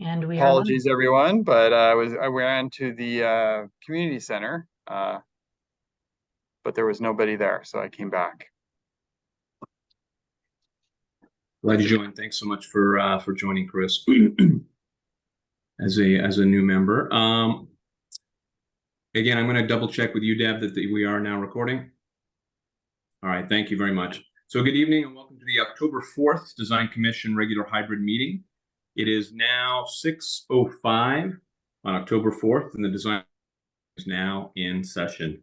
And we are live. Apologies, everyone, but I ran to the community center, but there was nobody there, so I came back. Glad you joined. Thanks so much for joining, Chris, as a new member. Again, I'm going to double check with you, Deb, that we are now recording. All right, thank you very much. So good evening and welcome to the October 4th Design Commission regular hybrid meeting. It is now 6:05 on October 4th, and the design is now in session.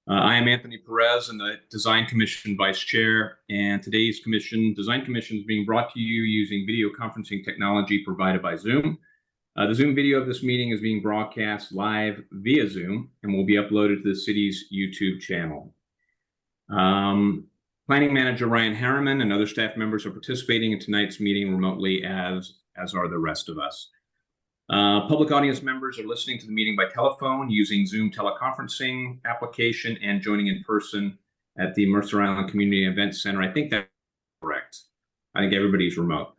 I am Anthony Perez, and the Design Commission Vice Chair, and today's Design Commission is being brought to you using video conferencing technology provided by Zoom. The Zoom video of this meeting is being broadcast live via Zoom and will be uploaded to the city's YouTube channel. Planning Manager Ryan Harriman and other staff members are participating in tonight's meeting remotely, as are the rest of us. Public audience members are listening to the meeting by telephone using Zoom teleconferencing application and joining in person at the Mercer Island Community Event Center. I think that's correct. I think everybody's remote.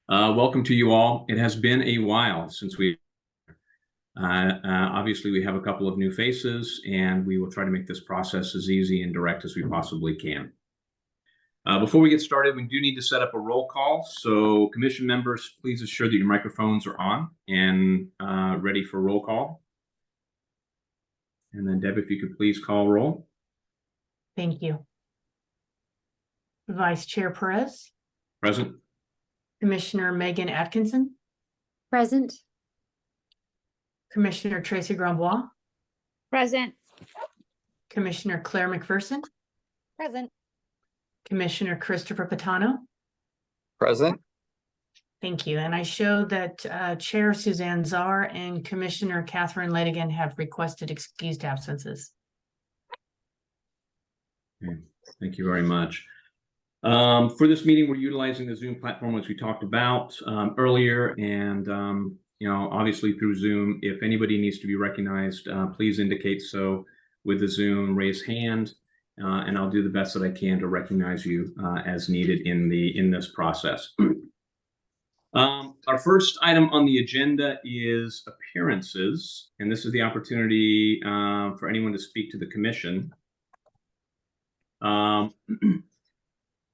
Welcome to you all. It has been a while since obviously we have a couple of new faces, and we will try to make this process as easy and direct as we possibly can. Before we get started, we do need to set up a roll call. So commission members, please ensure that your microphones are on and ready for roll call. And then Deb, if you could please call roll. Thank you. Vice Chair Perez. Present. Commissioner Megan Atkinson. Present. Commissioner Tracy Grandbois. Present. Commissioner Claire McPherson. Present. Commissioner Christopher Patano. Present. Thank you. And I show that Chair Suzanne Czar and Commissioner Catherine Ledigan have requested excused absences. Okay. Thank you very much. For this meeting, we're utilizing the Zoom platform, which we talked about earlier, and obviously through Zoom, if anybody needs to be recognized, please indicate so with the Zoom raise hand, and I'll do the best that I can to recognize you as needed in this process. Our first item on the agenda is appearances, and this is the opportunity for anyone to speak to the commission.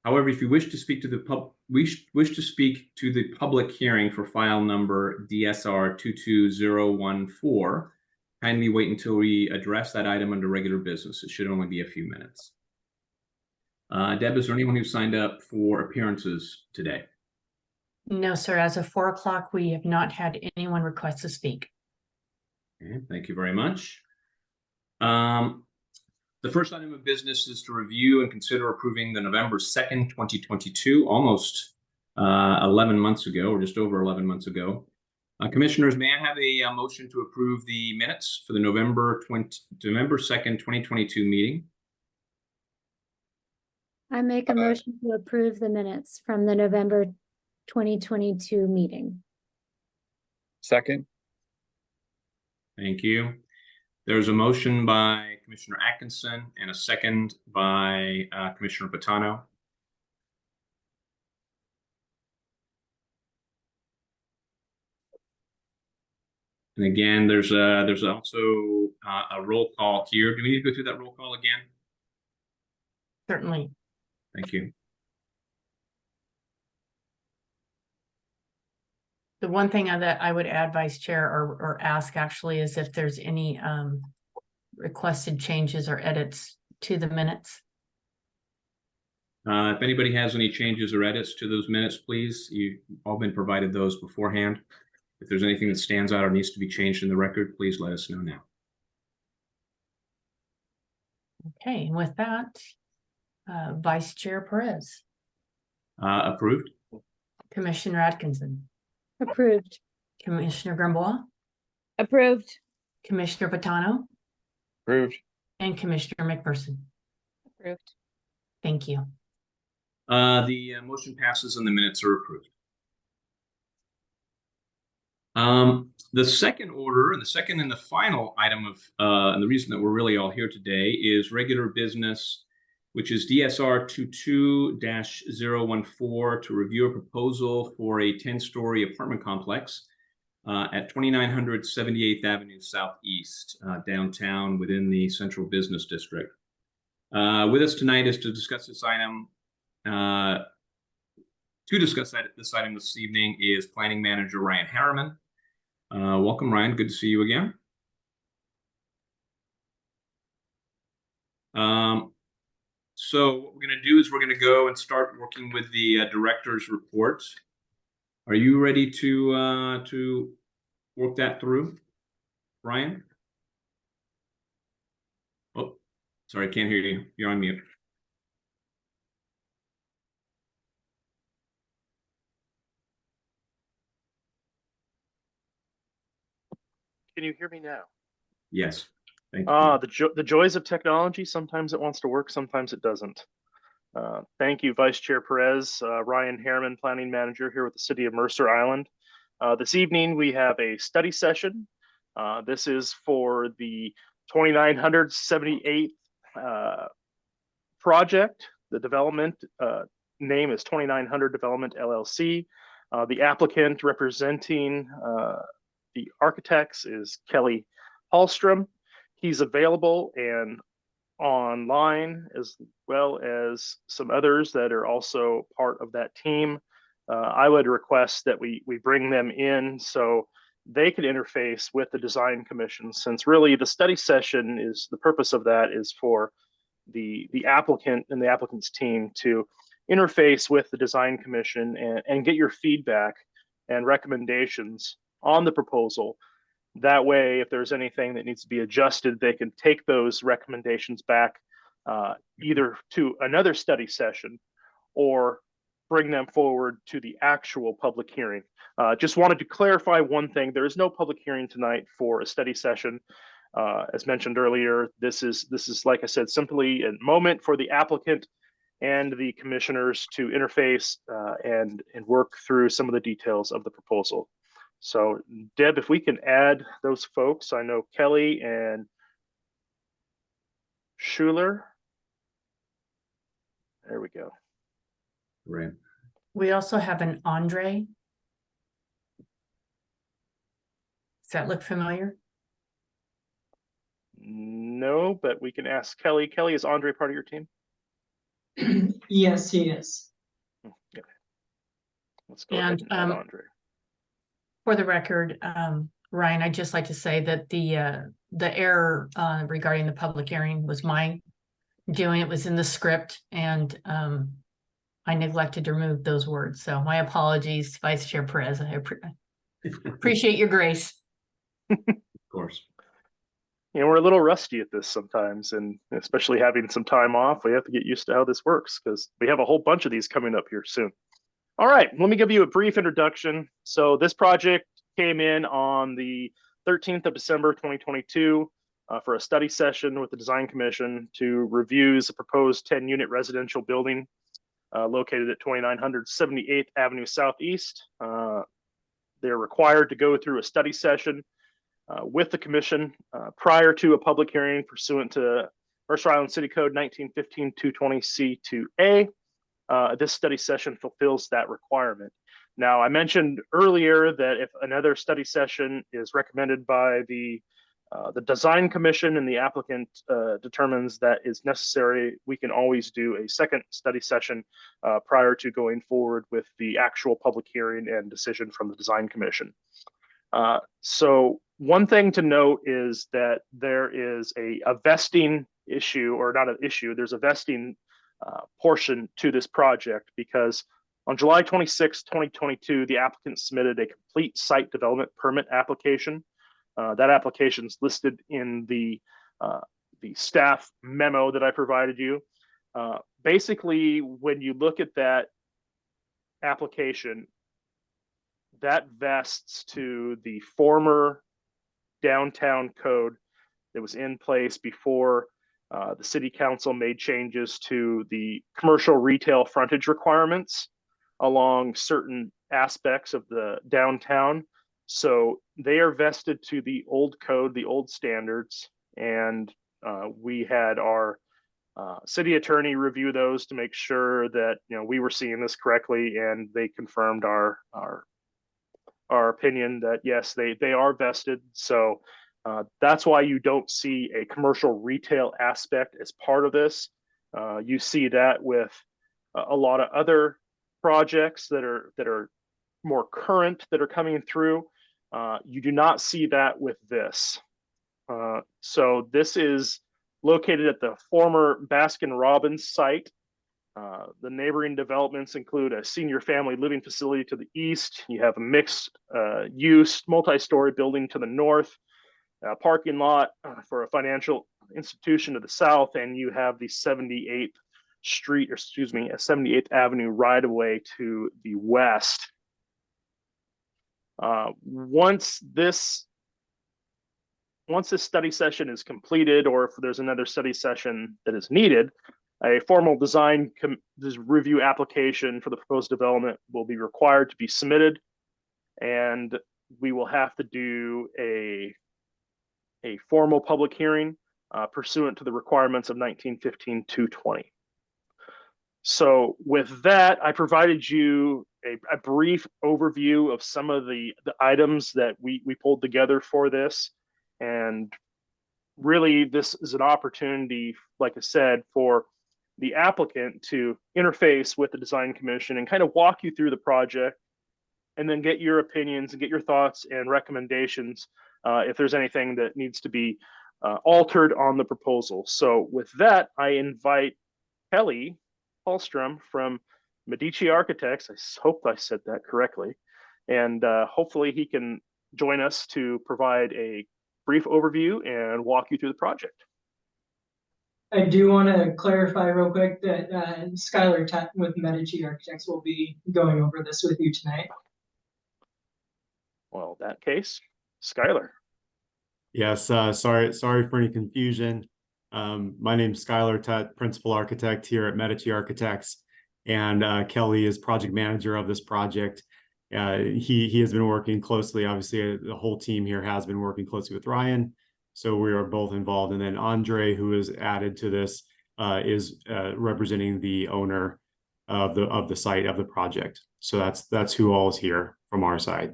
However, if you wish to speak to the public hearing for file number DSR 22014, kindly wait until we address that item under regular business. It should only be a few minutes. Deb, is there anyone who signed up for appearances today? No, sir. As of 4 o'clock, we have not had anyone request to speak. Okay, thank you very much. The first item of business is to review and consider approving the November 2nd, 2022, almost 11 months ago, or just over 11 months ago. Commissioners, may I have a motion to approve the minutes for the November 2nd, 2022 meeting? I make a motion to approve the minutes from the November 2022 meeting. Second. Thank you. There's a motion by Commissioner Atkinson and a second by Commissioner Patano. And again, there's also a roll call here. Do we need to go through that roll call again? Certainly. Thank you. The one thing that I would add, Vice Chair, or ask actually, is if there's any requested changes or edits to the minutes. If anybody has any changes or edits to those minutes, please. You've all been provided those beforehand. If there's anything that stands out or needs to be changed in the record, please let us know now. Okay, and with that, Vice Chair Perez. Approved. Commissioner Atkinson. Approved. Commissioner Grandbois. Approved. Commissioner Patano. Approved. And Commissioner McPherson. Approved. Thank you. The motion passes and the minutes are approved. The second order, and the second and the final item of, and the reason that we're really all here today, is regular business which is DSR 22-014 to review a proposal for a 10-story apartment complex at 2900 78th Avenue Southeast, downtown within the Central Business District. With us tonight is to discuss this item. To discuss this item this evening is Planning Manager Ryan Harriman. Welcome, Ryan. Good to see you again. So what we're going to do is we're going to go and start working with the director's report. Are you ready to work that through, Ryan? Oh, sorry, I can't hear you. You're on mute. Can you hear me now? Yes. Thank you. The joys of technology. Sometimes it wants to work, sometimes it doesn't. Thank you, Vice Chair Perez. Ryan Harriman, Planning Manager here with the City of Mercer Island. This evening we have a study session. This is for the 2978th project. The development name is 2900 Development LLC. The applicant representing the architects is Kelly Hallstrom. He's available and online, as well as some others that are also part of that team. I would request that we bring them in so they can interface with the design commission, since really the study session is, the purpose of that is for the applicant and the applicant's team to interface with the design commission and get your feedback and recommendations on the proposal. That way, if there's anything that needs to be adjusted, they can take those recommendations back either to another study session or bring them forward to the actual public hearing. Just wanted to clarify one thing. There is no public hearing tonight for a study session. As mentioned earlier, this is, like I said, simply a moment for the applicant and the commissioners to interface and work through some of the details of the proposal. So Deb, if we can add those folks, I know Kelly and Schuler. There we go. Right. We also have an Andre. Does that look familiar? No, but we can ask Kelly. Kelly, is Andre part of your team? Yes, he is. Okay. Let's go ahead and add Andre. For the record, Ryan, I'd just like to say that the error regarding the public hearing was my doing. It was in the script, and I neglected to remove those words. So my apologies, Vice Chair Perez. I appreciate your grace. Of course. You know, we're a little rusty at this sometimes, and especially having some time off, we have to get used to how this works because we have a whole bunch of these coming up here soon. All right, let me give you a brief introduction. So this project came in on the 13th of December, 2022 for a study session with the Design Commission to review the proposed 10-unit residential building located at 2900 78th Avenue Southeast. They're required to go through a study session with the commission prior to a public hearing pursuant to Mercer Island City Code 1915-220C2A. This study session fulfills that requirement. Now, I mentioned earlier that if another study session is recommended by the design commission and the applicant determines that is necessary, we can always do a second study session prior to going forward with the actual public hearing and decision from the design commission. So one thing to note is that there is a vesting issue, or not an issue, there's a vesting portion to this project, because on July 26, 2022, the applicant submitted a complete site development permit application. That application is listed in the staff memo that I provided you. Basically, when you look at that application, that vests to the former downtown code that was in place before the city council made changes to the commercial retail frontage requirements along certain aspects of the downtown. So they are vested to the old code, the old standards, and we had our city attorney review those to make sure that, you know, we were seeing this correctly, and they confirmed our opinion that yes, they are vested. So that's why you don't see a commercial retail aspect as part of this. You see that with a lot of other projects that are more current that are coming through. You do not see that with this. So this is located at the former Baskin Robbins site. The neighboring developments include a senior family living facility to the east. You have a mixed use multi-story building to the north, a parking lot for a financial institution to the south, and you have the 78th Street, or excuse me, a 78th Avenue right of way to the west. Once this study session is completed, or if there's another study session that is needed, a formal design review application for the proposed development will be required to be submitted, and we will have to do a formal public hearing pursuant to the requirements of 1915-220. So with that, I provided you a brief overview of some of the items that we pulled together for this. And really, this is an opportunity, like I said, for the applicant to interface with the design commission and kind of walk you through the project, and then get your opinions and get your thoughts and recommendations if there's anything that needs to be altered on the proposal. So with that, I invite Kelly Hallstrom from Medici Architects. I hope I said that correctly. And hopefully he can join us to provide a brief overview and walk you through the project. I do want to clarify real quick that Skylar with Medici Architects will be going over this with you tonight. Well, in that case, Skylar. Yes, sorry for any confusion. My name is Skylar Tutt, Principal Architect here at Medici Architects, and Kelly is Project Manager of this project. He has been working closely, obviously the whole team here has been working closely with Ryan, so we are both involved. And then Andre, who is added to this, is representing the owner of the site of the project. So that's who all is here from our side.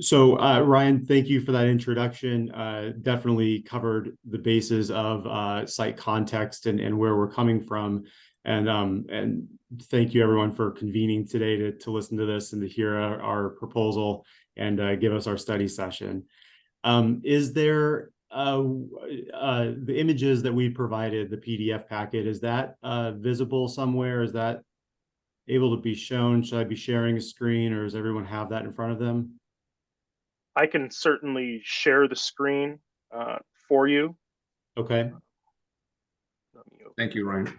So Ryan, thank you for that introduction. Definitely covered the bases of site context and where we're coming from. And thank you everyone for convening today to listen to this and to hear our proposal and give us our study session. Is there the images that we provided, the PDF packet, is that visible somewhere? Is that able to be shown? Should I be sharing a screen, or does everyone have that in front of them? I can certainly share the screen for you. Okay. Thank you, Ryan.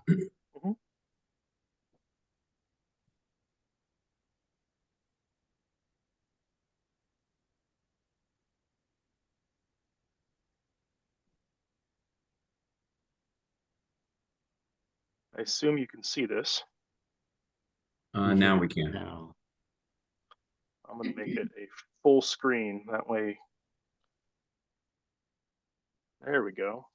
I assume you can see this. Now we can. Now. I'm going to make it a full screen. That way. There we go.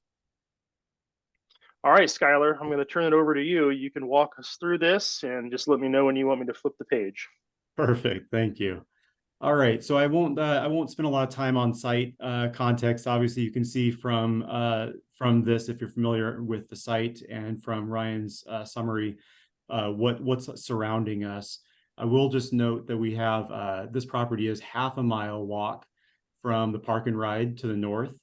All right, Skylar, I'm going to turn it over to you. You can walk us through this and just let me know when you want me to flip the page. Perfect. Thank you. All right. So I won't spend a lot of time on site context. Obviously, you can see from this, if you're familiar with the site, and from Ryan's summary, what's surrounding us. I will just note that we have this property is half a mile walk from the Park and Ride to the north,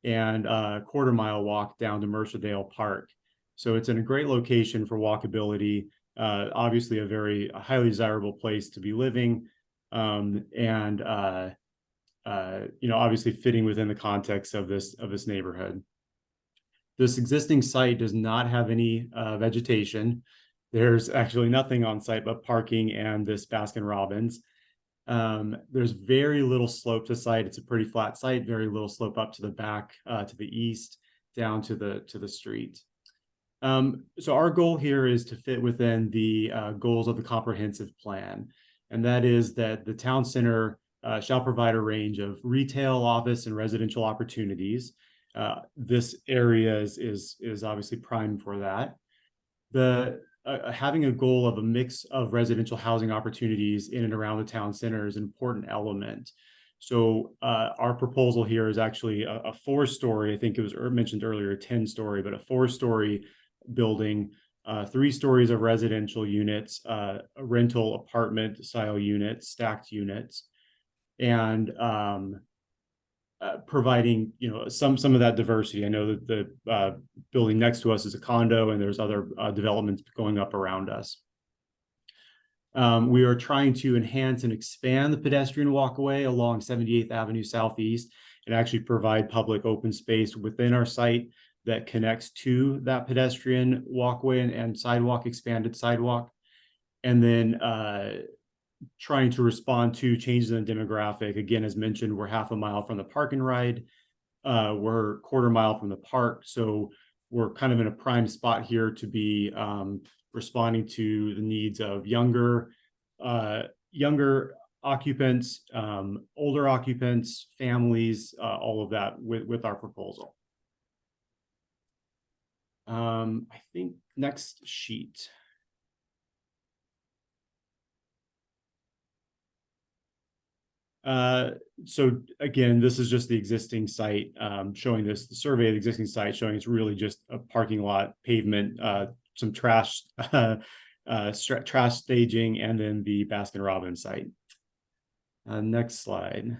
and a quarter-mile walk down to Mercer Park. So it's in a great location for walkability. Obviously, a highly desirable place to be living, and obviously fitting within the context of this neighborhood. This existing site does not have any vegetation. There's actually nothing on site but parking and this Baskin Robbins. There's very little slope to site. It's a pretty flat site, very little slope up to the back, to the east, down to the street. So our goal here is to fit within the goals of the comprehensive plan. And that is that the town center shall provide a range of retail, office, and residential opportunities. This area is obviously prime for that. Having a goal of a mix of residential housing opportunities in and around the town center is an important element. So our proposal here is actually a 4-story, I think it was mentioned earlier, a 10-story, but a 4-story building, 3 stories of residential units, rental apartment style units, stacked units, and providing, you know, some of that diversity. I know that the building next to us is a condo, and there's other developments going up around us. We are trying to enhance and expand the pedestrian walkway along 78th Avenue Southeast and actually provide public open space within our site that connects to that pedestrian walkway and sidewalk, expanded sidewalk. And then trying to respond to changes in the demographic. Again, as mentioned, we're half a mile from the park and ride. We're 1/4 mile from the park. So we're kind of in a prime spot here to be responding to the needs of younger occupants, older occupants, families, all of that with our proposal. I think next sheet. So again, this is just the existing site, showing the survey of the existing site, showing it's really just a parking lot, pavement, some trash, trash staging, and then the Baskin-Robbins site. Next slide.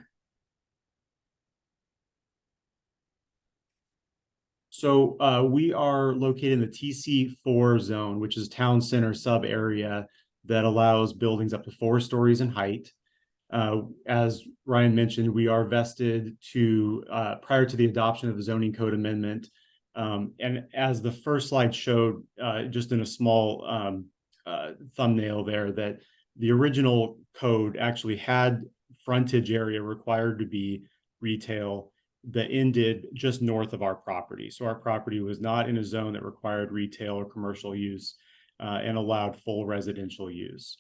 So we are located in the TC4 zone, which is town center sub area that allows buildings up to 4 stories in height. As Ryan mentioned, we are vested to prior to the adoption of the zoning code amendment. And as the first slide showed, just in a small thumbnail there, that the original code actually had frontage area required to be retail that ended just north of our property. So our property was not in a zone that required retail or commercial use and allowed full residential use.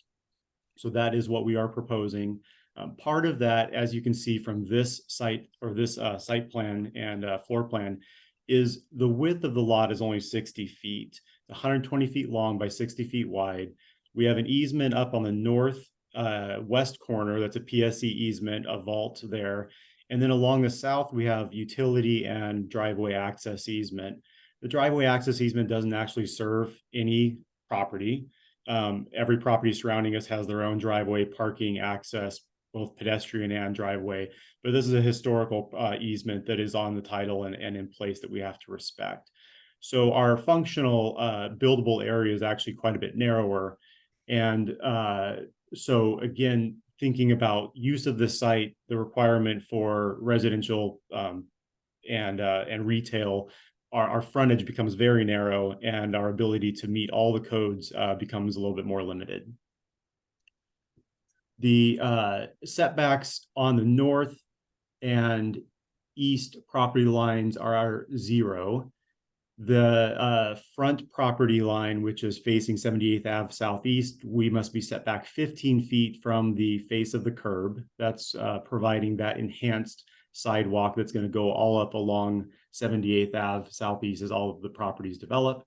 So that is what we are proposing. Part of that, as you can see from this site or this site plan and floor plan, is the width of the lot is only 60 feet, 120 feet long by 60 feet wide. We have an easement up on the north west corner. That's a PSE easement, a vault there. And then along the south, we have utility and driveway access easement. The driveway access easement doesn't actually serve any property. Every property surrounding us has their own driveway, parking, access, both pedestrian and driveway. But this is a historical easement that is on the title and in place that we have to respect. So our functional buildable area is actually quite a bit narrower. And so again, thinking about use of the site, the requirement for residential and retail, our frontage becomes very narrow, and our ability to meet all the codes becomes a little bit more limited. The setbacks on the north and east property lines are 0. The front property line, which is facing 78th Ave Southeast, we must be set back 15 feet from the face of the curb. That's providing that enhanced sidewalk that's going to go all up along 78th Ave Southeast as all of the properties develop.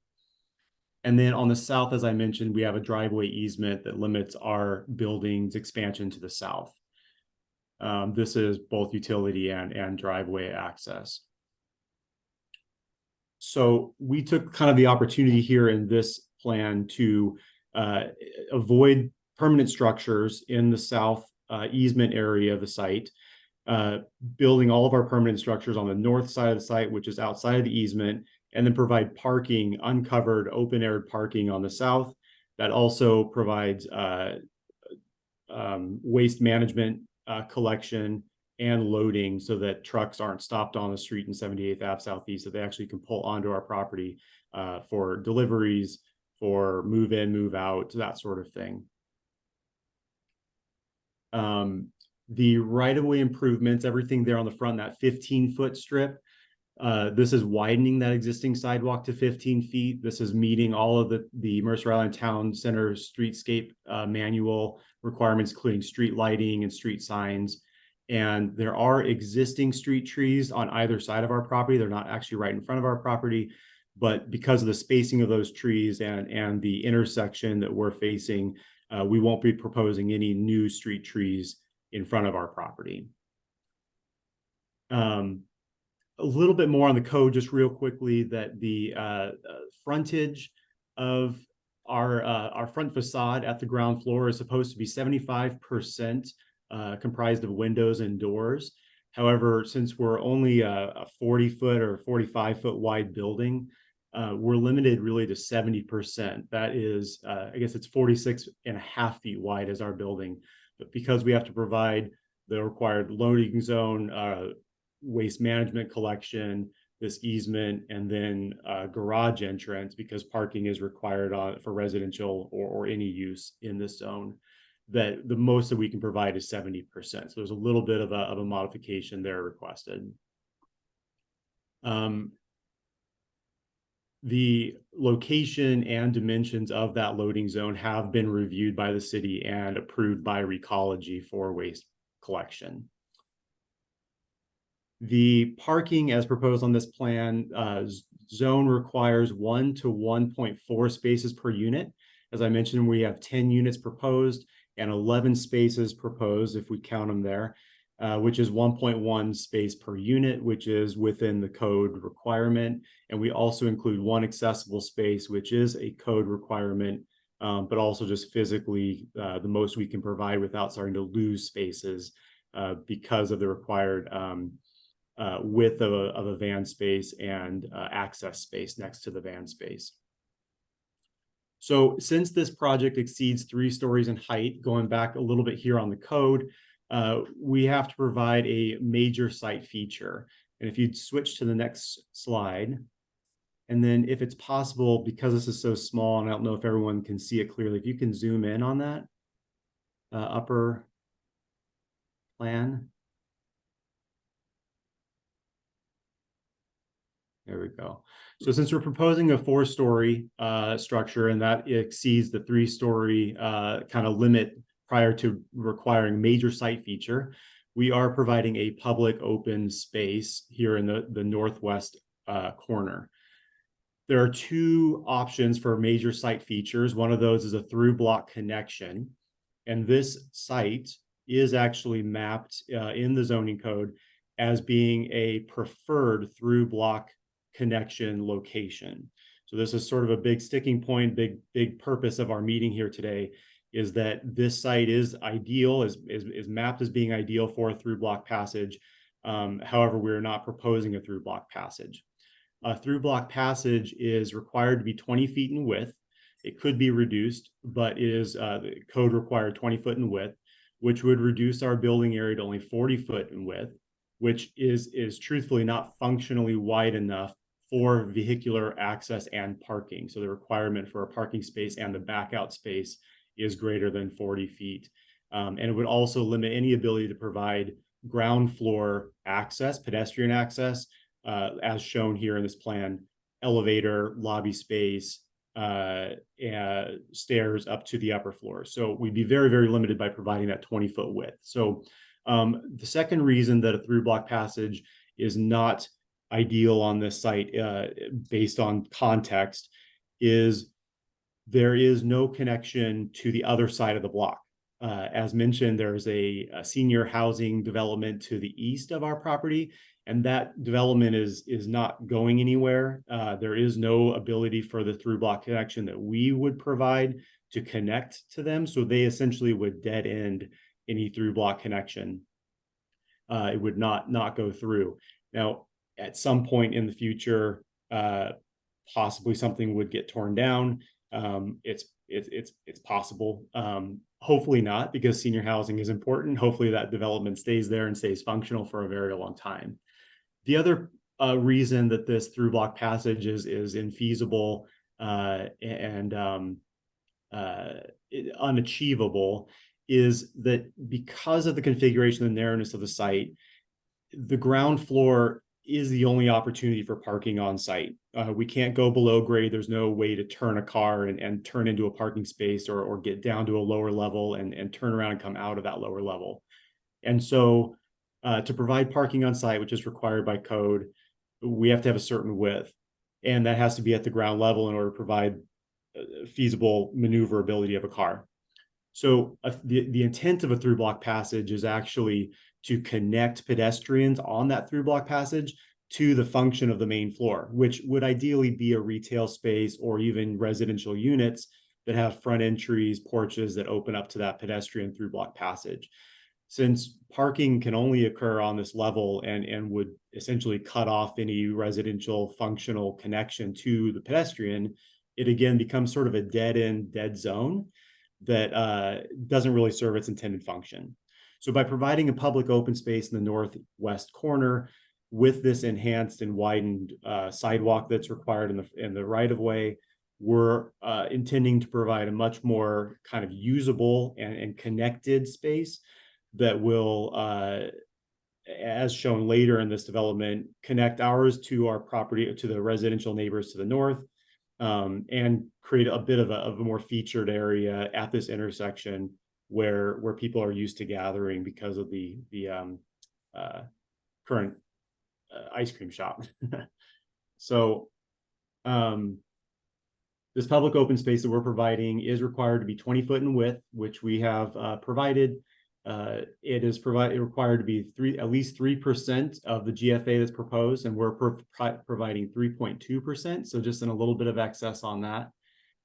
And then on the south, as I mentioned, we have a driveway easement that limits our building's expansion to the south. This is both utility and driveway access. So we took kind of the opportunity here in this plan to avoid permanent structures in the south easement area of the site, building all of our permanent structures on the north side of the site, which is outside of the easement, and then provide parking, uncovered, open-air parking on the south. That also provides waste management collection and loading so that trucks aren't stopped on the street in 78th Ave Southeast, so they actually can pull onto our property for deliveries, for move in, move out, that sort of thing. The right-of-way improvements, everything there on the front, that 15-foot strip, this is widening that existing sidewalk to 15 feet. This is meeting all of the Mercer Island Town Center streetscape manual requirements, including street lighting and street signs. And there are existing street trees on either side of our property. They're not actually right in front of our property, but because of the spacing of those trees and the intersection that we're facing, we won't be proposing any new street trees in front of our property. A little bit more on the code, just real quickly, that the frontage of our front facade at the ground floor is supposed to be 75% comprised of windows and doors. However, since we're only a 40-foot or 45-foot wide building, we're limited really to 70%. That is, I guess it's 46.5 feet wide as our building. But because we have to provide the required loading zone, waste management collection, this easement, and then garage entrance, because parking is required for residential or any use in this zone, that the most that we can provide is 70%. So there's a little bit of a modification there requested. The location and dimensions of that loading zone have been reviewed by the city and approved by Recology for waste collection. The parking as proposed on this plan zone requires 1 to 1.4 spaces per unit. As I mentioned, we have 10 units proposed and 11 spaces proposed if we count them there, which is 1.1 space per unit, which is within the code requirement. And we also include 1 accessible space, which is a code requirement, but also just physically the most we can provide without starting to lose spaces because of the required width of a van space and access space next to the van space. So since this project exceeds 3 stories in height, going back a little bit here on the code, we have to provide a major site feature. And if you'd switch to the next slide, and then if it's possible, because this is so small, and I don't know if everyone can see it clearly, if you can zoom in on that upper plan. There we go. So since we're proposing a 4-story structure and that exceeds the 3-story kind of limit prior to requiring major site feature, we are providing a public open space here in the northwest corner. There are 2 options for major site features. One of those is a through block connection. And this site is actually mapped in the zoning code as being a preferred through block connection location. So this is sort of a big sticking point, big purpose of our meeting here today, is that this site is ideal, is mapped as being ideal for a through block passage. However, we're not proposing a through block passage. A through block passage is required to be 20 feet in width. It could be reduced, but it is the code required 20 foot in width, which would reduce our building area to only 40 foot in width, which is truthfully not functionally wide enough for vehicular access and parking. So the requirement for a parking space and the back out space is greater than 40 feet. And it would also limit any ability to provide ground floor access, pedestrian access, as shown here in this plan, elevator, lobby space, stairs up to the upper floor. So we'd be very, very limited by providing that 20-foot width. So the second reason that a through block passage is not ideal on this site based on context is there is no connection to the other side of the block. As mentioned, there's a senior housing development to the east of our property, and that development is not going anywhere. There is no ability for the through block connection that we would provide to connect to them. So they essentially would dead end any through block connection. It would not go through. Now, at some point in the future, possibly something would get torn down. It's possible. Hopefully not, because senior housing is important. Hopefully that development stays there and stays functional for a very long time. The other reason that this through block passage is infeasible and unachievable is that because of the configuration and narrowness of the site, the ground floor is the only opportunity for parking on site. We can't go below grade. There's no way to turn a car and turn into a parking space or get down to a lower level and turn around and come out of that lower level. And so To provide parking on site, which is required by code, we have to have a certain width, and that has to be at the ground level in order to provide feasible maneuverability of a car. So the intent of a through block passage is actually to connect pedestrians on that through block passage to the function of the main floor, which would ideally be a retail space or even residential units that have front entries, porches that open up to that pedestrian through block passage. Since parking can only occur on this level and would essentially cut off any residential functional connection to the pedestrian, it again becomes sort of a dead-end, dead zone that doesn't really serve its intended function. So by providing a public open space in the northwest corner with this enhanced and widened sidewalk that's required in the right-of-way, we're intending to provide a much more kind of usable and connected space that will, as shown later in this development, connect ours to our property, to the residential neighbors to the north, and create a bit of a more featured area at this intersection where people are used to gathering because of the current ice cream shop. So this public open space that we're providing is required to be 20 foot in width, which we have provided. It is required to be at least 3% of the GFA that's proposed, and we're providing 3.2%, so just in a little bit of excess on that.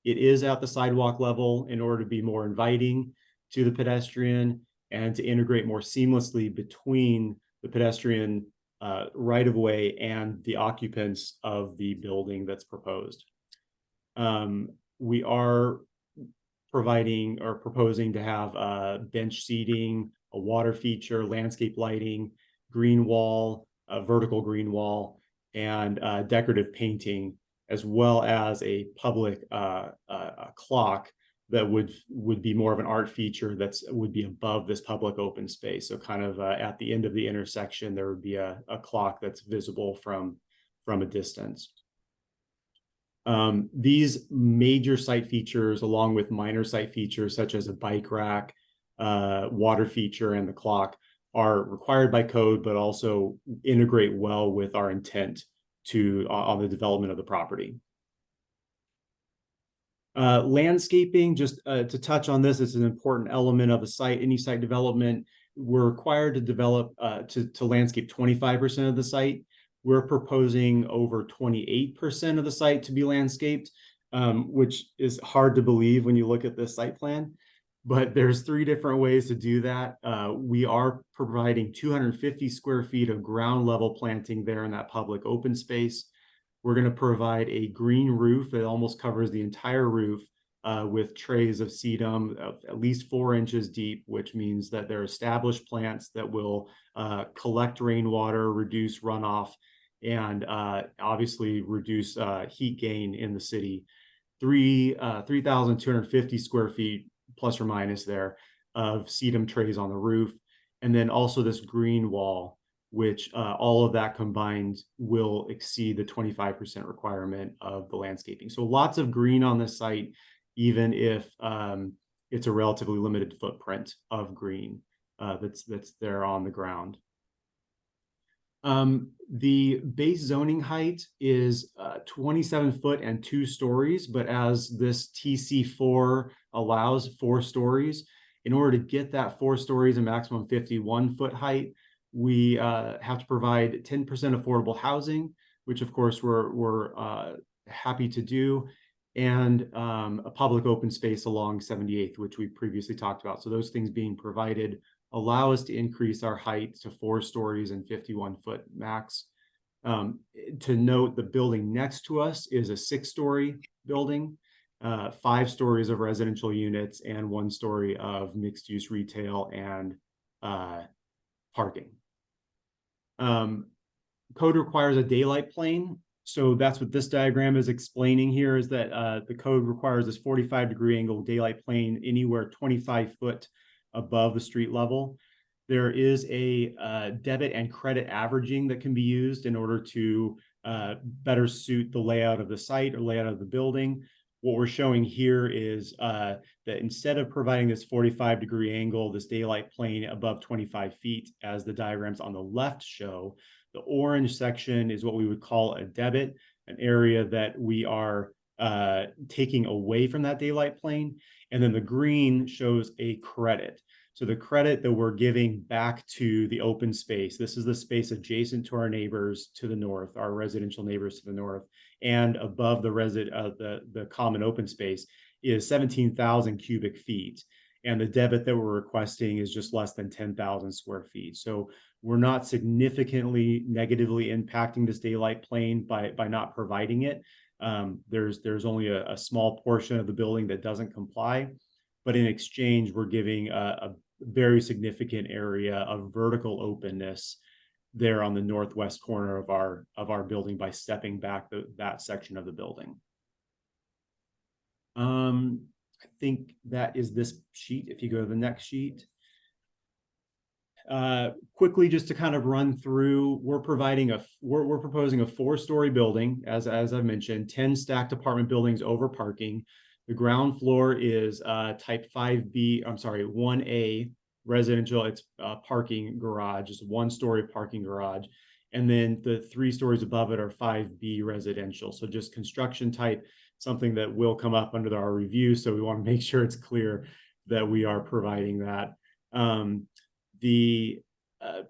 It is at the sidewalk level in order to be more inviting to the pedestrian and to integrate more seamlessly between the pedestrian right-of-way and the occupants of the building that's proposed. We are providing or proposing to have bench seating, a water feature, landscape lighting, green wall, a vertical green wall, and decorative painting, as well as a public clock that would be more of an art feature would be above this public open space. So kind of at the end of the intersection, there would be a clock that's visible from a distance. These major site features, along with minor site features such as a bike rack, water feature, and the clock, are required by code, but also integrate well with our intent on the development of the property. Landscaping, just to touch on this, it's an important element of a site. Any site development, we're required to develop to landscape 25% of the site. We're proposing over 28% of the site to be landscaped, which is hard to believe when you look at this site plan. But there's 3 different ways to do that. We are providing 250 square feet of ground level planting there in that public open space. We're going to provide a green roof that almost covers the entire roof with trays of sedum of at least 4 inches deep, which means that they're established plants that will collect rainwater, reduce runoff, and obviously reduce heat gain in the city. 3,250 square feet plus or minus there of sedum trays on the roof, and then also this green wall, which all of that combined will exceed the 25% requirement of the landscaping. So lots of green on this site, even if it's a relatively limited footprint of green that's there on the ground. The base zoning height is 27 foot and 2 stories, but as this TC4 allows 4 stories, in order to get that 4 stories and maximum 51 foot height, we have to provide 10% affordable housing, which of course we're happy to do, and a public open space along 78th, which we previously talked about. So those things being provided allow us to increase our height to 4 stories and 51 foot max. To note, the building next to us is a 6-story building, 5 stories of residential units, and 1 story of mixed-use retail and parking. Code requires a daylight plane. So that's what this diagram is explaining here, is that the code requires this 45-degree angle daylight plane anywhere 25 foot above the street level. There is a debit and credit averaging that can be used in order to better suit the layout of the site or layout of the building. What we're showing here is that instead of providing this 45-degree angle, this daylight plane above 25 feet, as the diagrams on the left show, the orange section is what we would call a debit, an area that we are taking away from that daylight plane. And then the green shows a credit. So the credit that we're giving back to the open space, this is the space adjacent to our neighbors to the north, our residential neighbors to the north, and above the common open space is 17,000 cubic feet. And the debit that we're requesting is just less than 10,000 square feet. So we're not significantly negatively impacting this daylight plane by not providing it. There's only a small portion of the building that doesn't comply, but in exchange, we're giving a very significant area of vertical openness there on the northwest corner of our building by stepping back that section of the building. I think that is this sheet. If you go to the next sheet. Quickly, just to kind of run through, we're proposing a 4-story building, as I've mentioned, 10 stacked apartment buildings over parking. The ground floor is type 1A residential. It's a parking garage, it's a 1-story parking garage. And then the 3 stories above it are 5B residential. So just construction type, something that will come up under our review. So we want to make sure it's clear that we are providing that. The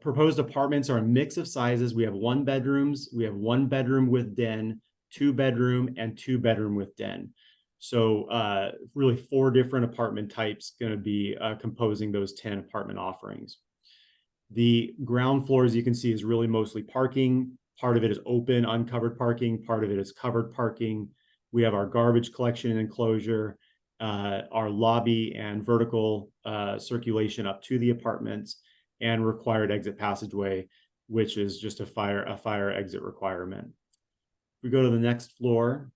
proposed apartments are a mix of sizes. We have 1 bedrooms, we have 1 bedroom with den, 2 bedroom, and 2 bedroom with den. So really 4 different apartment types going to be composing those 10 apartment offerings. The ground floor, as you can see, is really mostly parking. Part of it is open, uncovered parking. Part of it is covered parking. We have our garbage collection and enclosure, our lobby and vertical circulation up to the apartments, and required exit passageway, which is just a fire exit requirement. If we go to the next floor,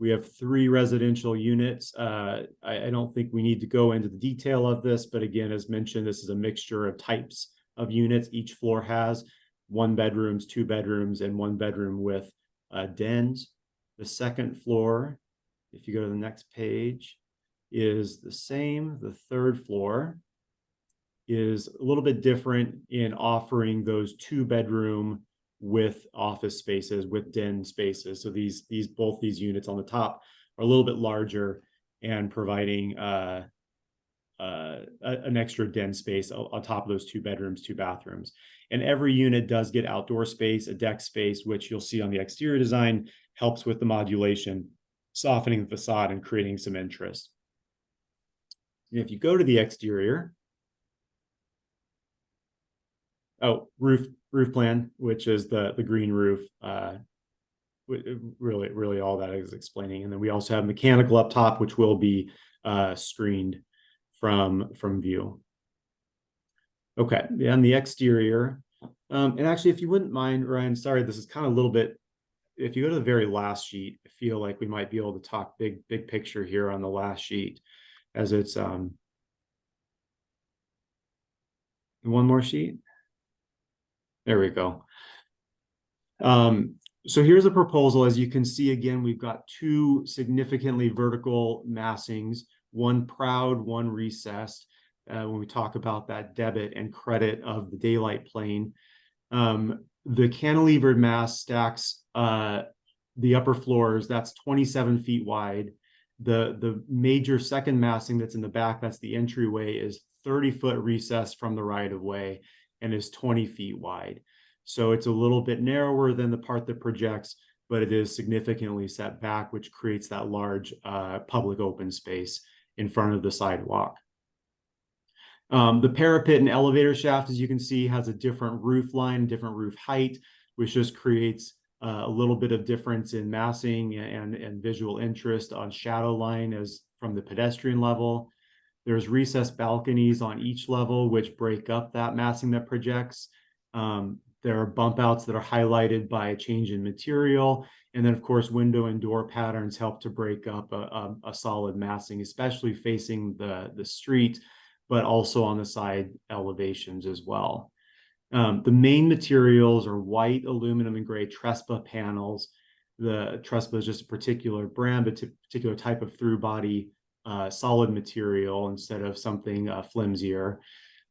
we have 3 residential units. I don't think we need to go into the detail of this, but again, as mentioned, this is a mixture of types of units. Each floor has 1 bedrooms, 2 bedrooms, and 1 bedroom with dens. The second floor, if you go to the next page, is the same. The third floor is a little bit different in offering those 2-bedroom with office spaces, with den spaces. So both these units on the top are a little bit larger and providing an extra den space on top of those 2 bedrooms, 2 bathrooms. And every unit does get outdoor space, a deck space, which you'll see on the exterior design, helps with the modulation, softening the facade and creating some interest. And if you go to the exterior, roof plan, which is the green roof, really all that is explaining. And then we also have mechanical up top, which will be screened from view. Okay, and the exterior, and actually, if you wouldn't mind, Ryan, sorry, this is kind of a little bit, if you go to the very last sheet, I feel like we might be able to talk big picture here on the last sheet, as it's one more sheet. There we go. So here's a proposal. As you can see, again, we've got 2 significantly vertical massings, one proud, one recessed, when we talk about that debit and credit of the daylight plane. The cantilevered mass stacks the upper floors, that's 27 feet wide. The major second massing that's in the back, that's the entryway, is 30-foot recess from the right-of-way and is 20 feet wide. So it's a little bit narrower than the part that projects, but it is significantly set back, which creates that large public open space in front of the sidewalk. The parapet and elevator shaft, as you can see, has a different roof line, different roof height, which just creates a little bit of difference in massing and visual interest on shadow line as from the pedestrian level. There's recessed balconies on each level, which break up that massing that projects. There are bump outs that are highlighted by a change in material. And then, of course, window and door patterns help to break up a solid massing, especially facing the street, but also on the side elevations as well. The main materials are white, aluminum, and gray Trespa panels. the trespa is just a particular brand, but a particular type of through body solid material instead of something flimsier.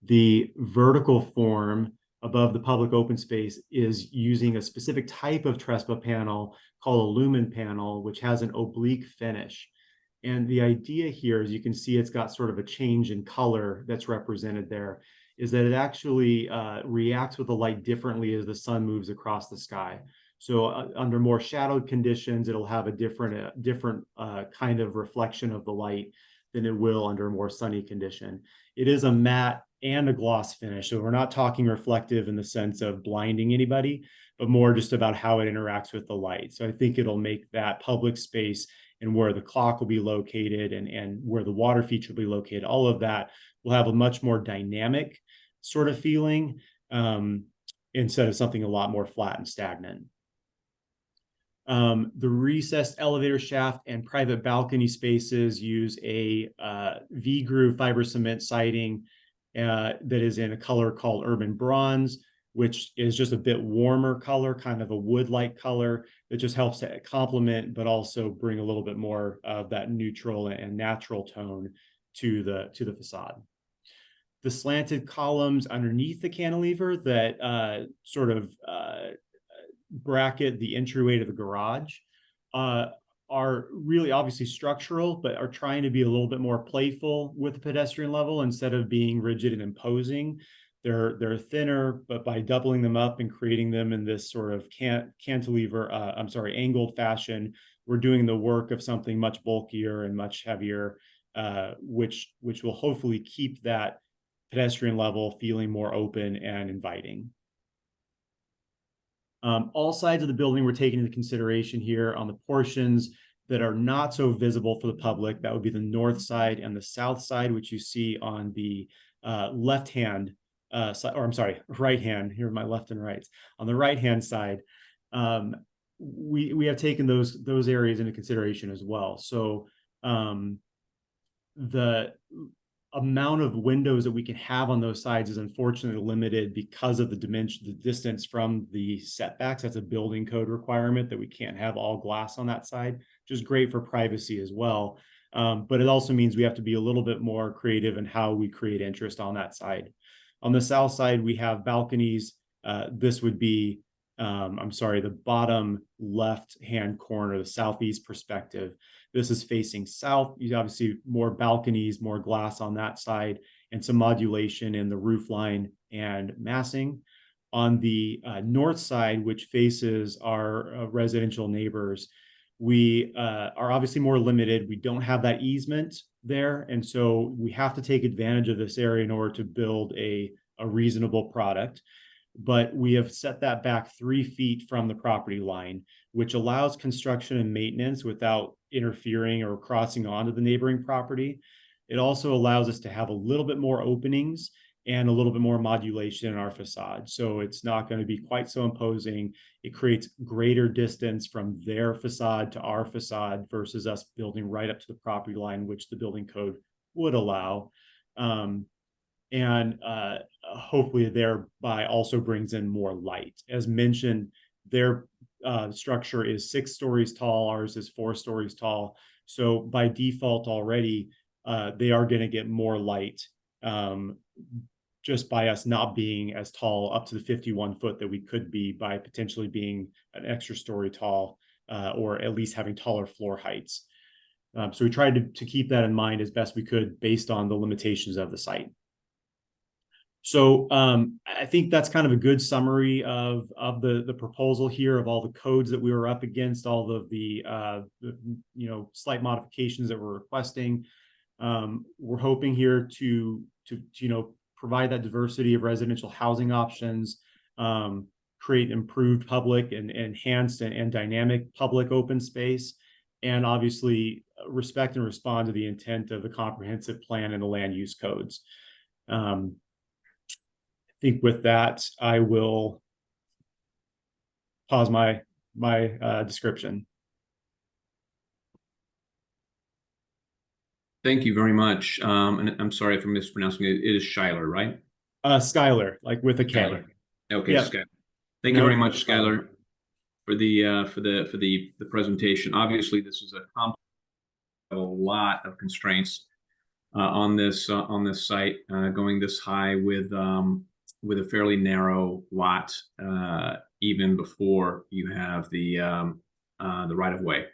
The vertical form above the public open space is using a specific type of trespa panel called a lumen panel, which has an oblique finish. And the idea here, as you can see, it's got sort of a change in color that's represented there, is that it actually reacts with the light differently as the sun moves across the sky. So under more shadowed conditions, it'll have a different kind of reflection of the light than it will under a more sunny condition. It is a matte and a gloss finish, so we're not talking reflective in the sense of blinding anybody, but more just about how it interacts with the light. So I think it'll make that public space and where the clock will be located and where the water feature will be located, all of that will have a much more dynamic sort of feeling instead of something a lot more flat and stagnant. The recessed elevator shaft and private balcony spaces use a V-groove fiber cement siding that is in a color called urban bronze, which is just a bit warmer color, kind of a wood-like color that just helps to complement, but also bring a little bit more of that neutral and natural tone to the facade. The slanted columns underneath the cantilever that sort of bracket the entryway to the garage are really obviously structural, but are trying to be a little bit more playful with the pedestrian level instead of being rigid and imposing. They're thinner, but by doubling them up and creating them in this sort of angled fashion, we're doing the work of something much bulkier and much heavier, which will hopefully keep that pedestrian level feeling more open and inviting. All sides of the building were taken into consideration here. On the portions that are not so visible for the public, that would be the north side and the south side, which you see on the left hand side, or I'm sorry, right hand. Here are my left and rights. On the right hand side, we have taken those areas into consideration as well. So the amount of windows that we can have on those sides is unfortunately limited because of the distance from the setbacks. That's a building code requirement that we can't have all glass on that side, which is great for privacy as well. But it also means we have to be a little bit more creative in how we create interest on that side. On the south side, we have balconies. This would be, the bottom left-hand corner, the southeast perspective. This is facing south. You obviously more balconies, more glass on that side, and some modulation in the roof line and massing. On the north side, which faces our residential neighbors, we are obviously more limited. We don't have that easement there, and so we have to take advantage of this area in order to build a reasonable product. But we have set that back 3 feet from the property line, which allows construction and maintenance without interfering or crossing onto the neighboring property. It also allows us to have a little bit more openings and a little bit more modulation in our facade. So it's not going to be quite so imposing. It creates greater distance from their facade to our facade versus us building right up to the property line, which the building code would allow. And hopefully thereby also brings in more light. As mentioned, their structure is 6 stories tall, ours is 4 stories tall. So by default already, they are going to get more light just by us not being as tall up to the 51 foot that we could be by potentially being an extra story tall or at least having taller floor heights. So we tried to keep that in mind as best we could based on the limitations of the site. So I think that's kind of a good summary of the proposal here, of all the codes that we were up against, all of the slight modifications that we're requesting. We're hoping here to provide that diversity of residential housing options, create improved public and enhanced and dynamic public open space, and obviously respect and respond to the intent of the comprehensive plan and the land use codes. I think with that, I will pause my description. Thank you very much. And I'm sorry if I'm mispronouncing it. It is Schuyler, right? Skylar, like with a K. Schuyler. Okay, Yeah. Schuyler. Thank you very much, Schuyler. for the presentation. Obviously, this is a lot of constraints on this site, going this high with a fairly narrow lot, even before you have the right of way.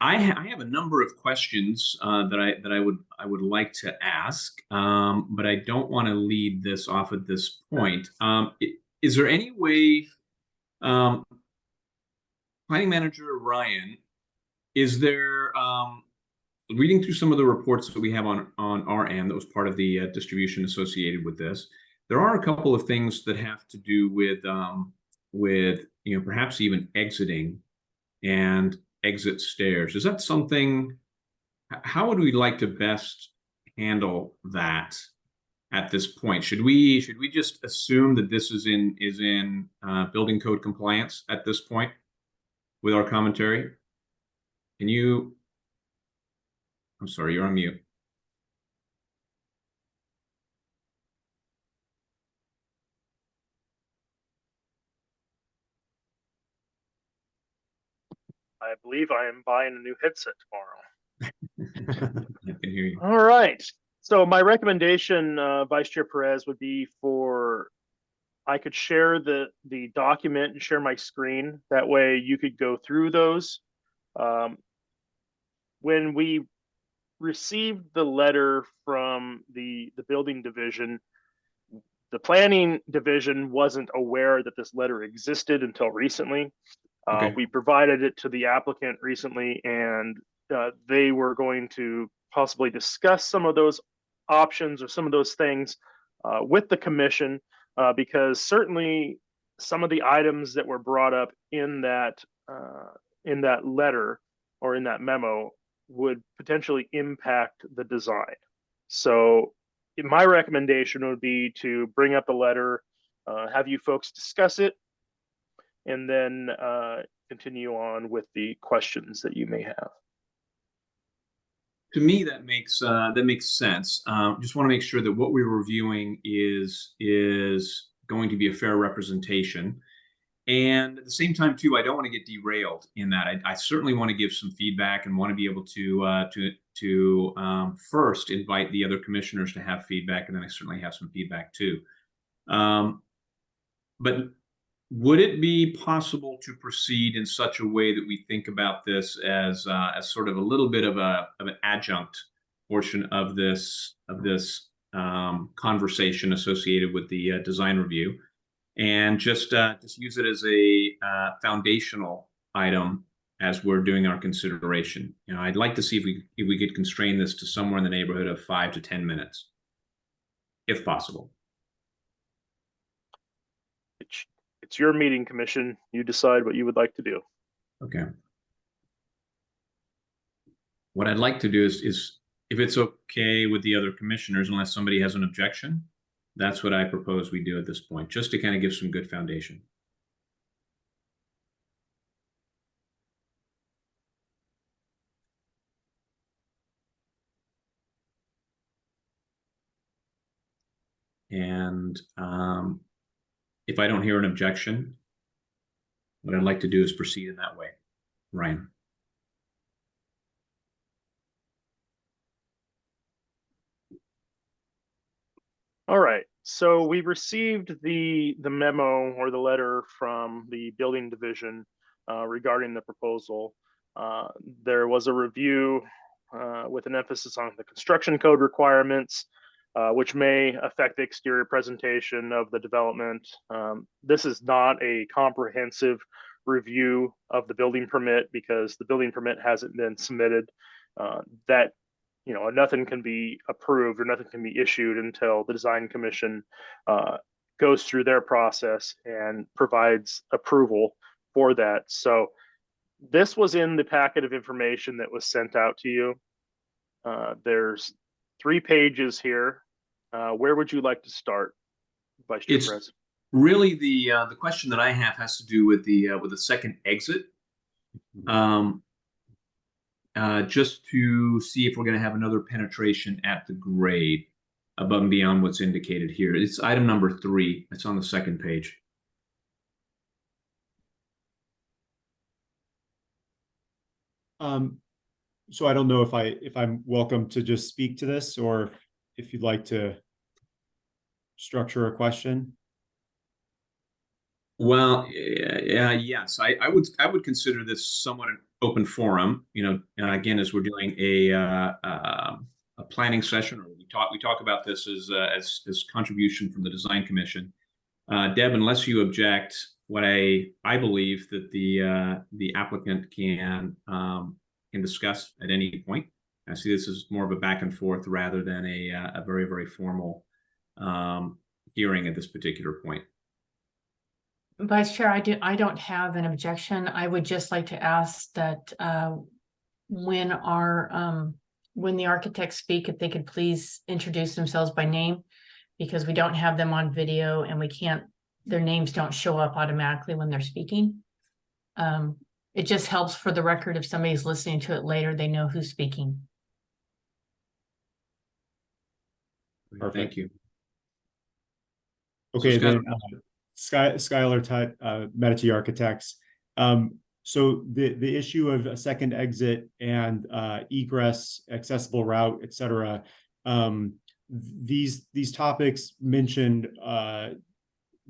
I have a number of questions that I would like to ask, but I don't want to lead this off at this point. Is there any way, Planning Manager Ryan, is there, reading through some of the reports that we have on our end, that was part of the distribution associated with this, there are a couple of things that have to do with perhaps even exiting and exit stairs. Is that something? How would we like to best handle that at this point? Should we just assume that this is in building code compliance at this point with our commentary? Can you? I'm sorry, you're on mute. I believe I am buying a new headset tomorrow. I can hear you. All right. So my recommendation, Vice Chair Perez, would be I could share the document and share my screen. That way you could go through those. When we received the letter from the building division, the planning division wasn't aware that this letter existed until recently. Okay. We provided it to the applicant recently, and they were going to possibly discuss some of those options or some of those things with the commission, because certainly some of the items that were brought up in that letter or in that memo would potentially impact the design. So my recommendation would be to bring up the letter, have you folks discuss it, and then continue on with the questions that you may have. To me, that makes sense. Just want to make sure that what we're reviewing is going to be a fair representation, and at the same time, too, I don't want to get derailed in that. I certainly want to give some feedback and want to be able to first invite the other commissioners to have feedback, and then I certainly have some feedback too. But would it be possible to proceed in such a way that we think about this as sort of a little bit of an adjunct portion of this conversation associated with the design review, and just use it as a foundational item as we're doing our consideration? I'd like to see if we could constrain this to somewhere in the neighborhood of 5 to 10 minutes, if possible. It's your meeting, commission. You decide what you would like to do. Okay. What I'd like to do is if it's okay with the other commissioners, unless somebody has an objection, that's what I propose we do at this point, just to kind of give some good foundation. And if I don't hear an objection, what I'd like to do is proceed in that way. Ryan. All right. So we received the memo or the letter from the building division regarding the proposal. There was a review with an emphasis on the construction code requirements, which may affect the exterior presentation of the development. This is not a comprehensive review of the building permit because the building permit hasn't been submitted. Nothing can be approved or nothing can be issued until the design commission goes through their process and provides approval for that. So this was in the packet of information that was sent out to you. There's 3 pages here. Where would you like to start, Vice Chair Perez? Really, the question that I have has to do with the second exit. Just to see if we're going to have another penetration at the grade above and beyond what's indicated here. It's item number 3. It's on the second page. So I don't know if I'm welcome to just speak to this, or if you'd like to structure a question. Well, yes, I would consider this somewhat an open forum. You know, again, as we're doing a planning session, or we talk about this as contribution from the design commission. Deb, unless you object, what I believe that the applicant can discuss at any point. I see this as more of a back and forth rather than a very formal hearing at this particular point. Vice Chair, I don't have an objection. I would just like to ask that when the architects speak, if they could please introduce themselves by name, because we don't have them on video and their names don't show up automatically when they're speaking. It just helps for the record if somebody's listening to it later, they know who's speaking. Perfect. Thank you. Okay, So, then Skylar Tutt, Medici Architects. So the issue of a second exit and egress, accessible route, et cetera, these topics mentioned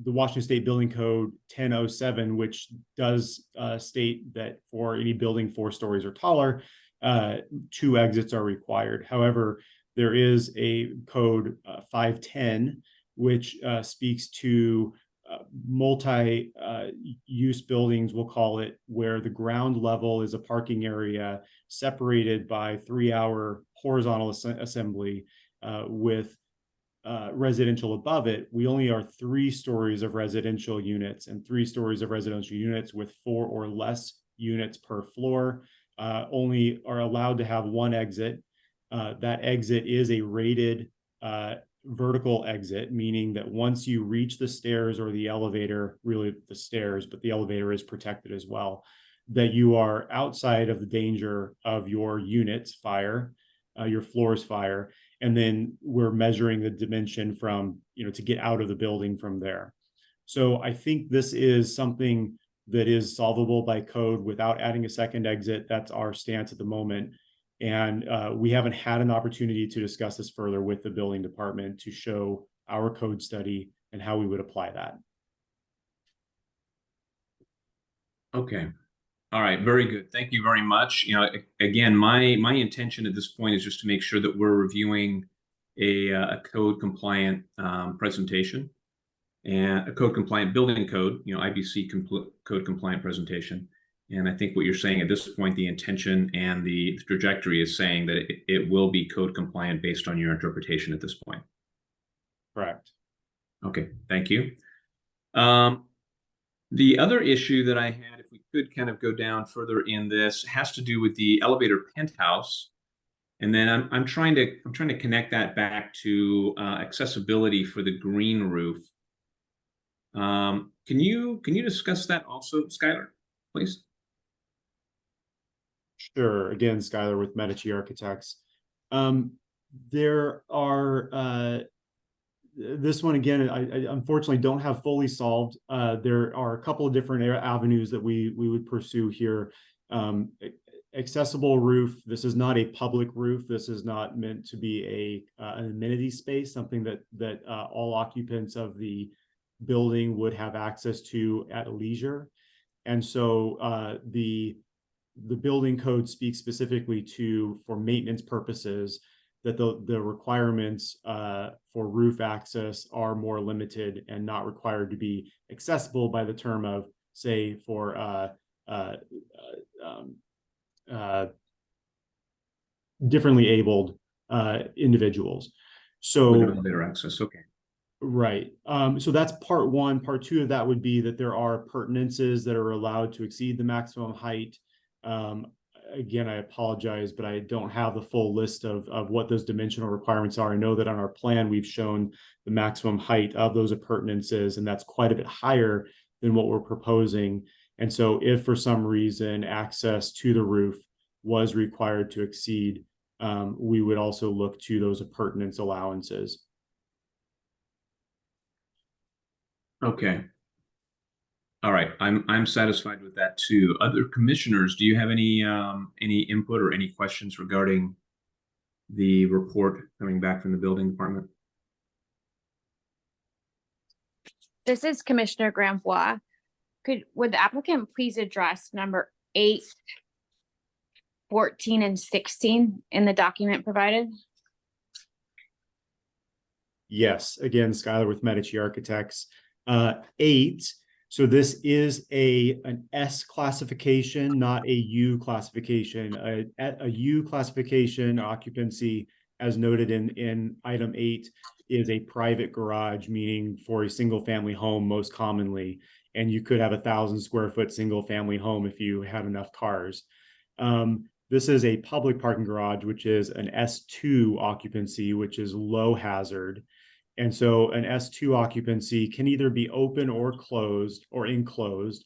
the Washington State Building Code 1007, which does state that for any building 4 stories or taller, 2 exits are required. However, there is a code 510, which speaks to multi-use buildings, we'll call it, where the ground level is a parking area separated by 3-hour horizontal assembly with residential above it. We only are 3 stories of residential units and 3 stories of residential units with 4 or less units per floor only are allowed to have 1 exit. That exit is a rated vertical exit, meaning that once you reach the stairs or the elevator, really the stairs, but the elevator is protected as well, that you are outside of the danger of your unit's fire, your floor's fire. And then we're measuring the dimension from, to get out of the building from there. So I think this is something that is solvable by code without adding a second exit. That's our stance at the moment. And we haven't had an opportunity to discuss this further with the building department to show our code study and how we would apply that. Okay. All right. Very good. Thank you very much. Again, my intention at this point is just to make sure that we're reviewing a code compliant presentation and a code compliant building code, IBC code compliant presentation. And I think what you're saying at this point, the intention and the trajectory is saying that it will be code compliant based on your interpretation at this point. Correct. Okay, thank you. The other issue that I had, if we could kind of go down further in this, has to do with the elevator penthouse. And then I'm trying to connect that back to accessibility for the green roof. Can you discuss that also, Skylar, please? Sure. Again, Skylar with Medici Architects. There are this one again, I unfortunately don't have fully solved. There are a couple of different avenues that we would pursue here. Accessible roof. This is not a public roof. This is not meant to be an amenity space, something that all occupants of the building would have access to at leisure. And so the building code speaks specifically for maintenance purposes, that the requirements for roof access are more limited and not required to be accessible by the term of, say, for differently abled individuals. So elevator access, okay. Right. So that's part 1. Part 2 of that would be that there are appurtenances that are allowed to exceed the maximum height. Again, I apologize, but I don't have the full list of what those dimensional requirements are. I know that on our plan, we've shown the maximum height of those appurtenances, and that's quite a bit higher than what we're proposing. And so if for some reason access to the roof was required to exceed, we would also look to those appurtenance allowances. Okay. All right, I'm satisfied with that too. Other commissioners, do you have any input or any questions regarding the report coming back from the building department? This is Commissioner Grambois. Would the applicant please address number 8, 14, and 16 in the document provided? Yes, again, Skylar with Medici Architects. 8, so this is an S classification, not a U classification. A U classification occupancy, as noted in item 8, is a private garage, meaning for a single family home most commonly. And you could have 1,000 square foot single family home if you had enough cars. This is a public parking garage, which is an S2 occupancy, which is low hazard. And so an S2 occupancy can either be open or closed or enclosed.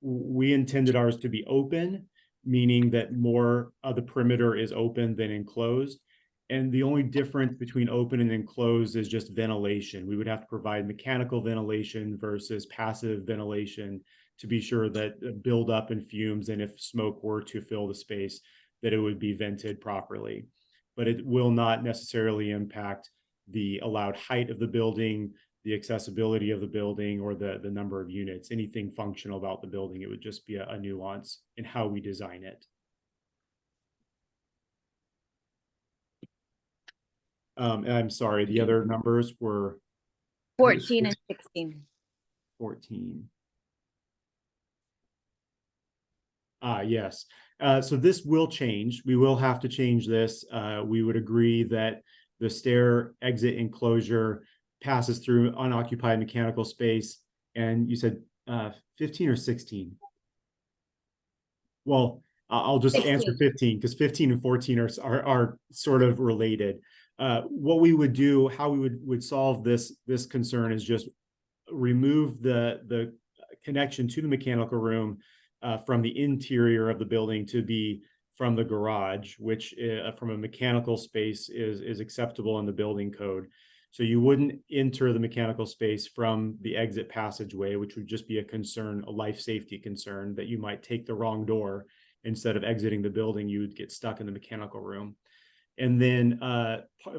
We intended ours to be open, meaning that more of the perimeter is open than enclosed. And the only difference between open and enclosed is just ventilation. We would have to provide mechanical ventilation versus passive ventilation to be sure that buildup and fumes, and if smoke were to fill the space, that it would be vented properly. But it will not necessarily impact the allowed height of the building, the accessibility of the building, or the number of units, anything functional about the building. It would just be a nuance in how we design it. And I'm sorry, the other numbers were 14 and 16. 14. Yes. So this will change. We will have to change this. We would agree that the stair exit enclosure passes through unoccupied mechanical space. And you said 15 or 16? Well, I'll just 16. answer 15 because 15 and 14 are sort of related. What we would do, how we would solve this concern is just remove the connection to the mechanical room from the interior of the building to be from the garage, which from a mechanical space is acceptable in the building code. So you wouldn't enter the mechanical space from the exit passageway, which would just be a concern, a life safety concern, that you might take the wrong door. Instead of exiting the building, you would get stuck in the mechanical room. And then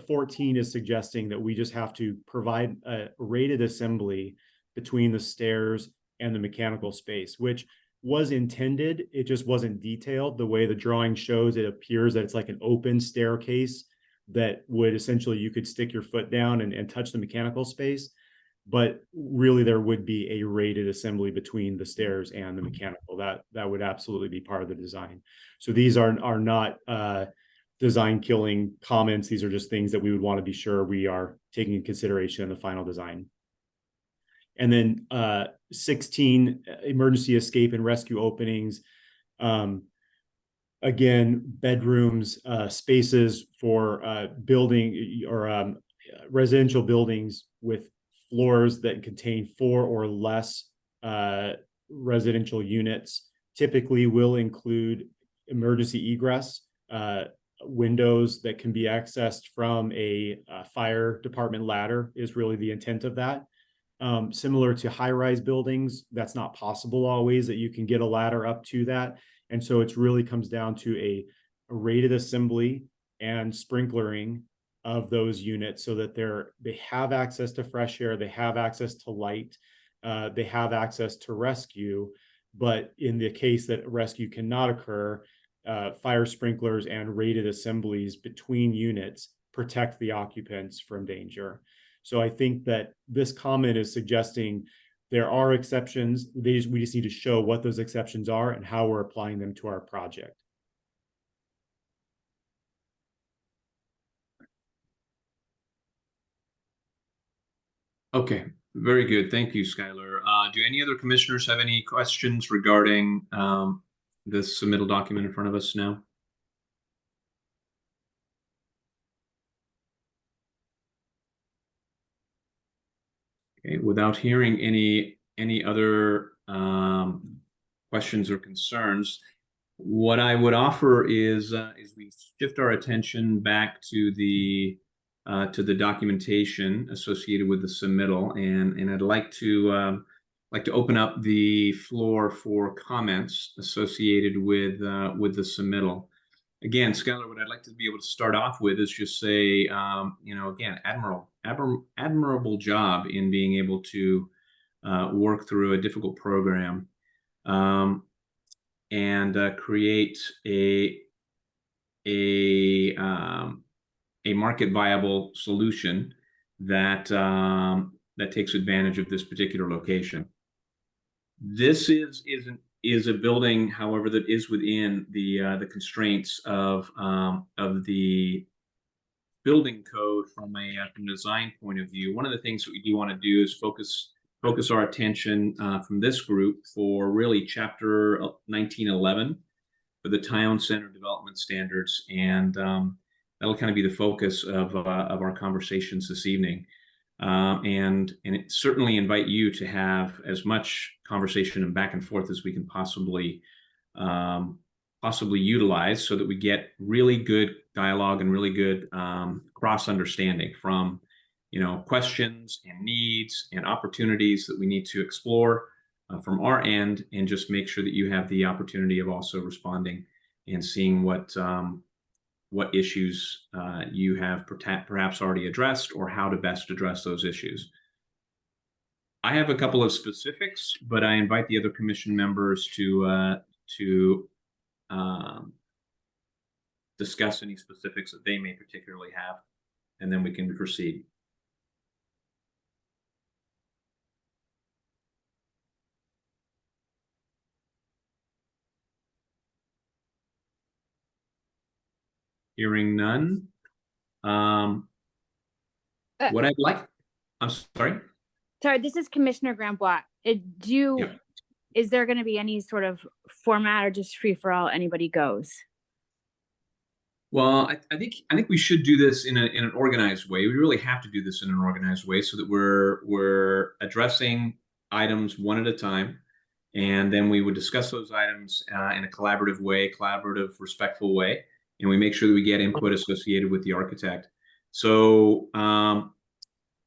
14 is suggesting that we just have to provide a rated assembly between the stairs and the mechanical space, which was intended. It just wasn't detailed. The way the drawing shows, it appears that it's like an open staircase that would essentially, you could stick your foot down and touch the mechanical space. But really there would be a rated assembly between the stairs and the mechanical. That would absolutely be part of the design. So these are not design killing comments. These are just things that we would want to be sure we are taking in consideration in the final design. And then 16, emergency escape and rescue openings. Again, bedrooms, spaces for building or residential buildings with floors that contain 4 or less residential units typically will include emergency egress, windows that can be accessed from a fire department ladder is really the intent of that. Similar to high-rise buildings, that's not possible always that you can get a ladder up to that. And so it really comes down to a rated assembly and sprinklering of those units so that they have access to fresh air, they have access to light, they have access to rescue. But in the case that rescue cannot occur, fire sprinklers and rated assemblies between units protect the occupants from danger. So I think that this comment is suggesting there are exceptions. We just need to show what those exceptions are and how we're applying them to our project. Okay, very good. Thank you, Skylar. Do any other commissioners have any questions regarding this submittal document in front of us now? Okay, without hearing any other questions or concerns, what I would offer is we shift our attention back to the documentation associated with the submittal, and I'd like to like to open up the floor for comments associated with the submittal. Again, Skylar, what I'd like to be able to start off with is just say, again, admirable job in being able to work through a difficult program and create a market viable solution that that takes advantage of this particular location. This is a building, however, that is within the constraints of the building code from a design point of view. One of the things that we do want to do is focus our attention from this group for really chapter 1911 for the town center development standards, and that'll kind of be the focus of our conversations this evening. And it certainly invite you to have as much conversation and back and forth as we can possibly utilize, so that we get really good dialogue and really good cross understanding from questions and needs and opportunities that we need to explore from our end, and just make sure that you have the opportunity of also responding and seeing what issues you have perhaps already addressed, or how to best address those issues. I have a couple of specifics, but I invite the other commission members to discuss any specifics that they may particularly have, and then we can proceed. Hearing none. What I'd like, I'm sorry. Sorry, this is Commissioner Grambois. Is there going to be any sort of format, or just free for all, anybody goes? Well, I think we should do this in an organized way. We really have to do this in an organized way, so that we're addressing items one at a time, and then we would discuss those items in a collaborative way, respectful way, and we make sure that we get input associated with the architect. So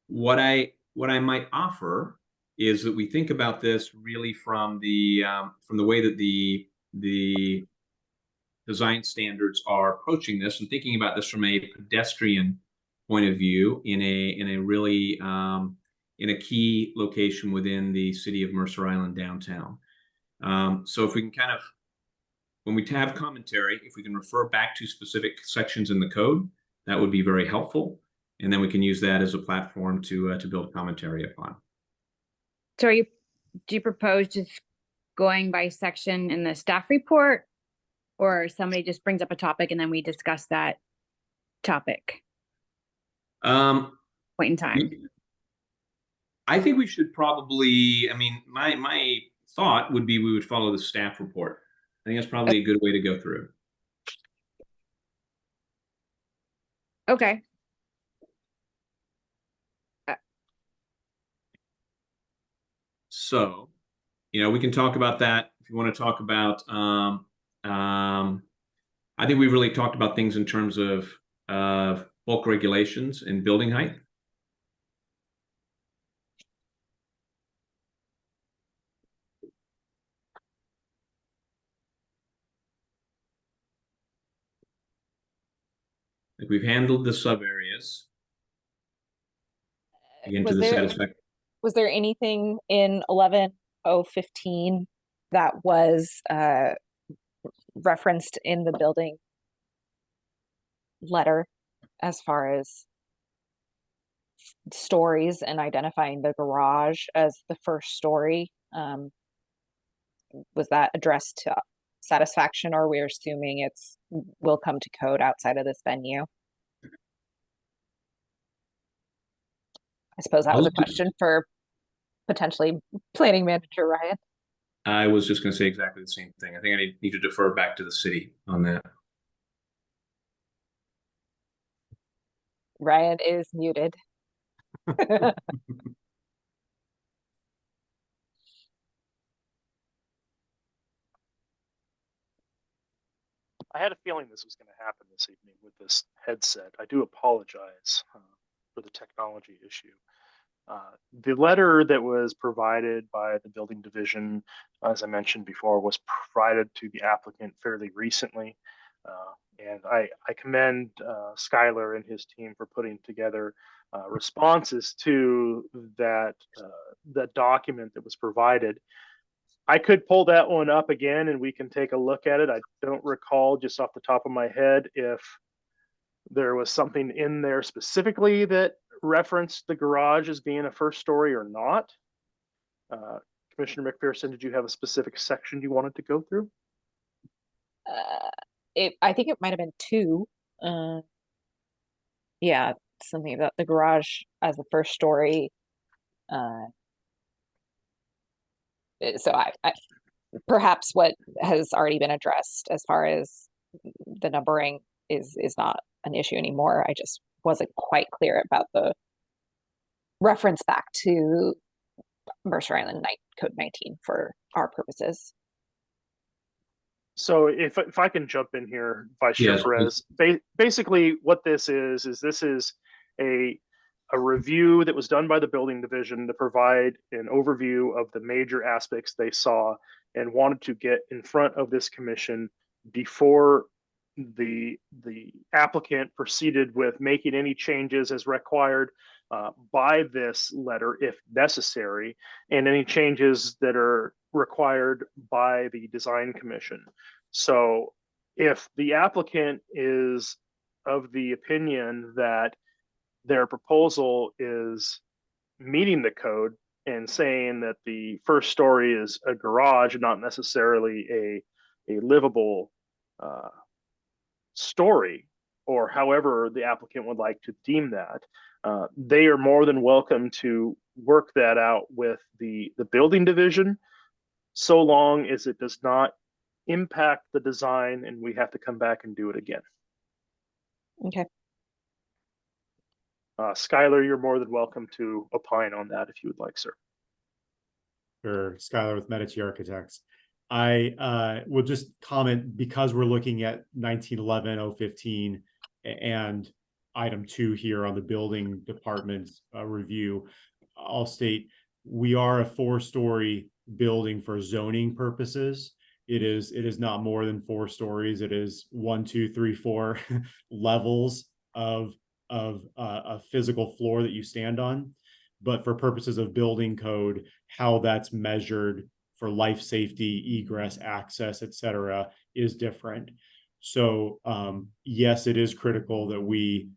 what I might offer is that we think about this really from the way that the design standards are approaching this, and thinking about this from a pedestrian point of view in a really in a key location within the city of Mercer Island downtown. So if we can kind of, when we have commentary, if we can refer back to specific sections in the code, that would be very helpful. And then we can use that as a platform to build commentary upon. So do you propose just going by section in the staff report, or somebody just brings up a topic and then we discuss that topic? Point in time. I think we should probably, my thought would be we would follow the staff report. I think that's probably a good way to go through. Okay. So, we can talk about that if you want to talk about. I think we've really talked about things in terms of bulk regulations and building height. Like, we've handled the sub areas. Again, to the satisfaction. Was there anything in 11.015 that was referenced in the building letter as far as stories and identifying the garage as the first story? Was that addressed to satisfaction, or we're assuming will come to code outside of this venue? I suppose that was a question for potentially planning manager Ryan. I was just going to say exactly the same thing. I think I need to defer back to the city on that. Ryan is muted. I had a feeling this was going to happen this evening with this headset. I do apologize for the technology issue. The letter that was provided by the building division, as I mentioned before, was provided to the applicant fairly recently. And I commend Skylar and his team for putting together responses to that document that was provided. I could pull that one up again and we can take a look at it. I don't recall just off the top of my head if there was something in there specifically that referenced the garage as being a first story or not. Commissioner McPherson, did you have a specific section you wanted to go through? I think it might have been 2. Yeah, something about the garage as the first story. So I perhaps what has already been addressed as far as the numbering is not an issue anymore. I just wasn't quite clear about the reference back to Mercer Island Code 19 for our purposes. So if I can jump in here, Vice Chair Yes, Perez, basically what this is a review that was done by the building division to provide an overview of the major aspects they saw and wanted to get in front of this commission before the applicant proceeded with making any changes as required by this letter, if necessary, and any changes that are required by the design commission. So if the applicant is of the opinion that their proposal is meeting the code and saying that the first story is a garage, not necessarily a livable story, or however the applicant would like to deem that, they are more than welcome to work that out with the building division, so long as it does not impact the design and we have to come back and do it again. Okay. Skylar, you're more than welcome to opine on that if you would like, sir. Sure, Skylar with Medici Architects. I will just comment, because we're looking at 1911-015 and item 2 here on the building department's review. I'll state we are a 4-story building for zoning purposes. It is not more than 4 stories. It is 1, 2, 3, 4 levels of a physical floor that you stand on. But for purposes of building code, how that's measured for life safety, egress, access, etc., is different. So yes, it is critical that we,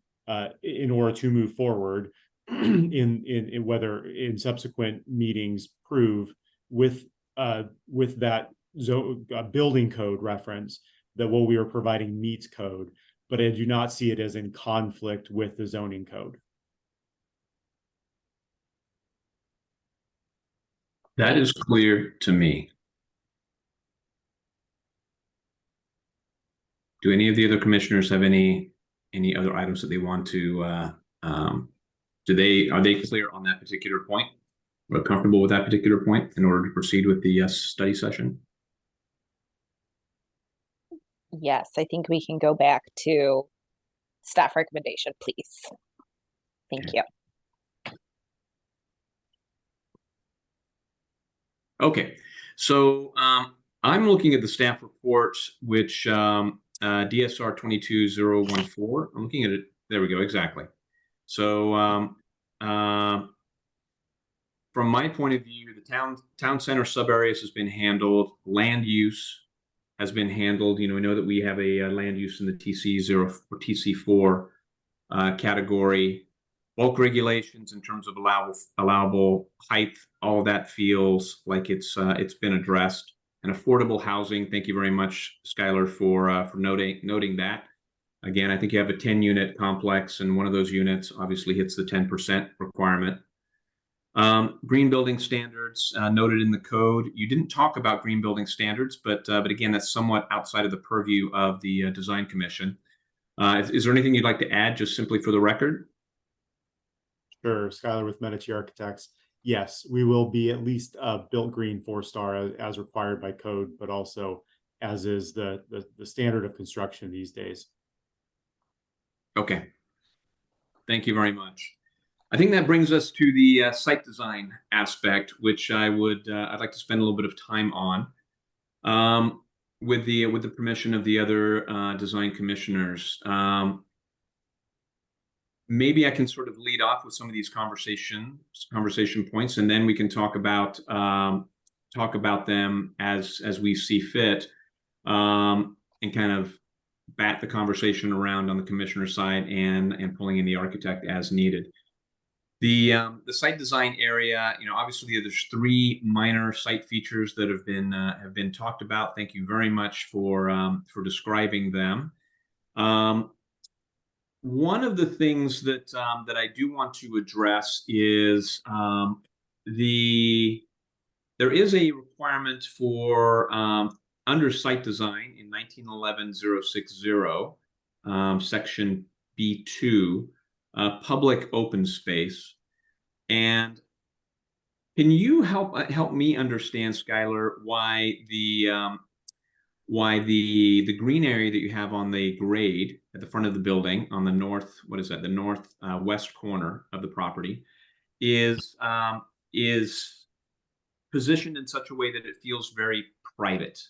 in order to move forward, in whether in subsequent meetings, prove with that building code reference that what we are providing meets code. But I do not see it as in conflict with the zoning code. that is clear to me. Do any of the other commissioners have any other items that they want to, are they clear on that particular point? Or comfortable with that particular point in order to proceed with the study session? Yes, I think we can go back to staff recommendation, please. Thank you. Okay, so I'm looking at the staff report, which DSR 22014. I'm looking at it. There we go. Exactly. So from my point of view, the town center sub areas has been handled. Land use has been handled. You know, we know that we have a land use in the TC0 or TC4 category. Bulk regulations in terms of allowable height, all of that feels like it's been addressed. And affordable housing, thank you very much, Skylar, for noting that. Again, I think you have a 10-unit complex, and one of those units obviously hits the 10% requirement. Green building standards noted in the code. You didn't talk about green building standards, but again, that's somewhat outside of the purview of the Design Commission. Is there anything you'd like to add, just simply for the record? Sure, Skylar with Medici Architects. Yes, we will be at least built green 4-star as required by code, but also as is the standard of construction these days. Okay. Thank you very much. I think that brings us to the site design aspect, which I'd like to spend a little bit of time on, with the permission of the other design commissioners. Maybe I can sort of lead off with some of these conversation points, and then we can talk about them as we see fit, and kind of bat the conversation around on the commissioner side and pulling in the architect as needed. The site design area, obviously there's 3 minor site features that have been talked about. Thank you very much for describing them. One of the things that I do want to address is there is a requirement for under site design in 1911-060, section B2, public open space. And can you help me understand, Skylar, why the green area that you have on the grade at the front of the building on the north, the north west corner of the property is positioned in such a way that it feels very private.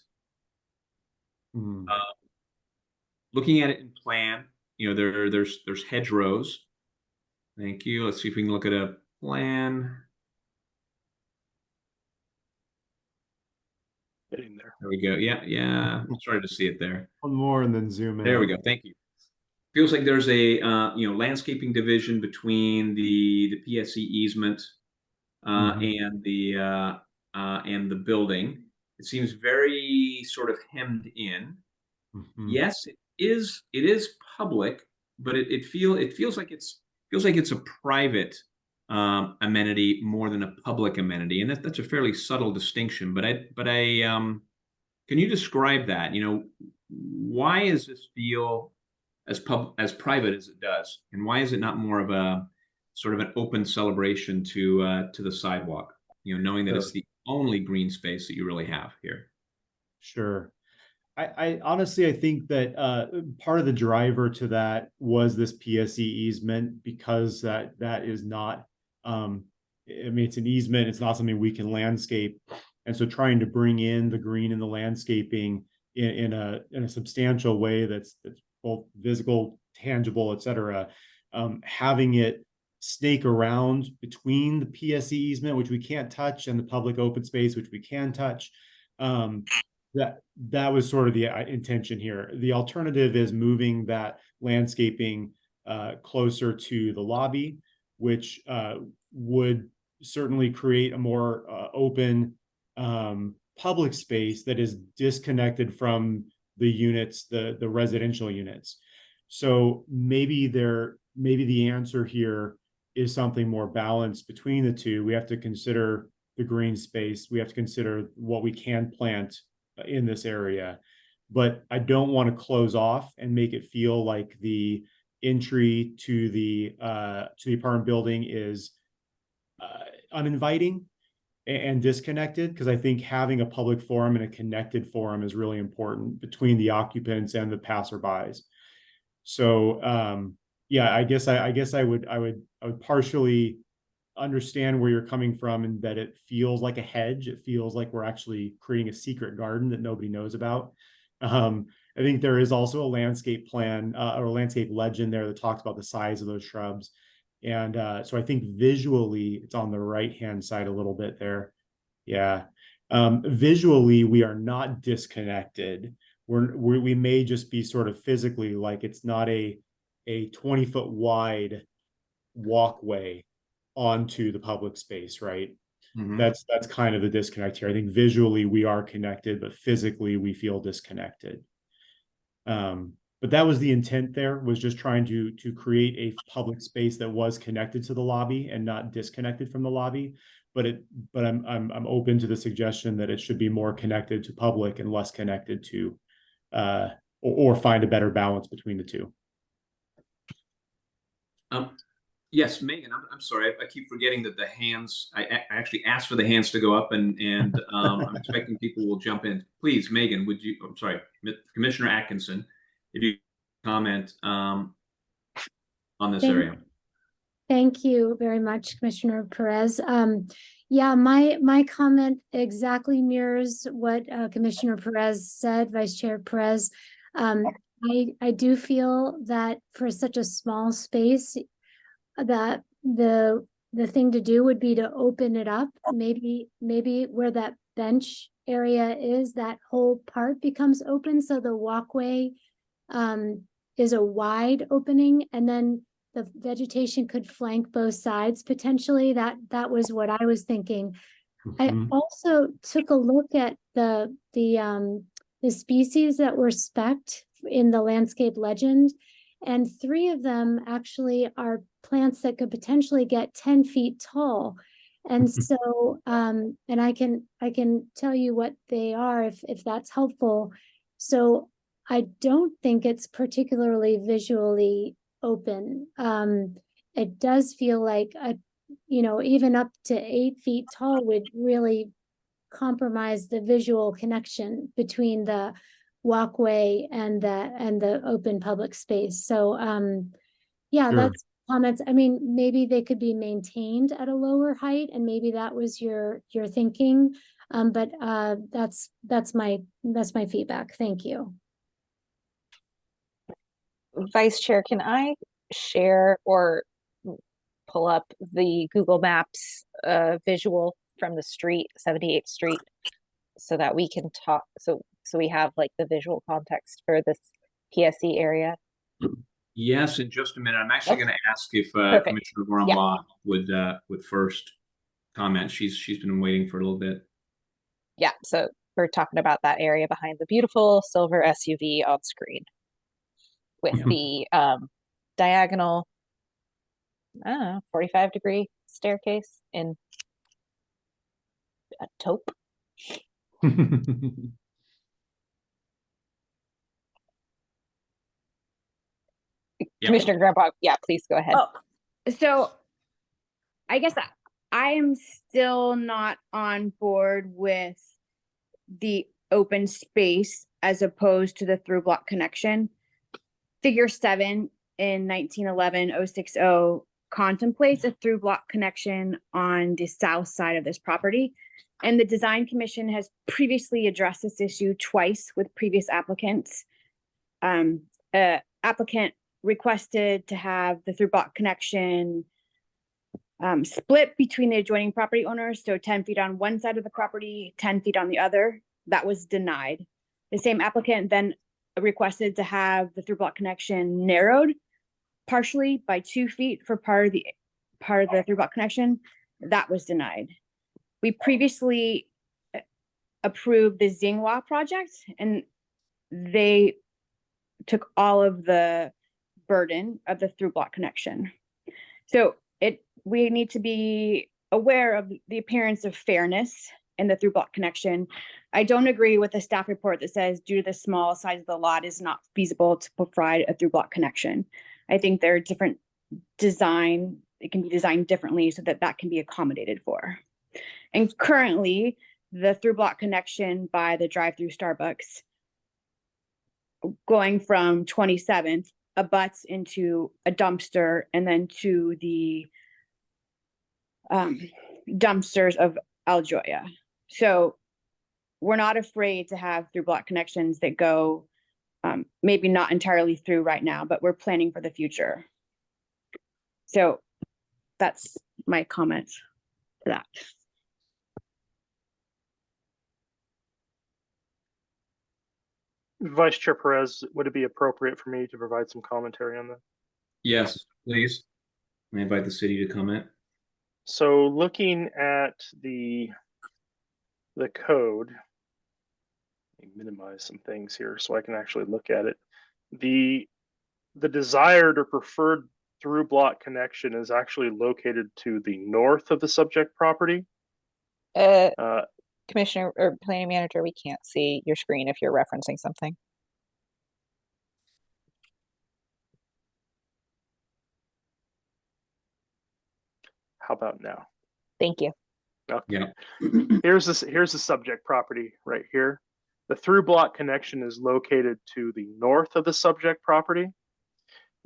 Looking at it in plan, there's hedgerows. Thank you. Let's see if we can look at a plan. Getting there. There we go. Yeah. I'm starting to see it there. One more and then zoom in. There we go. Thank you. Feels like there's a landscaping division between the PSE easement and the building. It seems very sort of hemmed in. Yes, it is public, but it feels like it's a private amenity more than a public amenity, and that's a fairly subtle distinction. But can you describe that? Why does this feel as private as it does, and why is it not more of a sort of an open celebration to the sidewalk? Knowing that it's the only green space that you really have here. Sure. I honestly, I think that part of the driver to that was this PSE easement, because that is not, it's an easement. It's not something we can landscape. And so trying to bring in the green and the landscaping in a substantial way that's both visible, tangible, et cetera, having it snake around between the PSE easement, which we can't touch, and the public open space, which we can touch. That was sort of the intention here. The alternative is moving that landscaping closer to the lobby, which would certainly create a more open public space that is disconnected from the units, the residential units. So maybe the answer here is something more balanced between the two. We have to consider the green space. We have to consider what we can plant in this area, but I don't want to close off and make it feel like the entry to the apartment building is uninviting and disconnected, because I think having a public forum and a connected forum is really important between the occupants and the passerbys. So yeah, I guess I would partially understand where you're coming from, and that it feels like a hedge. It feels like we're actually creating a secret garden that nobody knows about. I think there is also a landscape plan or a landscape legend there that talks about the size of those shrubs. And so I think visually it's on the right-hand side a little bit there. Yeah. Visually, we are not disconnected. We may just be sort of physically, like it's not a 20-foot wide walkway onto the public space, right? That's kind of the disconnect here. I think visually we are connected, but physically we feel disconnected. But that was the intent there, was just trying to create a public space that was connected to the lobby and not disconnected from the lobby. But I'm open to the suggestion that it should be more connected to public and less connected to or find a better balance between the two. Yes, Megan, I'm sorry. I keep forgetting that the hands, I actually asked for the hands to go up, and I'm expecting people will jump in. Please, Megan, I'm sorry, Commissioner Atkinson, if you comment on this area. Thank you very much, Commissioner Perez. Yeah, my comment exactly mirrors what Commissioner Perez said, Vice Chair Perez. I do feel that for such a small space, that the thing to do would be to open it up. Maybe where that bench area is, that whole part becomes open, so the walkway is a wide opening, and then the vegetation could flank both sides potentially. That was what I was thinking. I Mhm. also took a look at the species that were spec'd in the landscape legend, and 3 of them actually are plants that could potentially get 10 feet tall. And so, and I can tell you what they are if that's helpful. So I don't think it's particularly visually open. It does feel like even up to 8 feet tall would really compromise the visual connection between the walkway and the open public space. So yeah, Sure. that's comments. I mean, maybe they could be maintained at a lower height, and maybe that was your thinking. But that's my feedback. Thank you. Vice Chair, can I share or pull up the Google Maps visual from the street, 78th Street, so that we can talk, so we have like the visual context for this PSC area? Yes, in just a minute. I'm actually going to ask if Perfect. Commissioner Grandma would first comment. She's been waiting for a little bit. Yeah, so we're talking about that area behind the beautiful silver SUV on screen with the diagonal, I don't know, 45-degree staircase in a taupe. Yeah. Commissioner Grandpa, yeah, please go ahead. Oh, so I guess I am still not on board with the open space as opposed to the through block connection. Figure 7 in 1911-060 contemplates a through block connection on the south side of this property. And the Design Commission has previously addressed this issue twice with previous applicants. Applicant requested to have the through block connection split between the adjoining property owners, so 10 feet on one side of the property, 10 feet on the other. That was denied. The same applicant then requested to have the through block connection narrowed partially by 2 feet for part of the through block connection. That was denied. We previously approved the Xinhua project, and they took all of the burden of the through block connection. So we need to be aware of the appearance of fairness in the through block connection. I don't agree with the staff report that says due to the small size of the lot, it's not feasible to provide a through block connection. I think there are different design, it can be designed differently so that can be accommodated for. And currently, the through block connection by the drive-through Starbucks going from 27th abuts into a dumpster and then to the dumpsters of Aljoya. So we're not afraid to have through block connections that go maybe not entirely through right now, but we're planning for the future. So that's my comment to that. Vice Chair Perez, would it be appropriate for me to provide some commentary on that? Yes, please. I invite the city to comment. So looking at the code, let me minimize some things here so I can actually look at it. The desired or preferred through block connection is actually located to the north of the subject property. Commissioner or Planning Manager, we can't see your screen if you're referencing something. How about now? Thank you. Okay. Yeah. Here's the subject property right here. The through block connection is located to the north of the subject property.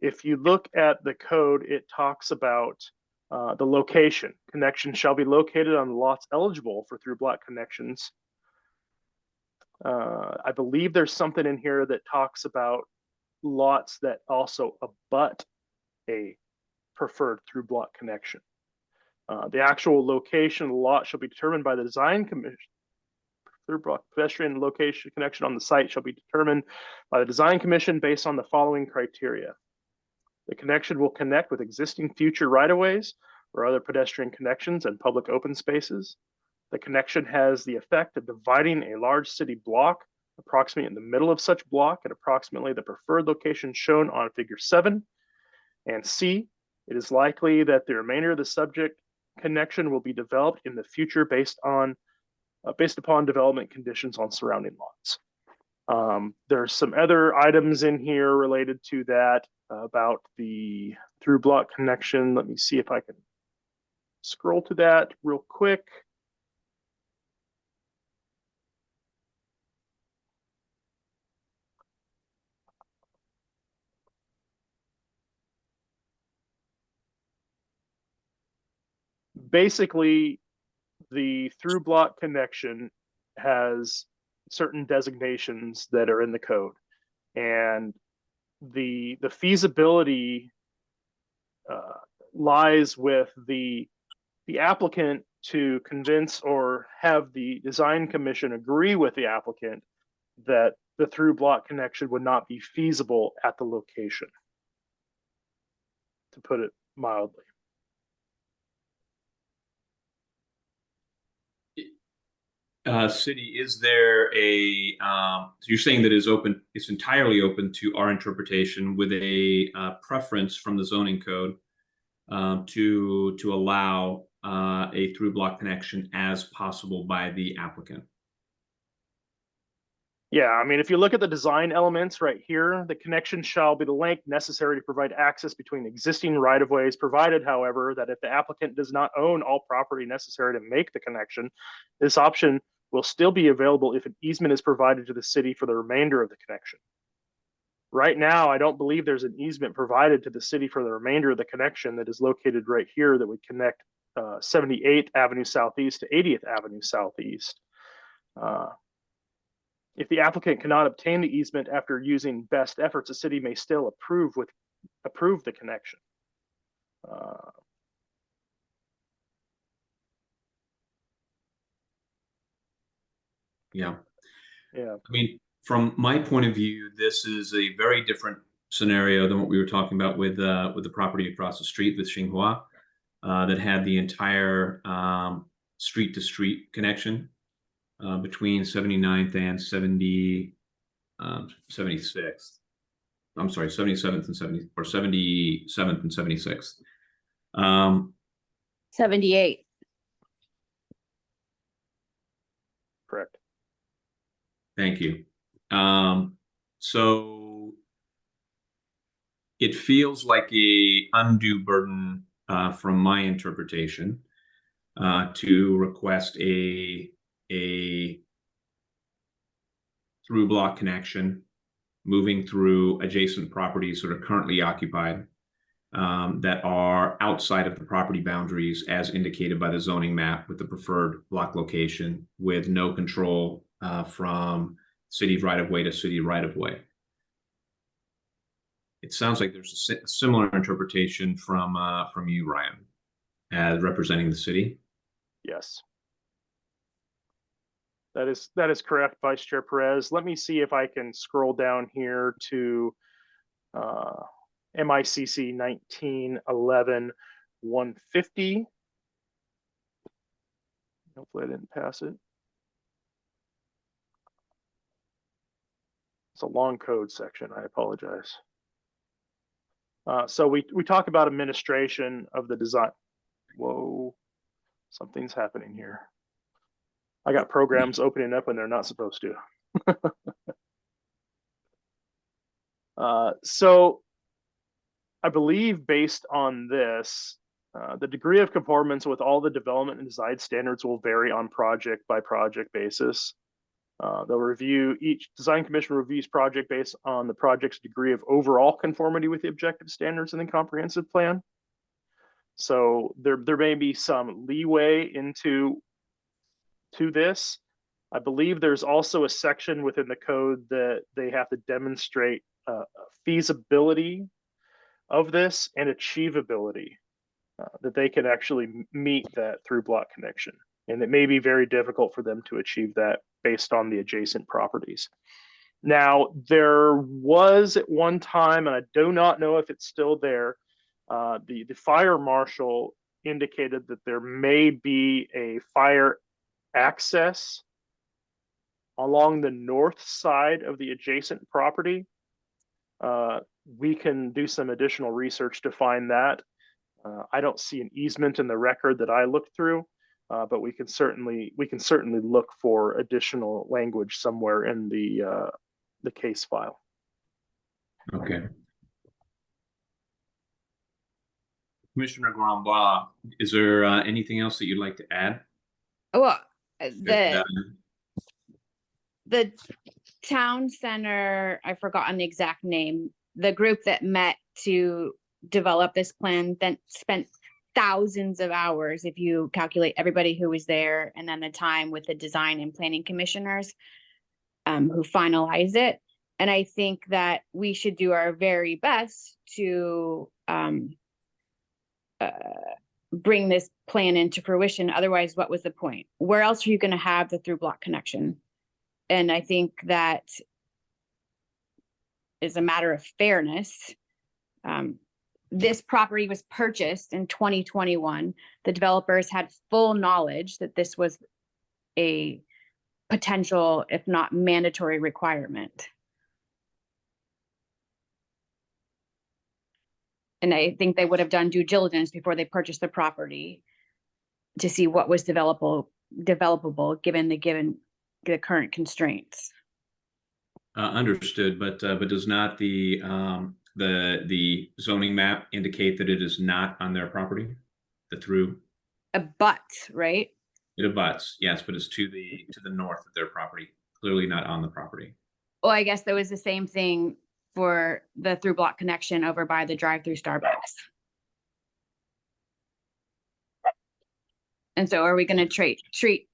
If you look at the code, it talks about the location. Connection shall be located on lots eligible for through block connections. I believe there's something in here that talks about lots that also abut a preferred through block connection. The actual location of the lot shall be determined by the design commission. Through block pedestrian location connection on the site shall be determined by the design commission based on the following criteria. The connection will connect with existing future right-of-ways or other pedestrian connections and public open spaces. The connection has the effect of dividing a large city block approximately in the middle of such block at approximately the preferred location shown on figure 7. And C, it is likely that the remainder of the subject connection will be developed in the future based upon development conditions on surrounding lots. There's some other items in here related to that about the through block connection. Let me see if I can scroll to that real quick. Basically, the through block connection has certain designations that are in the code, and the feasibility lies with the applicant to convince or have the design commission agree with the applicant that the through block connection would not be feasible at the location, to put it mildly. City, is there a, so you're saying that it's entirely open to our interpretation with a preference from the zoning code to allow a through block connection as possible by the applicant? Yeah, I mean, if you look at the design elements right here, the connection shall be the length necessary to provide access between existing right-of-ways, provided, however, that if the applicant does not own all property necessary to make the connection, this option will still be available if an easement is provided to the city for the remainder of the connection. Right now, I don't believe there's an easement provided to the city for the remainder of the connection that is located right here that would connect 78th Avenue Southeast to 80th Avenue Southeast. If the applicant cannot obtain the easement after using best efforts, the city may still approve the connection. Yeah. Yeah. I mean, from my point of view, this is a very different scenario than what we were talking about with the property across the street with Xinhua, that had the entire street to street connection between 79th and 76th. I'm sorry, 77th and 70 or 77th and 76th. 78. Correct. Thank you. So it feels like a undue burden from my interpretation to request a through block connection moving through adjacent properties that are currently occupied that are outside of the property boundaries as indicated by the zoning map with the preferred block location with no control from city right-of-way to city right-of-way. It sounds like there's a similar interpretation from you, Ryan, as representing the city. Yes. That is correct, Vice Chair Perez. Let me see if I can scroll down here to MICC 1911-150. Hopefully I didn't pass it. It's a long code section. I apologize. So we talk about administration of the design. Whoa, something's happening here. I got programs opening up when they're not supposed to. So I believe based on this, the degree of conformance with all the development and design standards will vary on project by project basis. Each design commission reviews project based on the project's degree of overall conformity with the objective standards in the comprehensive plan. So there may be some leeway to this. I believe there's also a section within the code that they have to demonstrate feasibility of this and achievability, that they can actually meet that through block connection. And it may be very difficult for them to achieve that based on the adjacent properties. Now, there was at one time, and I do not know if it's still there, the fire marshal indicated that there may be a fire access along the north side of the adjacent property. We can do some additional research to find that. I don't see an easement in the record that I looked through, but we can certainly look for additional language somewhere in the case file. Okay. Commissioner Grandbois, is there anything else that you'd like to add? Well, Uh, the town center, I've forgotten the exact name, the group that met to develop this plan then spent thousands of hours, if you calculate everybody who was there, and then the time with the design and planning commissioners who finalized it. And I think that we should do our very best to bring this plan into fruition. Otherwise, what was the point? Where else are you going to have the through block connection? And I think that is a matter of fairness. This property was purchased in 2021. The developers had full knowledge that this was a potential, if not mandatory, requirement. And I think they would have done due diligence before they purchased the property to see what was developable given the current constraints. Understood, but does not the zoning map indicate that it is not on their property? The through? But, right? It abuts, yes, but it's to the north of their property, clearly not on the property. Well, I guess there was the same thing for the through block connection over by the drive-through Starbucks. And so are we going to treat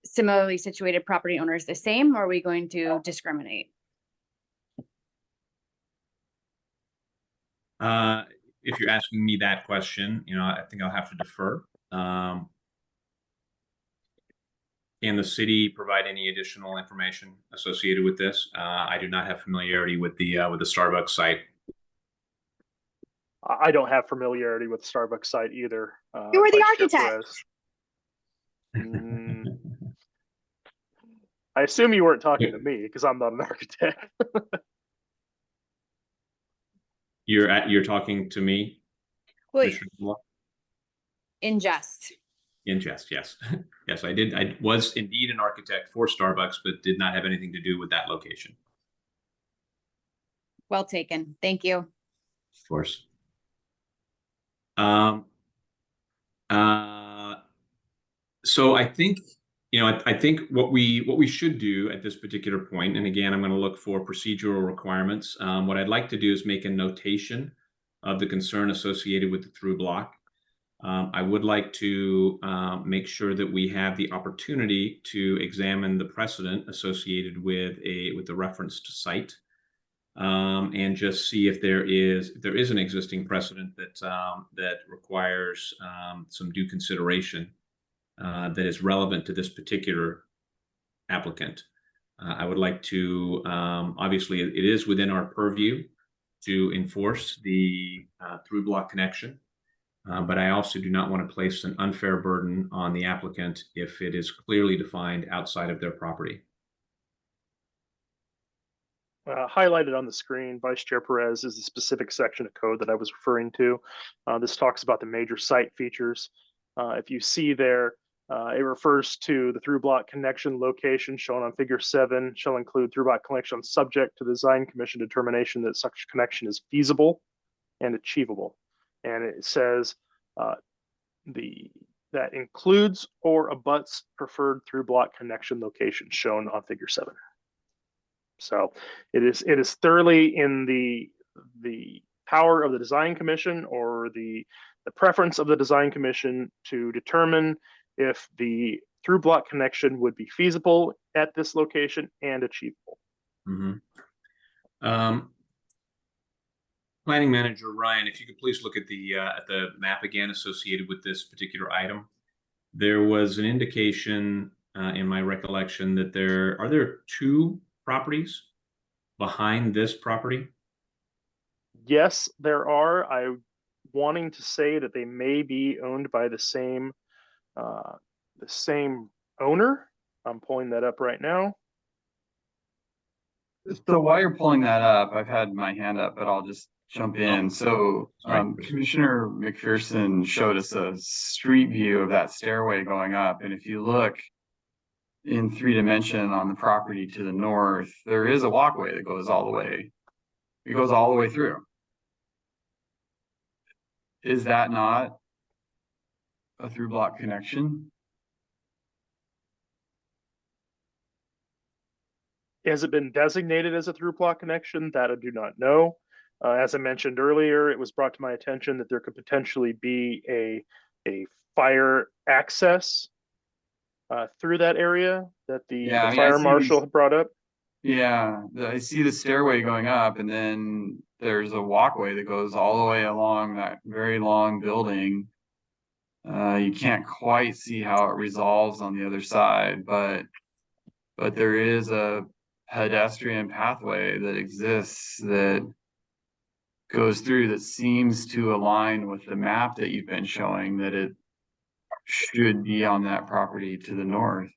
similarly situated property owners the same, or are we going to discriminate? If you're asking me that question, I think I'll have to defer. Can the city provide any additional information associated with this? I do not have familiarity with the Starbucks site. I don't have familiarity with the Starbucks site either. You were the Vice Chair architect. Perez. I assume you weren't talking to me because I'm not an architect. You're talking to me? Wait, in jest. In jest, yes. Yes, I did. I was indeed an architect for Starbucks, but did not have anything to do with that location. Well taken. Thank you. Of course. So I think, I think what we should do at this particular point, and again, I'm going to look for procedural requirements. What I'd like to do is make a notation of the concern associated with the through block. I would like to make sure that we have the opportunity to examine the precedent associated with the reference to site, and just see if there is an existing precedent that requires some due consideration that is relevant to this particular applicant. I would like to, obviously, it is within our purview to enforce the through block connection. But I also do not want to place an unfair burden on the applicant if it is clearly defined outside of their property. Highlighted on the screen, Vice Chair Perez, is the specific section of code that I was referring to. This talks about the major site features. If you see there, it refers to the through block connection location shown on Figure 7 shall include through block connection subject to Design Commission determination that such connection is feasible and achievable. And it says the that includes or abuts preferred through block connection location shown on figure 7. So it is thoroughly in the power of the design commission or the preference of the design commission to determine if the through block connection would be feasible at this location and achievable. Planning manager Ryan, if you could please look at the map again associated with this particular item. There was an indication in my recollection that there are 2 properties behind this property. Yes, there are. I'm wanting to say that they may be owned by the same owner. I'm pulling that up right now. So while you're pulling that up, I've had my hand up, but I'll just jump in. So Commissioner McPherson showed us a street view of that stairway going up. And if you look in 3D on the property to the north, there is a walkway that goes all the way. It goes all the way through. Is that not a through block connection? Has it been designated as a through block connection? That I do not know. As I mentioned earlier, it was brought to my attention that there could potentially be a fire access through that area that the fire marshal had brought up. Yeah, I see the stairway going up, and then there's a walkway that goes all the way along that very long building. You can't quite see how it resolves on the other side, but there is a pedestrian pathway that exists that goes through that seems to align with the map that you've been showing, that it should be on that property to the north.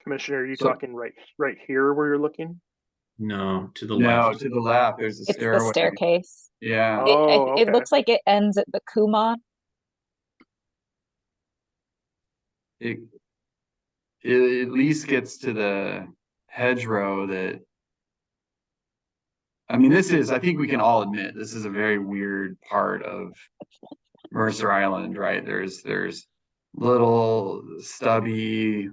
Commissioner, are you talking right here where you're looking? No, to the left. No, to the left. There's a stairway. It's the staircase. Yeah. Okay. It looks like it ends at the Kumon. It at least gets to the hedgerow that, I mean, I think we can all admit, this is a very weird part of Mercer Island, right? There's little stubby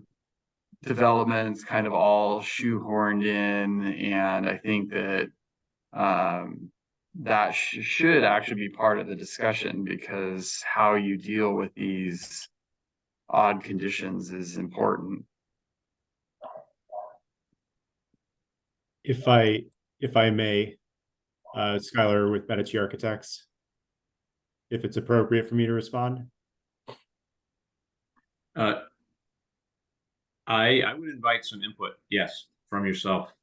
developments kind of all shoehorned in, and I think that that should actually be part of the discussion, because how you deal with these odd conditions is important. If I may, Skylar with Medici Architects, if it's appropriate for me to respond. I would invite some input, yes, from yourself.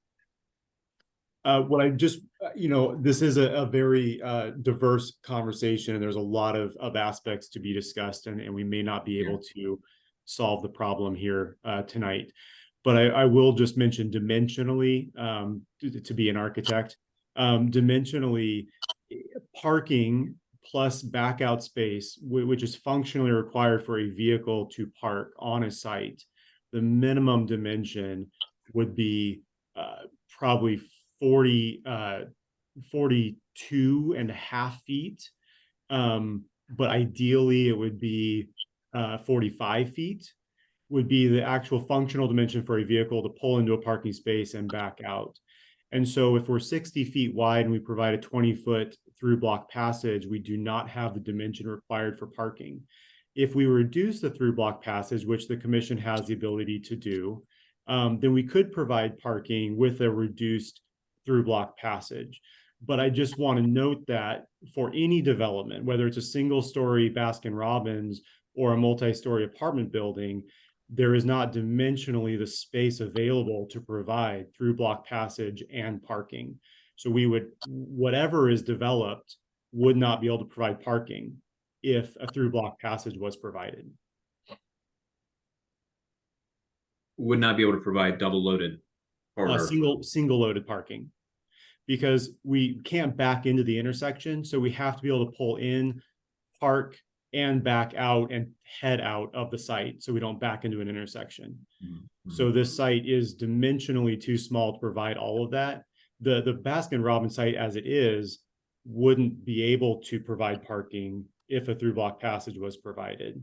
What I just, this is a very diverse conversation, and there's a lot of aspects to be discussed, and we may not be able to solve the problem here tonight. But I will just mention dimensionally, to be an architect, dimensionally, parking plus back out space, which is functionally required for a vehicle to park on a site, the minimum dimension would be probably 42.5 feet. But ideally it would be 45 feet would be the actual functional dimension for a vehicle to pull into a parking space and back out. And so if we're 60 feet wide and we provide a 20-foot through block passage, we do not have the dimension required for parking. If we reduce the through block passage, which the commission has the ability to do, then we could provide parking with a reduced through block passage. But I just want to note that for any development, whether it's a single story Baskin Robbins or a multi-story apartment building, there is not dimensionally the space available to provide through block passage and parking. So whatever is developed would not be able to provide parking if a through block passage was provided. Would not be able to provide double loaded or single loaded parking, because we can't back into the intersection. So we have to be able to pull in, park, and back out and head out of the site, so we don't back into an intersection. Mm-hmm. So this site is dimensionally too small to provide all of that. The Baskin Robbins site as it is wouldn't be able to provide parking if a through block passage was provided.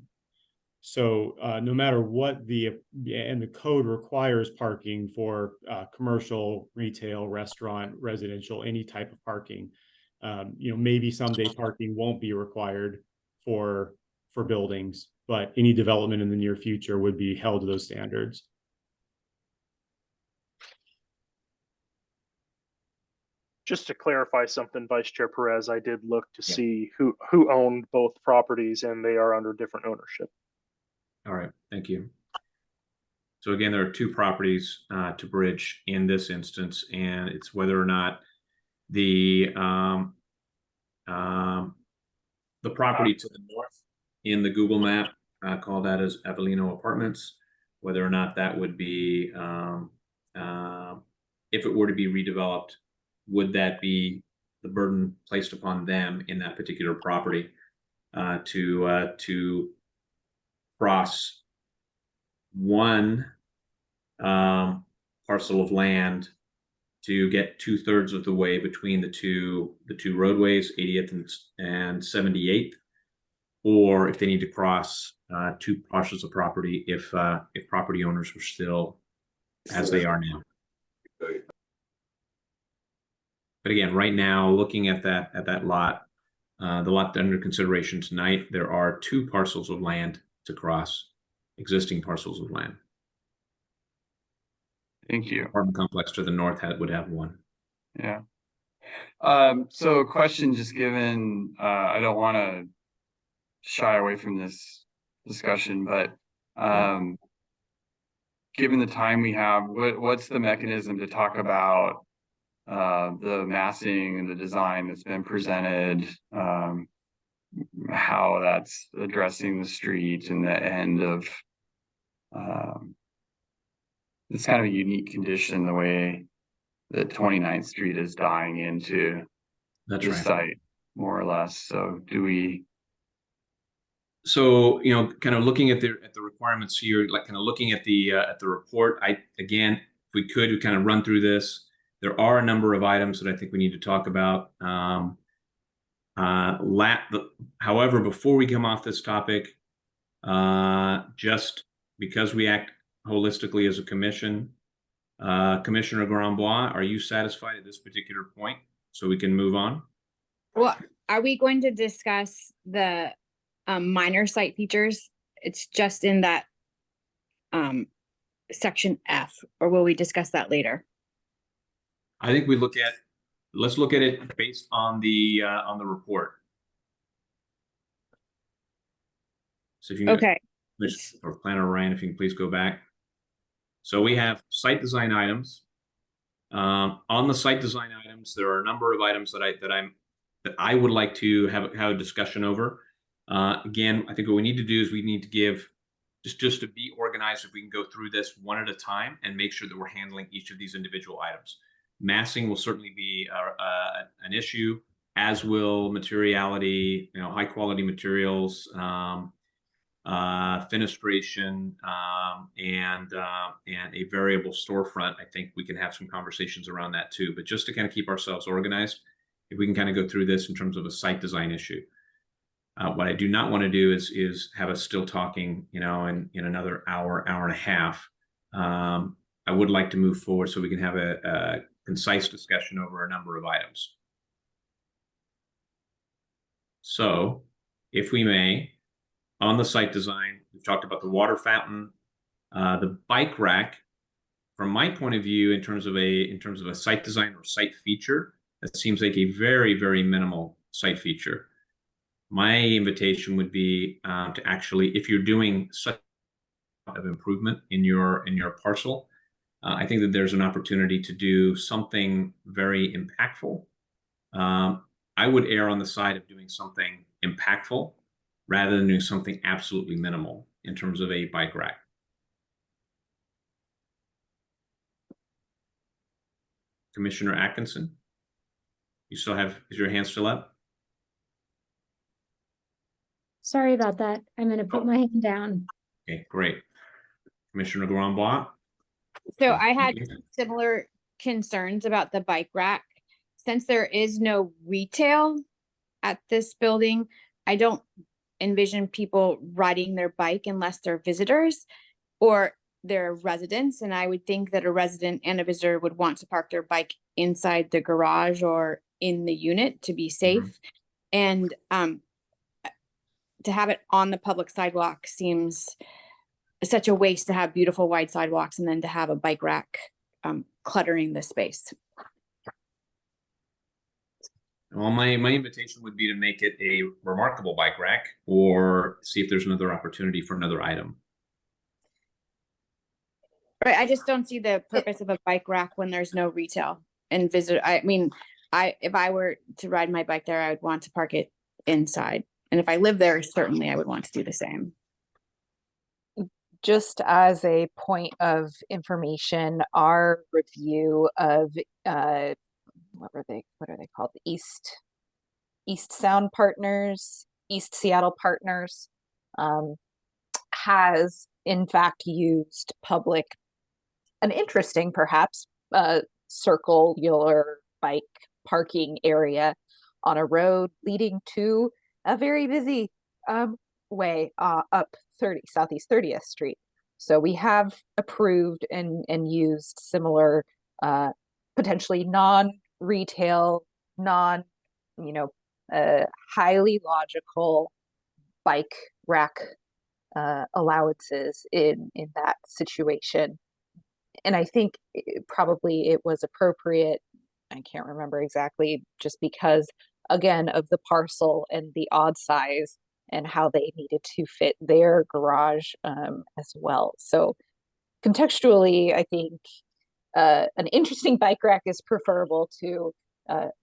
So no matter what and the code requires parking for commercial, retail, restaurant, residential, any type of parking. Maybe someday parking won't be required for buildings, but any development in the near future would be held to those standards. Just to clarify something, Vice Chair Perez, I did look to see who owned both properties, and they are under different ownership. All right, thank you. So again, there are two properties to bridge in this instance, and it's whether or not the property to the north in the Google map, call that as Avellino Apartments, whether or not that would be, if it were to be redeveloped, would that be the burden placed upon them in that particular property to cross one parcel of land to get 2/3 of the way between the two roadways, 80th and 78th, or if they need to cross two parcels of property if property owners were still as they are now. But again, right now, looking at that lot, the lot under consideration tonight, there are two parcels of land to cross, existing parcels of land. Thank you. Apartment complex to the north would have one. Yeah. So a question just given, I don't want to shy away from this discussion, but given the time we have, what's the mechanism to talk about the massing and the design that's been presented, how that's addressing the street and the end of it's kind of a unique condition, the way that 29th Street is dying into the site, more or less. So do we? So, kind of looking at the requirements here, like kind of looking at the report, again, if we could, we kind of run through this. There are a number of items that I think we need to talk about. However, before we come off this topic, just because we act holistically as a commission, Commissioner Grandbois, are you satisfied at this particular point so we can move on? Well, are we going to discuss the minor site features? It's just in that section F, or will we discuss that later? I think let's look at it based on the report. So if you Okay. Or Planner Ryan, if you can please go back. So we have site design items. On the site design items, there are a number of items that I would like to have a discussion over. Again, I think what we need to do is we need to give just to be organized. If we can go through this one at a time and make sure that we're handling each of these individual items. Massing will certainly be an issue, as will materiality, high quality materials, fenestration, and a variable storefront. I think we can have some conversations around that too. But just to kind of keep ourselves organized, if we can kind of go through this in terms of a site design issue. What I do not want to do is have us still talking, in another hour and a half. I would like to move forward so we can have a concise discussion over a number of items. So, if we may, on the site design, we've talked about the water fountain, the bike rack. From my point of view, in terms of a site design or site feature, that seems like a very, very minimal site feature. My invitation would be to actually, if you're doing such of improvement in your parcel, I think that there's an opportunity to do something very impactful. I would err on the side of doing something impactful rather than doing something absolutely minimal in terms of a bike rack. Commissioner Atkinson, is your hand still up? Sorry about that. I'm going to put my hand down. Okay, great. Commissioner Grandbois? So I had similar concerns about the bike rack. since there is no retail at this building, I don't envision people riding their bike unless they're visitors or they're residents. And I would think that a resident and a visitor would want to park their bike inside the garage or in the unit to be safe. And to have it on the public sidewalk seems such a waste, to have beautiful wide sidewalks and then to have a bike rack cluttering the space. Well, my invitation would be to make it a remarkable bike rack or see if there's another opportunity for another item. Right, I just don't see the purpose of a bike rack when there's no retail and visit. I mean, if I were to ride my bike there, I would want to park it inside. And if I live there, certainly I would want to do the same. Just as a point of information, our review of what are they called? East Sound Partners, East Seattle Partners, has in fact used an interesting perhaps circular bike parking area on a road leading to a very busy way up Southeast 30th Street. So we have approved and used similar potentially non-retail, highly logical bike rack allowances in that situation. And I think probably it was appropriate, I can't remember exactly, just because again of the parcel and the odd size and how they needed to fit their garage as well. So contextually, I think an interesting bike rack is preferable to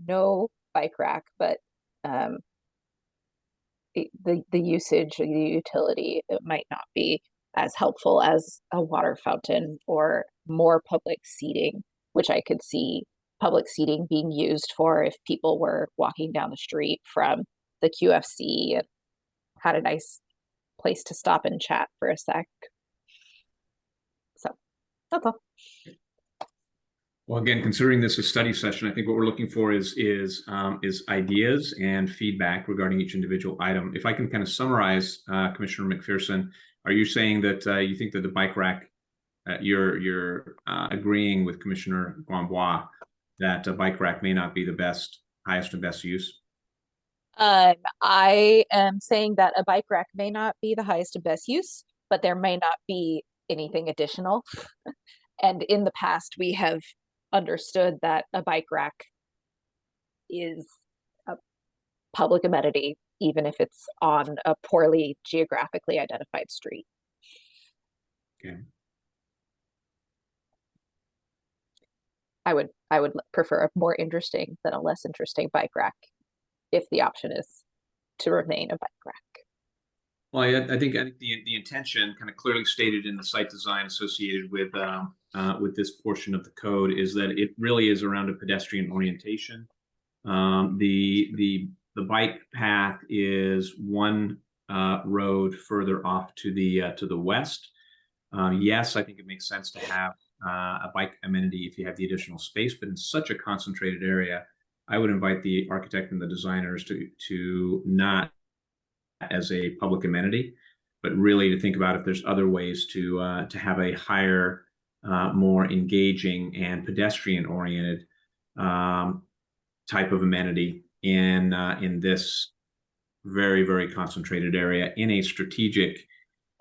no bike rack, but the usage, the utility, it might not be as helpful as a water fountain or more public seating, which I could see public seating being used for if people were walking down the street from the QFC and had a nice place to stop and chat for a sec. So that's all. Well, again, considering this a study session, I think what we're looking for is ideas and feedback regarding each individual item. If I can kind of summarize, Commissioner McPherson, are you saying that you think that the bike rack, you're agreeing with Commissioner Gamboa that a bike rack may not be the highest and best use? I am saying that a bike rack may not be the highest and best use, but there may not be anything additional. And in the past, we have understood that a bike rack is a public amenity, even if it's on a poorly geographically identified street. Okay. I would prefer a more interesting than a less interesting bike rack, if the option is to remain a bike rack. Well, I think the intention kind of clearly stated in the site design associated with this portion of the code is that it really is around a pedestrian orientation. The bike path is one road further off to the west. Yes, I think it makes sense to have a bike amenity if you have the additional space, but in such a concentrated area, I would invite the architect and the designers to not as a public amenity, but really to think about if there's other ways to have a higher, more engaging and pedestrian-oriented type of amenity in this very, very concentrated area in a strategic,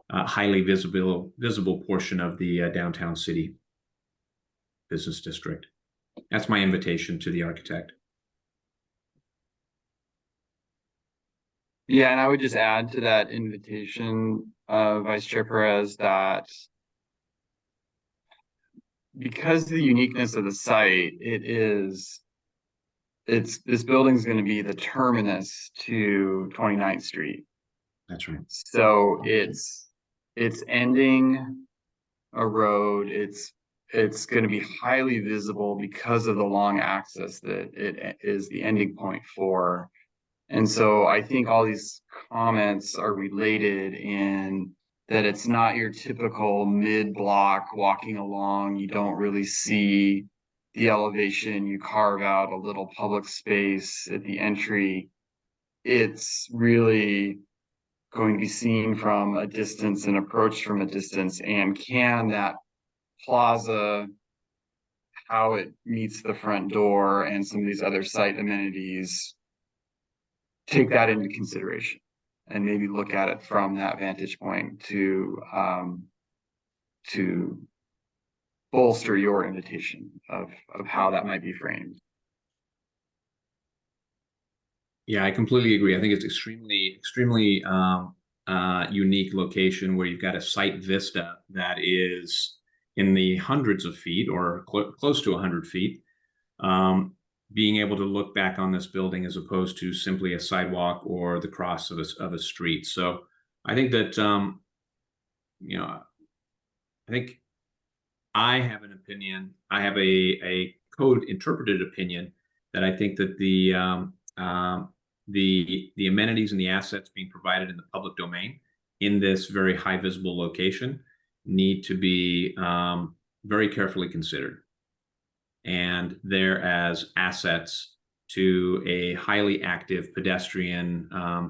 highly visible portion of the downtown city business district. That's my invitation to the architect. Yeah, and I would just add to that invitation, Vice Chair Perez, that because of the uniqueness of the site, this building is going to be the terminus to 29th Street. That's right. So it's ending a road. It's going to be highly visible because of the long axis that it is the ending point for. And so I think all these comments are related in that it's not your typical mid-block walking along. You don't really see the elevation, you carve out a little public space at the entry. It's really going to be seen from a distance and approached from a distance. And can that plaza, how it meets the front door and some of these other site amenities, take that into consideration and maybe look at it from that vantage point to bolster your invitation of how that might be framed. Yeah, I completely agree. I think it's extremely unique location where you've got a site vista that is in the hundreds of feet or close to 100 feet. Being able to look back on this building as opposed to simply a sidewalk or the cross of a street. So I think that, you know, I think I have an opinion. I have a code interpreted opinion that I think that the amenities and the assets being provided in the public domain in this very high visible location need to be very carefully considered. And they're as assets to a highly active pedestrian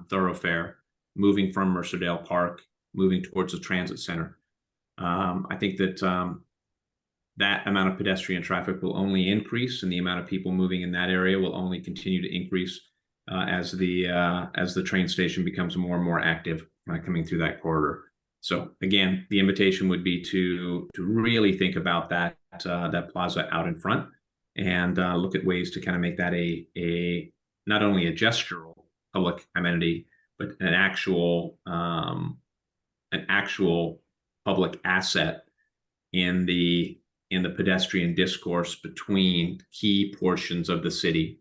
thoroughfare moving from Mercerdale Park, moving towards the transit center. I think that that amount of pedestrian traffic will only increase, and the amount of people moving in that area will only continue to increase as the train station becomes more and more active coming through that corridor. So again, the invitation would be to really think about that plaza out in front and look at ways to kind of make that a not only a gestural public amenity, but an actual public asset in the pedestrian discourse between key portions of the city.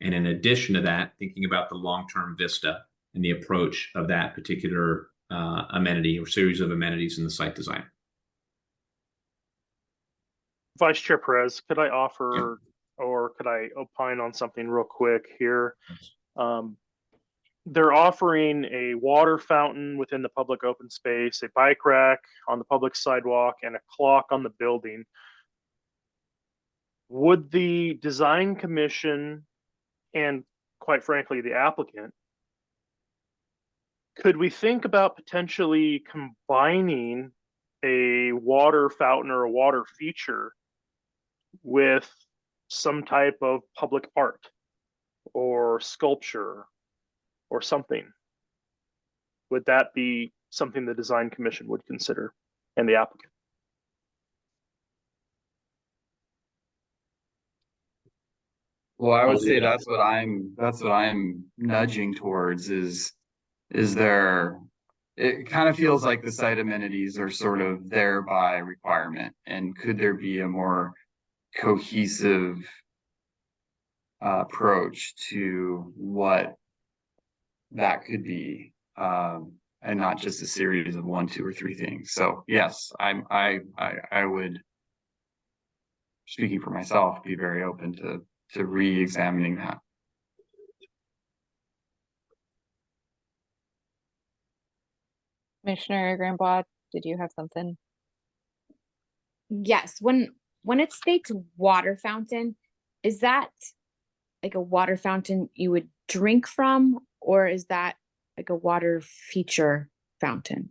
And in addition to that, thinking about the long-term vista and the approach of that particular amenity or series of amenities in the site design. Vice Chair Perez, could I offer or could I opine on something real quick here? They're offering a water fountain within the public open space, a bike rack on the public sidewalk, and a clock on the building. Would the design commission and quite frankly, the applicant, could we think about potentially combining a water fountain or a water feature with some type of public art or sculpture or something? Would that be something the design commission would consider and the applicant? Well, I would say that's what I'm nudging towards is there, it kind of feels like the site amenities are sort of there by requirement. And could there be a more cohesive approach to what that could be, and not just a series of 1, 2, or 3 things. So yes, I would, speaking for myself, be very open to re-examining that. Commissioner Grambois, did you have something? Yes, when it states water fountain, is that like a water fountain you would drink from, or is that like a water feature fountain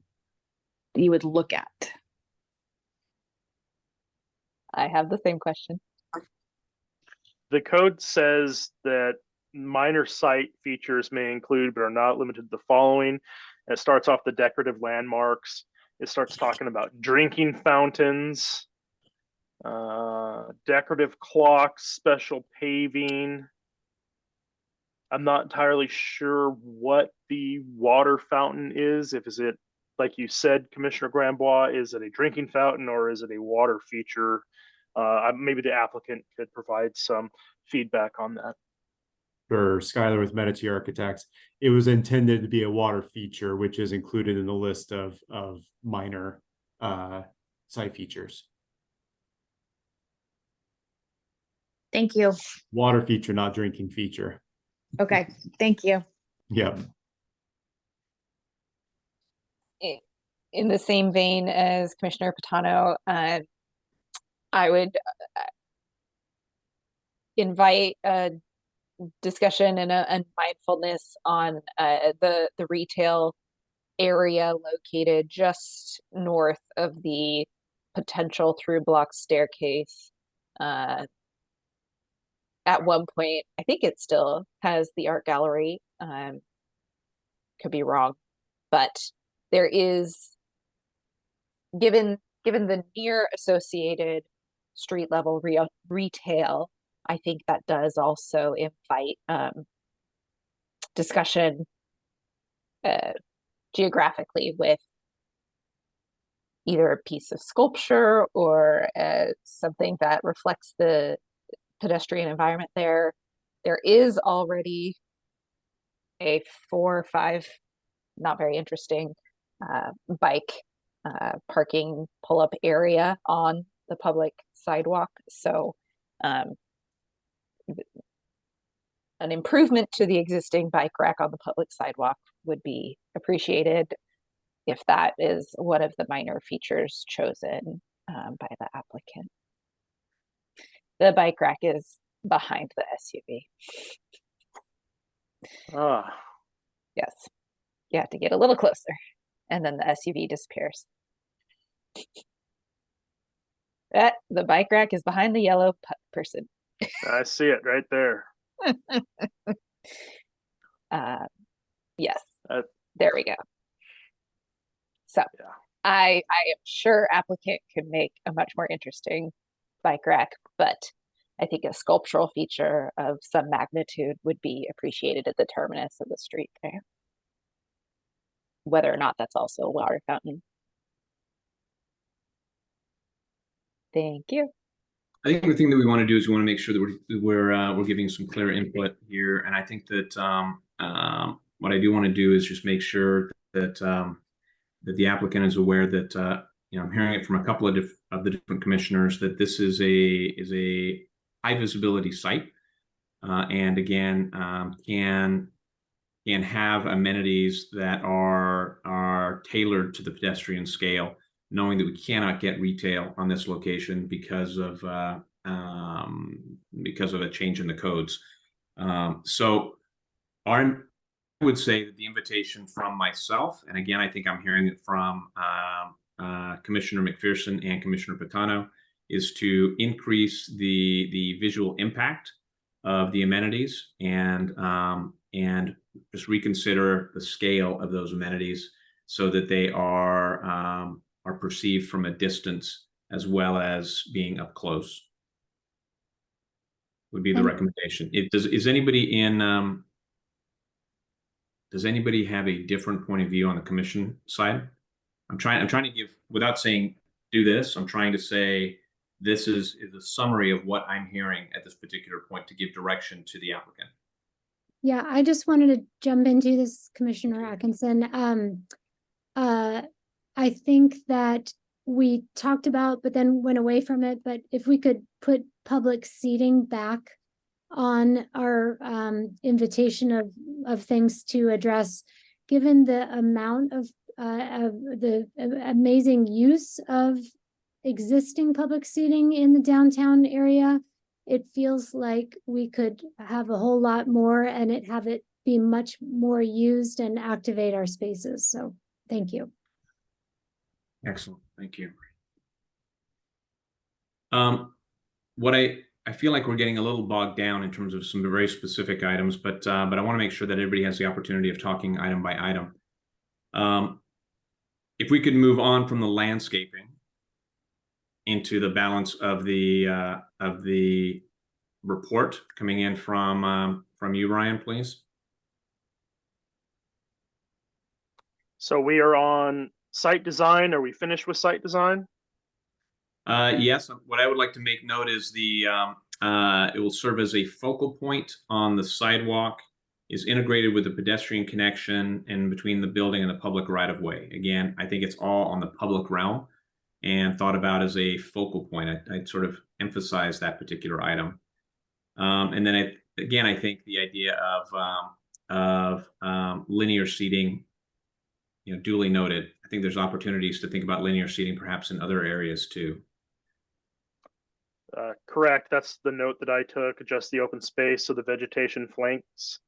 that you would look at? I have the same question. The code says that minor site features may include, but are not limited to the following. And it starts off the decorative landmarks. It starts talking about drinking fountains, decorative clocks, special paving. I'm not entirely sure what the water fountain is. Is it, like you said, Commissioner Grambois, is it a drinking fountain or is it a water feature? Maybe the applicant could provide some feedback on that. For Skylar with Medici Architects, it was intended to be a water feature, which is included in the list of minor site features. Thank you. Water feature, not drinking feature. Okay, thank you. Yep. In the same vein as Commissioner Patano, I would invite a discussion and a mindfulness on the retail area located just north of the potential through block staircase. At one point, I think it still has the art gallery. Could be wrong, but there is, given the near associated street level retail, I think that does also invite discussion geographically with either a piece of sculpture or something that reflects the pedestrian environment there. There is already a 4 or 5, not very interesting, bike parking pull-up area on the public sidewalk. So an improvement to the existing bike rack on the public sidewalk would be appreciated if that is one of the minor features chosen by the applicant. The bike rack is behind the SUV. Ah, Yes, you have to get a little closer, and then the SUV disappears. The bike rack is behind the yellow person. I see it right there. Yes, Uh, there we go. So Yeah. I am sure applicant could make a much more interesting bike rack, but I think a sculptural feature of some magnitude would be appreciated at the terminus of the street there. Whether or not that's also a water fountain. Thank you. I think the thing that we want to do is we want to make sure that we're giving some clear input here, and I think that what I do want to do is just make sure that that the applicant is aware that I'm hearing it from a couple of the different commissioners that this is a high visibility site, and again can have amenities that are tailored to the pedestrian scale, knowing that we cannot get retail on this location because of a change in the codes. So I would say that the invitation from myself, and again, I think I'm hearing it from Commissioner McPherson and Commissioner Patano, is to increase the visual impact of the amenities and just reconsider the scale of those amenities so that they are perceived from a distance as well as being up close. Would be the recommendation. Does anybody have a different point of view on the commission side? I'm trying to give, without saying do this, I'm trying to say this is a summary of what I'm hearing at this particular point to give direction to the applicant. Yeah, I just wanted to jump into this, Commissioner Atkinson. I think that we talked about, but then went away from it, but if we could put public seating back on our invitation of things to address, given the amount of the amazing use of existing public seating in the downtown area, it feels like we could have a whole lot more and have it be much more used and activate our spaces. So thank you. Excellent, thank you. What I feel like we're getting a little bogged down in terms of some very specific items, but I want to make sure that everybody has the opportunity of talking item by item. If we could move on from the landscaping into the balance of the report coming in from you, Ryan, please. So we are on site design. Are we finished with site design? Yes. What I would like to make note is it will serve as a focal point on the sidewalk, is integrated with the pedestrian connection in between the building and the public right-of-way. Again, I think it's all on the public realm and thought about as a focal point. I'd sort of emphasize that particular item. And then I think the idea of linear seating, duly noted. I think there's opportunities to think about linear seating perhaps in other areas too. correct. That's the note that I took, adjust the open space so the vegetation flanks,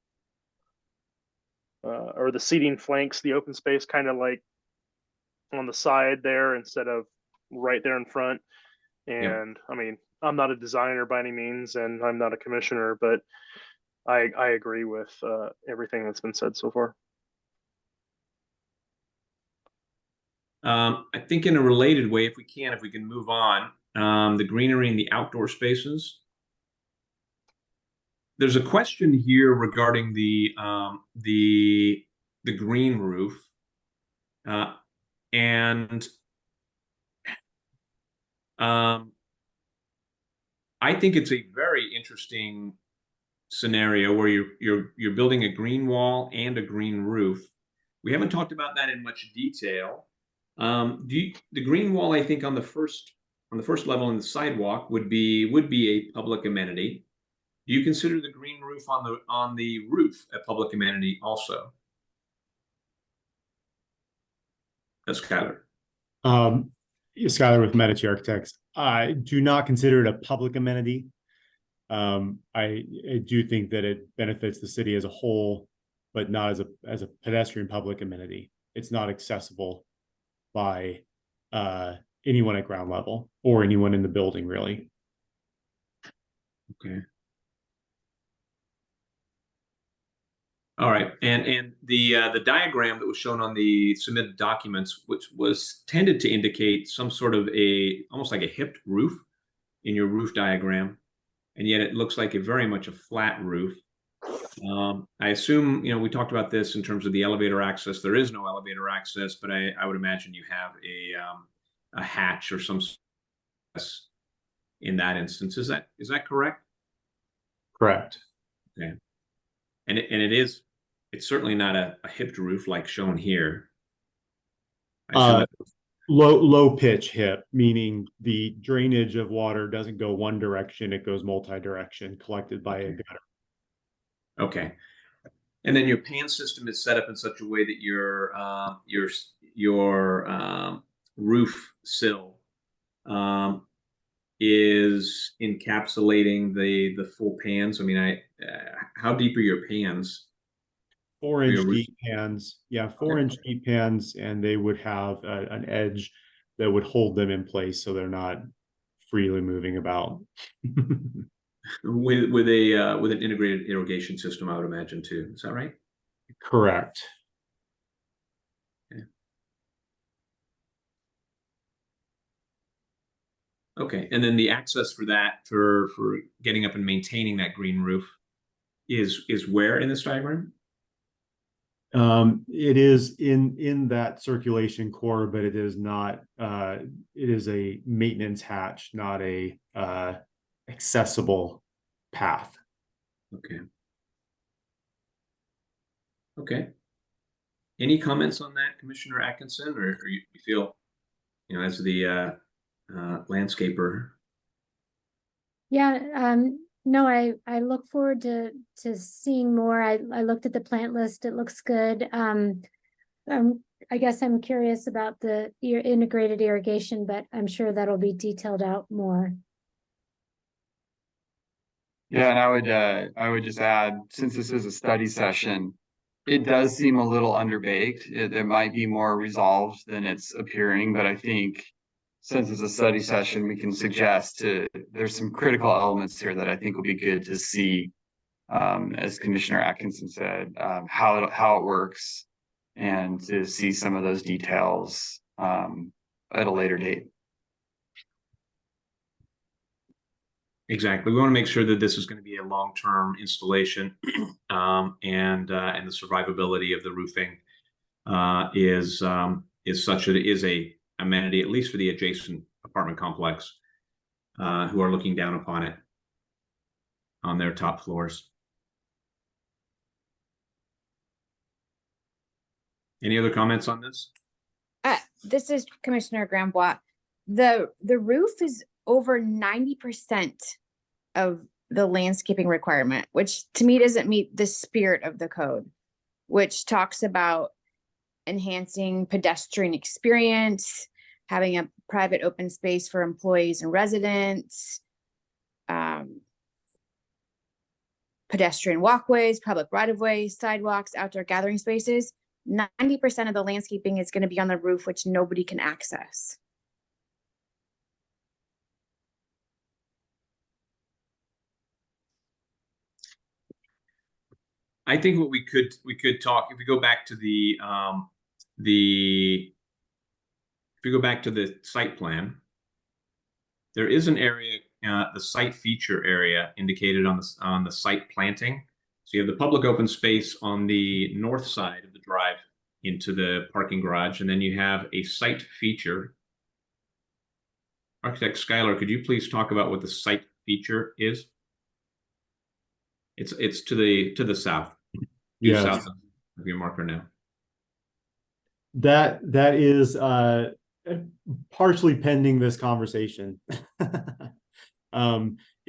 or the seating flanks the open space, kind of like on the side there instead of right there in front. And I mean, I'm not a designer by any means, and I'm not a commissioner, but I agree with everything that's been said so far. I think in a related way, if we can move on, the greenery and the outdoor spaces. There's a question here regarding the green roof, and I think it's a very interesting scenario where you're building a green wall and a green roof. We haven't talked about that in much detail. The green wall, I think, on the first level in the sidewalk would be a public amenity. Do you consider the green roof on the roof a public amenity also? That's Skylar. Skylar with Medici Architects. I do not consider it a public amenity. I do think that it benefits the city as a whole, but not as a pedestrian public amenity. It's not accessible by anyone at ground level or anyone in the building, really. Okay. All right, and the diagram that was shown on the submitted documents, which was tended to indicate some sort of almost like a hipped roof in your roof diagram, and yet it looks like very much a flat roof. I assume, we talked about this in terms of the elevator access. There is no elevator access, but I would imagine you have a hatch or some in that instance. Is that correct? Correct. Okay. And it's certainly not a hipped roof like shown here. Low pitch hip, meaning the drainage of water doesn't go one direction, it goes multi-direction, collected by a gutter. Okay. And then your pan system is set up in such a way that your roof sill is encapsulating the full pans. I mean, how deep are your pans? 4-inch deep pans. Yeah, 4-inch deep pans, and they would have an edge that would hold them in place so they're not freely moving about. with an integrated irrigation system, I would imagine too. Is that right? Correct. Okay, and then the access for that, for getting up and maintaining that green roof, is where in this diagram? It is in that circulation core, but it is not. It is a maintenance hatch, not a accessible path. Okay. Okay. Any comments on that, Commissioner Atkinson, or you feel, as the landscaper? Yeah, no, I look forward to seeing more. I looked at the plant list. It looks good. I guess I'm curious about the integrated irrigation, but I'm sure that'll be detailed out more. Yeah, and I would just add, since this is a study session, it does seem a little underbaked. It might be more resolved than it's appearing, but I think since it's a study session, we can suggest there's some critical elements here that I think will be good to see, as Commissioner Atkinson said, how it works, and to see some of those details at a later date. Exactly. We want to make sure that this is going to be a long-term installation, and the survivability of the roofing is such that it is a amenity, at least for the adjacent apartment complex, who are looking down upon it on their top floors. Any other comments on this? This is Commissioner Grambois. The roof is over 90% of the landscaping requirement, which to me doesn't meet the spirit of the code, which talks about enhancing pedestrian experience, having a private open space for employees and residents, pedestrian walkways, public right-of-ways, sidewalks, outdoor gathering spaces, 90% of the landscaping is going to be on the roof, which nobody can access. I think what we could talk, if we go back to the site plan, there is an area, the site feature area indicated on the site planting. So you have the public open space on the north side of the drive into the parking garage, and then you have a site feature. Architect Schuyler, could you please talk about what the site feature is? It's to the south. Due Yes. south of your marker now. That is partially pending this conversation.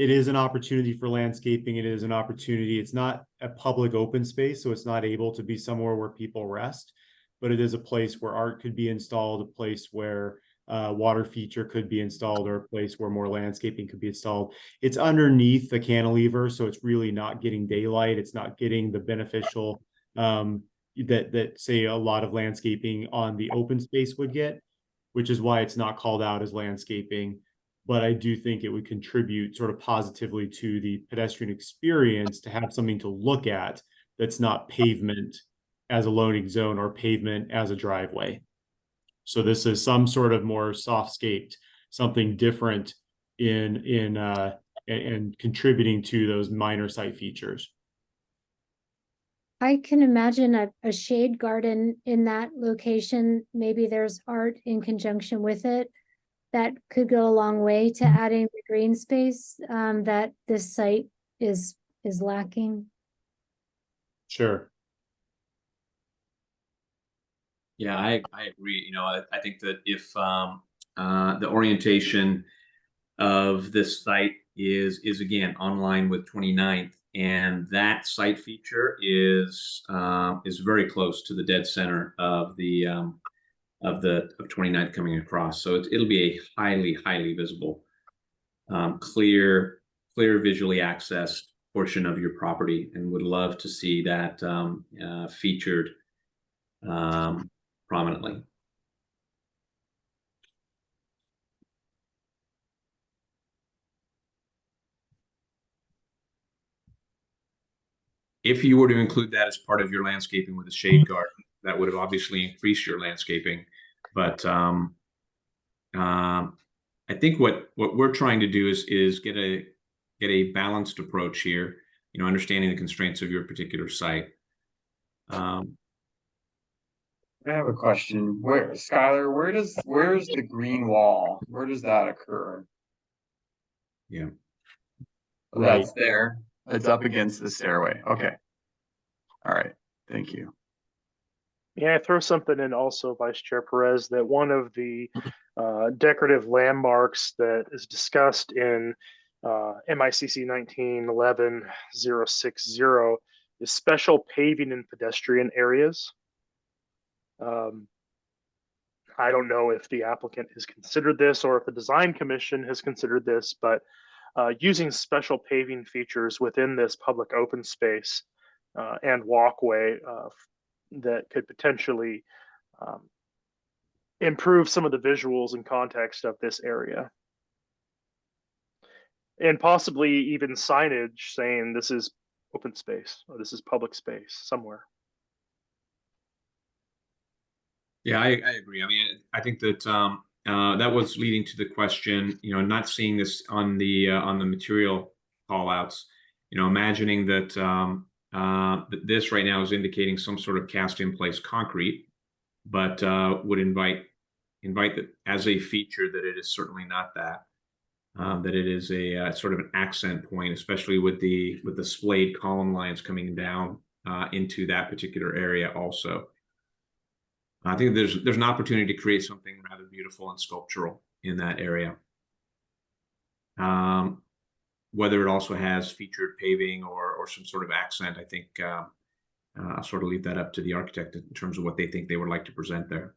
It is an opportunity for landscaping. It is an opportunity. It's not a public open space, so it's not able to be somewhere where people rest, but it is a place where art could be installed, a place where water feature could be installed, or a place where more landscaping could be installed. It's underneath the cantilever, so it's really not getting daylight. It's not getting the beneficial that say a lot of landscaping on the open space would get, which is why it's not called out as landscaping. But I do think it would contribute sort of positively to the pedestrian experience to have something to look at that's not pavement as a loading zone or pavement as a driveway. So this is some sort of more soft-scaped, something different and contributing to those minor site features. I can imagine a shade garden in that location. Maybe there's art in conjunction with it that could go a long way to adding the green space that this site is lacking. Sure. Yeah, I agree. You know, I think that if the orientation of this site is again online with 29th, and that site feature is very close to the dead center of the 29th coming across. So it'll be a highly visible, clear visually accessed portion of your property, and would love to see that featured prominently. If you were to include that as part of your landscaping with a shade garden, that would have obviously increased your landscaping. But I think what we're trying to do is get a balanced approach here. You know, understanding the constraints of your particular site. I have a question. Schuyler, where's the green wall? Where does that occur? Yeah. Right. That's there. It's up against the stairway. Okay. All right. Thank you. Yeah, I throw something in also, Vice Chair Perez, that one of the decorative landmarks that is discussed in MICC 1911-060 is special paving in pedestrian areas. I don't know if the applicant has considered this or if the design commission has considered this, but using special paving features within this public open space and walkway that could potentially improve some of the visuals and context of this area. And possibly even signage saying this is open space or this is public space somewhere. Yeah, I agree. I mean, I think that that was leading to the question, you know, not seeing this on the material call outs, you know, imagining that that this right now is indicating some sort of cast in place concrete, but would invite that as a feature that it is certainly not that, that it is a sort of an accent point, especially with the splayed column lines coming down into that particular area also. I think there's an opportunity to create something rather beautiful and sculptural in that area. Whether it also has featured paving or some sort of accent, I think I'll sort of leave that up to the architect in terms of what they think they would like to present there.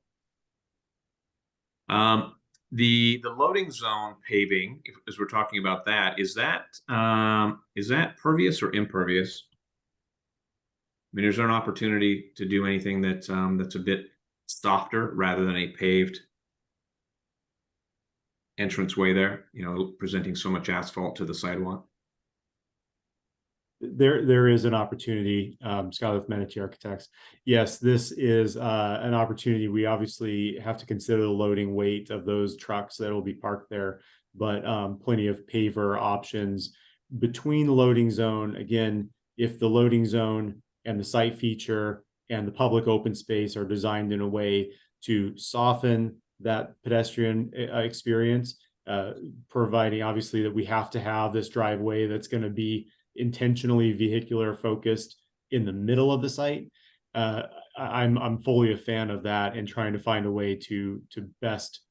The loading zone paving, as we're talking about that, is that pervious or impervious? I mean, is there an opportunity to do anything that's a bit softer rather than a paved entranceway there, you know, presenting so much asphalt to the sidewalk? There is an opportunity, Skylar with Medici Architects. Yes, this is an opportunity. We obviously have to consider the loading weight of those trucks that will be parked there, but plenty of paver options between the loading zone. Again, if the loading zone and the site feature and the public open space are designed in a way to soften that pedestrian experience, providing obviously that we have to have this driveway that's going to be intentionally vehicular focused in the middle of the site. I'm fully a fan of that and trying to find a way to best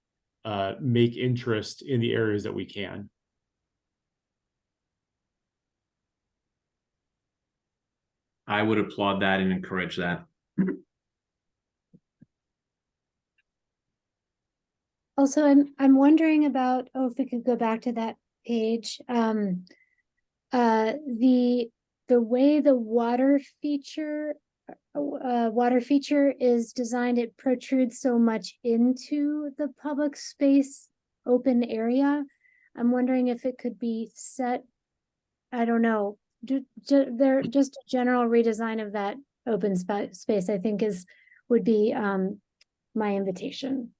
make interest in the areas that we can. I would applaud that and encourage that. Also, I'm wondering about, if we could go back to that page. The way the water feature is designed, it protrudes so much into the public space open area. I'm wondering if it could be set, I don't know, there just a general redesign of that open space, I think would be my invitation.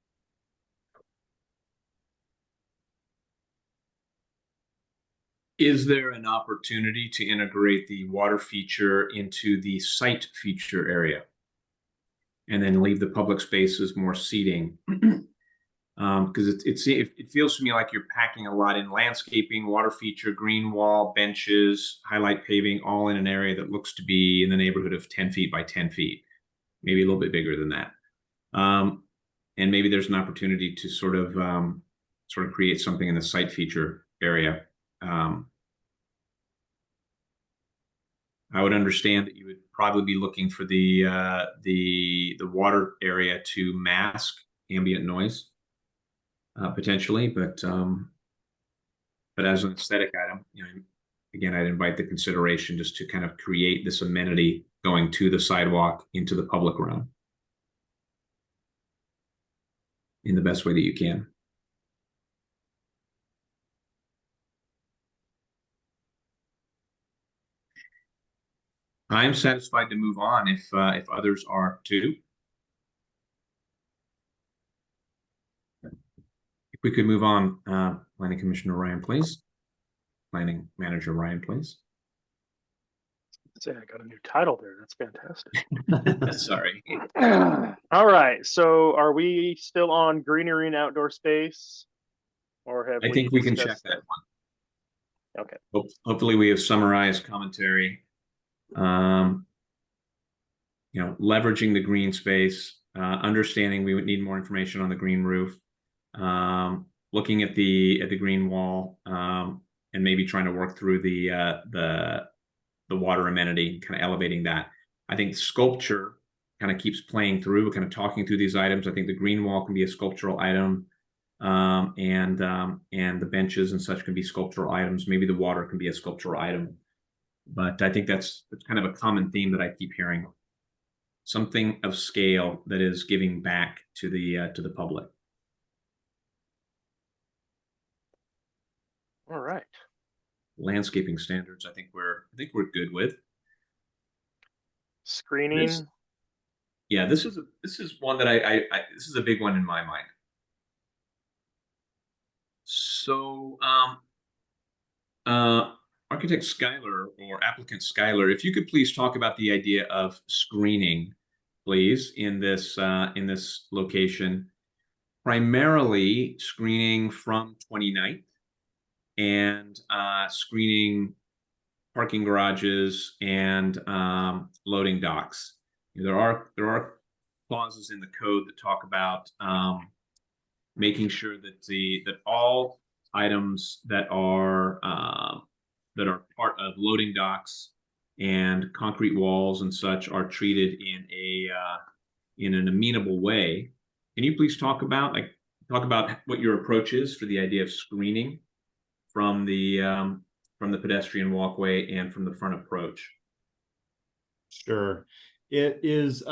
Is there an opportunity to integrate the water feature into the site feature area and then leave the public spaces more seating? Because it feels to me like you're packing a lot in landscaping, water feature, green wall, benches, highlight paving, all in an area that looks to be in the neighborhood of 10 feet by 10 feet, maybe a little bit bigger than that. And maybe there's an opportunity to sort of create something in the site feature area. I would understand that you would probably be looking for the water area to mask ambient noise, potentially, but as an aesthetic item, you know, again, I'd invite the consideration just to kind of create this amenity going to the sidewalk into the public realm in the best way that you can. I'm satisfied to move on if others are too. If we could move on, Planning Commissioner Ryan, please. Planning Manager Ryan, please. Say I got a new title there. That's fantastic. Sorry. All right. So are we still on greenery and outdoor space? Or have I think we can check discussed that one. Okay. Hopefully we have summarized commentary. You know, leveraging the green space, understanding we would need more information on the green roof, looking at the green wall, and maybe trying to work through the water amenity, kind of elevating that. I think sculpture kind of keeps playing through, kind of talking through these items. I think the green wall can be a sculptural item, and the benches and such can be sculptural items. Maybe the water can be a sculptural item. But I think that's kind of a common theme that I keep hearing. Something of scale that is giving back to the public. All right. Landscaping standards, I think we're good with. Screening. This is one that this is a big one in my mind. So Architect Schuyler or applicant Schuyler, if you could please talk about the idea of screening, please, in this location, primarily screening from 29th and screening parking garages and loading docks. There are clauses in the code that talk about making sure that all items that are part of loading docks and concrete walls and such are treated in an amenable way. Can you please talk about, like, talk about what your approach is for the idea of screening from the pedestrian walkway and from the front approach. Sure. It is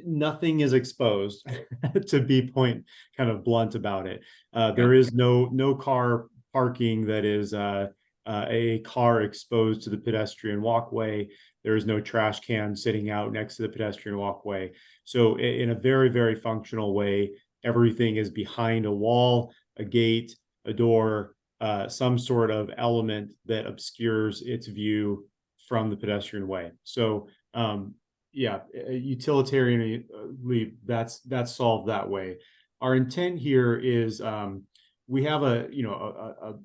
nothing is exposed to be kind of blunt about it. There is no car parking that is a car exposed to the pedestrian walkway. There is no trash can sitting out next to the pedestrian walkway. So in a very, very functional way, everything is behind a wall, a gate, a door, some sort of element that obscures its view from the pedestrian way. So yeah, utilitarianly, that's solved that way. Our intent here is we have a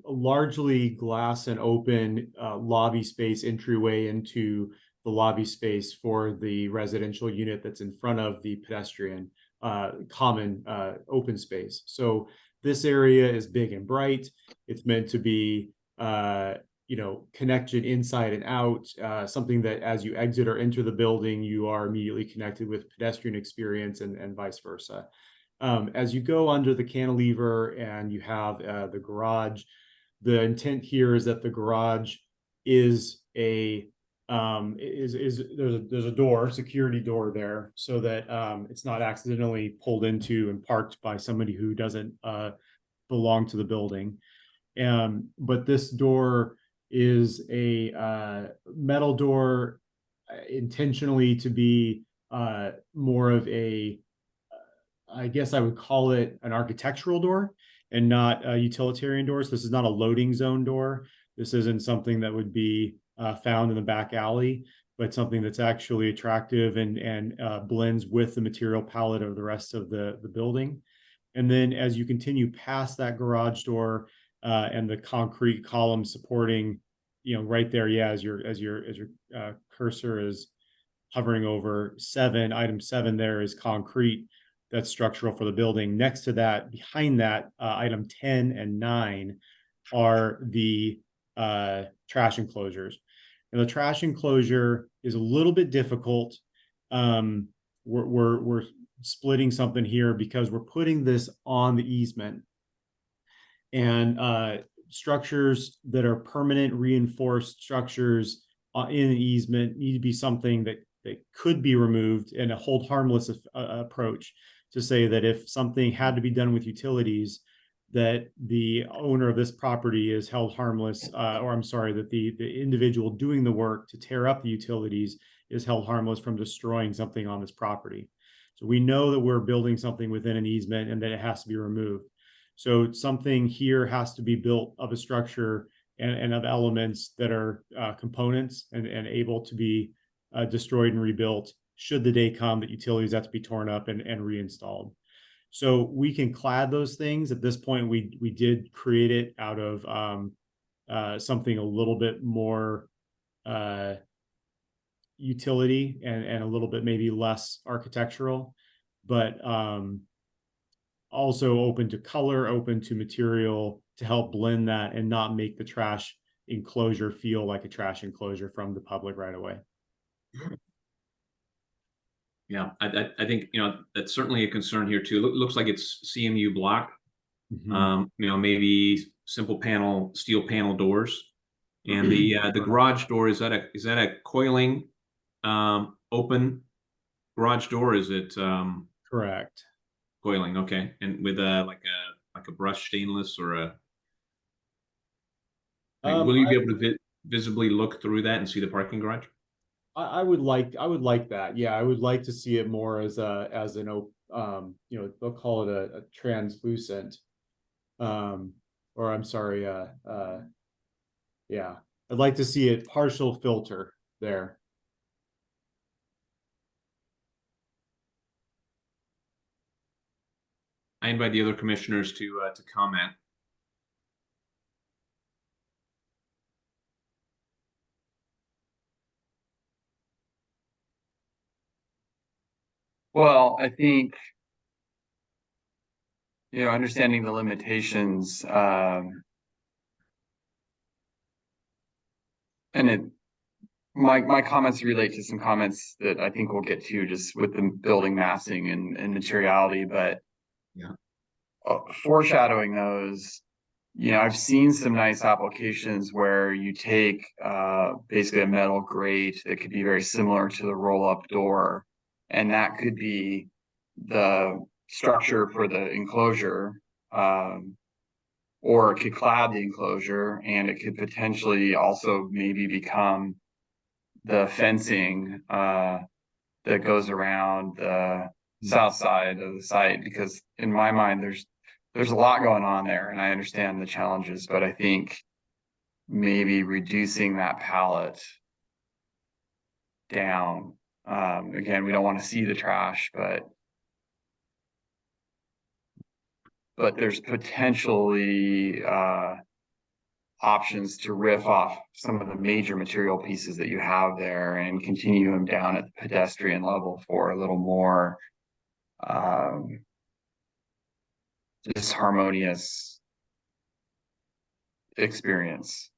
largely glass and open lobby space entryway into the lobby space for the residential unit that's in front of the pedestrian common open space. So this area is big and bright. It's meant to be connected inside and out, something that as you exit or enter the building, you are immediately connected with pedestrian experience and vice versa. As you go under the cantilever and you have the garage, the intent here is that the garage is there's a door, security door there, so that it's not accidentally pulled into and parked by somebody who doesn't belong to the building. But this door is a metal door intentionally to be more of a, I guess I would call it an architectural door and not a utilitarian door. So this is not a loading zone door. This isn't something that would be found in the back alley, but something that's actually attractive and blends with the material palette of the rest of the building. And then as you continue past that garage door and the concrete column supporting, right there, yeah, as your cursor is hovering over item 7 there is concrete that's structural for the building. Next to that, behind that, item 10 and 9 are the trash enclosures. And the trash enclosure is a little bit difficult. We're splitting something here because we're putting this on the easement, and structures that are permanent reinforced structures in an easement need to be something that could be removed, and a hold harmless approach to say that if something had to be done with utilities, that the owner of this property is held harmless, or I'm sorry, that the individual doing the work to tear up the utilities is held harmless from destroying something on this property. So we know that we're building something within an easement and that it has to be removed. So something here has to be built of a structure and of elements that are components and able to be destroyed and rebuilt should the day come that utilities have to be torn up and reinstalled. So we can clad those things. At this point, we did create it out of something a little bit more utility and a little bit maybe less architectural, but also open to color, open to material to help blend that and not make the trash enclosure feel like a trash enclosure from the public right away. Yeah, I think that's certainly a concern here too. Looks like it's CMU block. Mm-hmm. Maybe simple panel, steel panel doors, and the garage door, is that a coiling open garage door? Is it Correct. Coiling? Okay, and with like a brushed stainless or a. Will you be able to visibly look through that and see the parking garage? I would like that. Yeah, I would like to see it more as an they'll call it a translucent, or I'm sorry, yeah, I'd like to see it partial filter there. I invite the other commissioners to comment. Well, I think, understanding the limitations, and my comments relate to some comments that I think we'll get to just with the building massing and materiality, but yeah, foreshadowing those, you know, I've seen some nice applications where you take basically a metal grate that could be very similar to the roll-up door, and that could be the structure for the enclosure, or it could clad the enclosure, and it could potentially also maybe become the fencing that goes around the south side of the site, because in my mind there's a lot going on there, and I understand the challenges, but I think maybe reducing that palette down, again, we don't want to see the trash, but there's potentially options to riff off some of the major material pieces that you have there and continue them down at the pedestrian level for a little more just harmonious experience.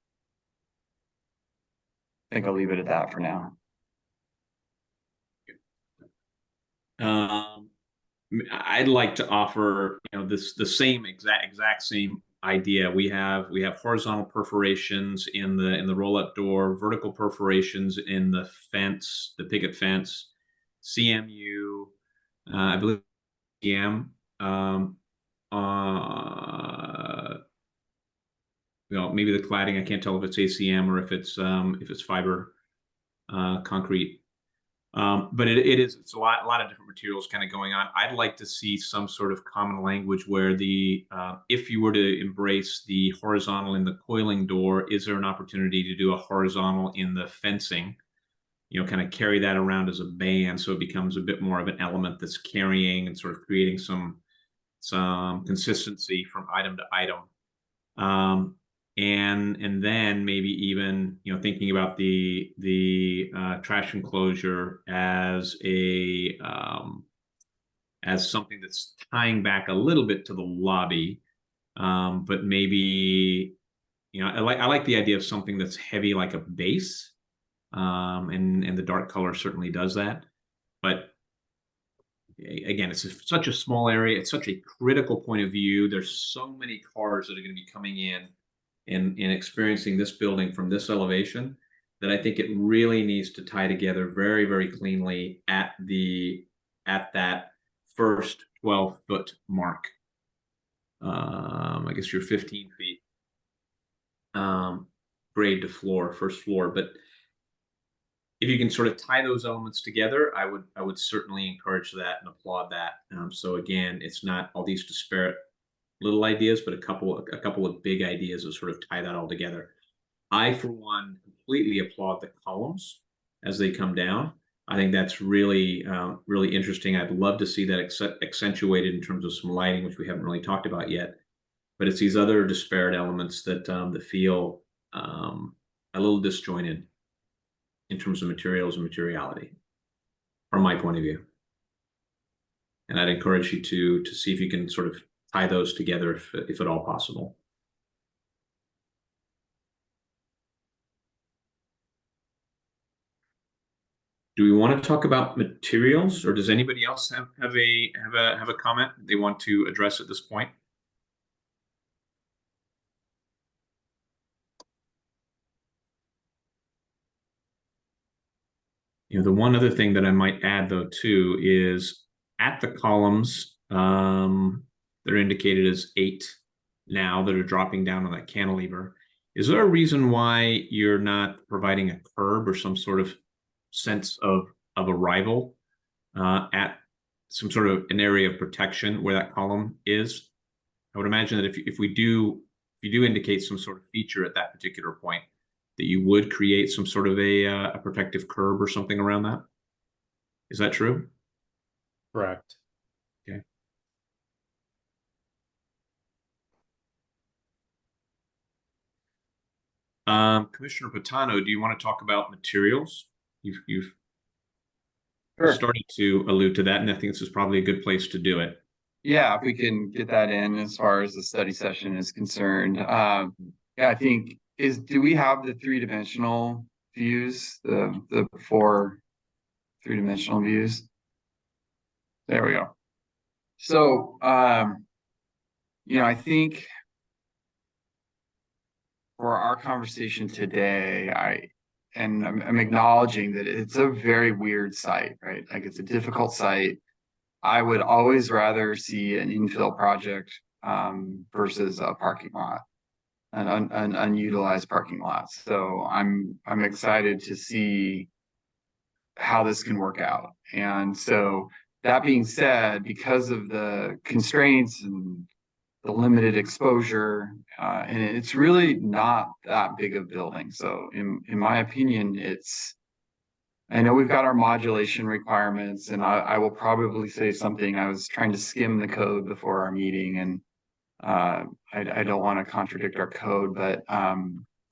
I think I'll leave it at that for now. I'd like to offer, you know, the same exact same idea. We have horizontal perforations in the roll-up door, vertical perforations in the fence, the picket fence, CMU, I believe CM. You know, maybe the cladding, I can't tell if it's ACM or if it's fiber concrete. But it's a lot of different materials kind of going on. I'd like to see some sort of common language where if you were to embrace the horizontal in the coiling door, is there an opportunity to do a horizontal in the fencing? You know, kind of carry that around as a band, so it becomes a bit more of an element that's carrying and sort of creating some consistency from item to item. And then maybe even, you know, thinking about the trash enclosure as something that's tying back a little bit to the lobby, but maybe, you know, I like the idea of something that's heavy like a base, and the dark color certainly does that. But again, it's such a small area. It's such a critical point of view. There's so many cars that are going to be coming in and experiencing this building from this elevation that I think it really needs to tie together very, very cleanly at that first 12-foot mark. I guess you're 15 feet grade to floor, first floor. But if you can sort of tie those elements together, I would certainly encourage that and applaud that. So again, it's not all these disparate little ideas, but a couple of big ideas that sort of tie that all together. I, for one, completely applaud the columns as they come down. I think that's really, really interesting. I'd love to see that accentuated in terms of some lighting, which we haven't really talked about yet. But it's these other disparate elements that feel a little disjointed in terms of materials and materiality, from my point of view. And I'd encourage you to see if you can sort of tie those together if at all possible. Do we want to talk about materials, or does anybody else have a comment they want to address at this point? You know, the one other thing that I might add though too is at the columns, they're indicated as 8 now that are dropping down on that cantilever. Is there a reason why you're not providing a curb or some sort of sense of arrival at some sort of an area of protection where that column is? I would imagine that if you do indicate some sort of feature at that particular point, that you would create some sort of a protective curb or something around that. Is that true? Correct. Okay. Commissioner Patano, do you want to talk about materials? You've Sure. started to allude to that, and I think this is probably a good place to do it. Yeah, if we can get that in as far as the study session is concerned. Yeah, I think do we have the 3-dimensional views, the 4 3-dimensional views? There we go. So I think for our conversation today, I'm acknowledging that it's a very weird site, right? Like it's a difficult site. I would always rather see an infill project versus a parking lot, an unutilized parking lot. So I'm excited to see how this can work out. And so that being said, because of the constraints and the limited exposure, and it's really not that big of building. So in my opinion, I know we've got our modulation requirements, and I will probably say something. I was trying to skim the code before our meeting, and I don't want to contradict our code, but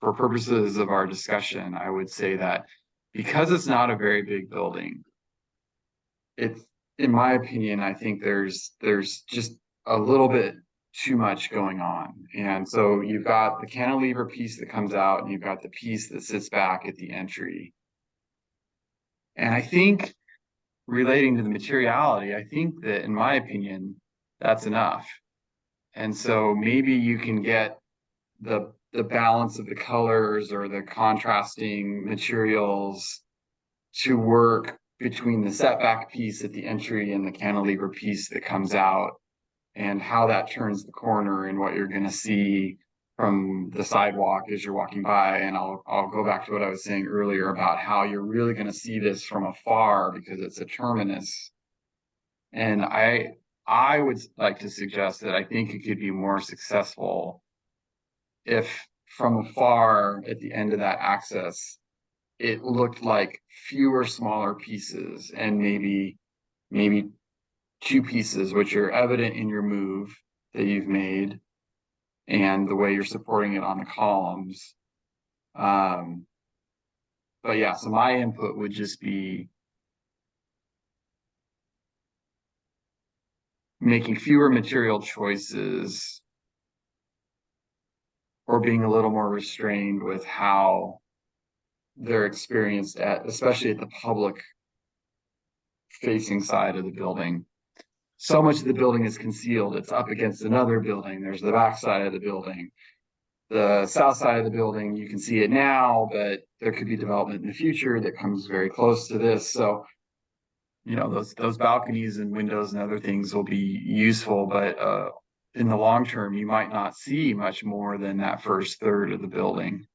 for purposes of our discussion, I would say that because it's not a very big building, it's, in my opinion, I think there's just a little bit too much going on. And so you've got the cantilever piece that comes out, and you've got the piece that sits back at the entry. And I think relating to the materiality, I think that, in my opinion, that's enough. And so maybe you can get the balance of the colors or the contrasting materials to work between the setback piece at the entry and the cantilever piece that comes out, and how that turns the corner and what you're going to see from the sidewalk as you're walking by. And I'll go back to what I was saying earlier about how you're really going to see this from afar because it's a terminus. And I would like to suggest that I think it could be more successful if from afar at the end of that axis, it looked like fewer smaller pieces, and maybe two pieces which are evident in your move that you've made and the way you're supporting it on the columns. But yeah, so my input would just be making fewer material choices or being a little more restrained with how they're experienced especially at the public facing side of the building. So much of the building is concealed. It's up against another building. There's the back side of the building. The south side of the building, you can see it now, but there could be development in the future that comes very close to this. So, those balconies and windows and other things will be useful, but in the long term, you might not see much more than that first third of the building.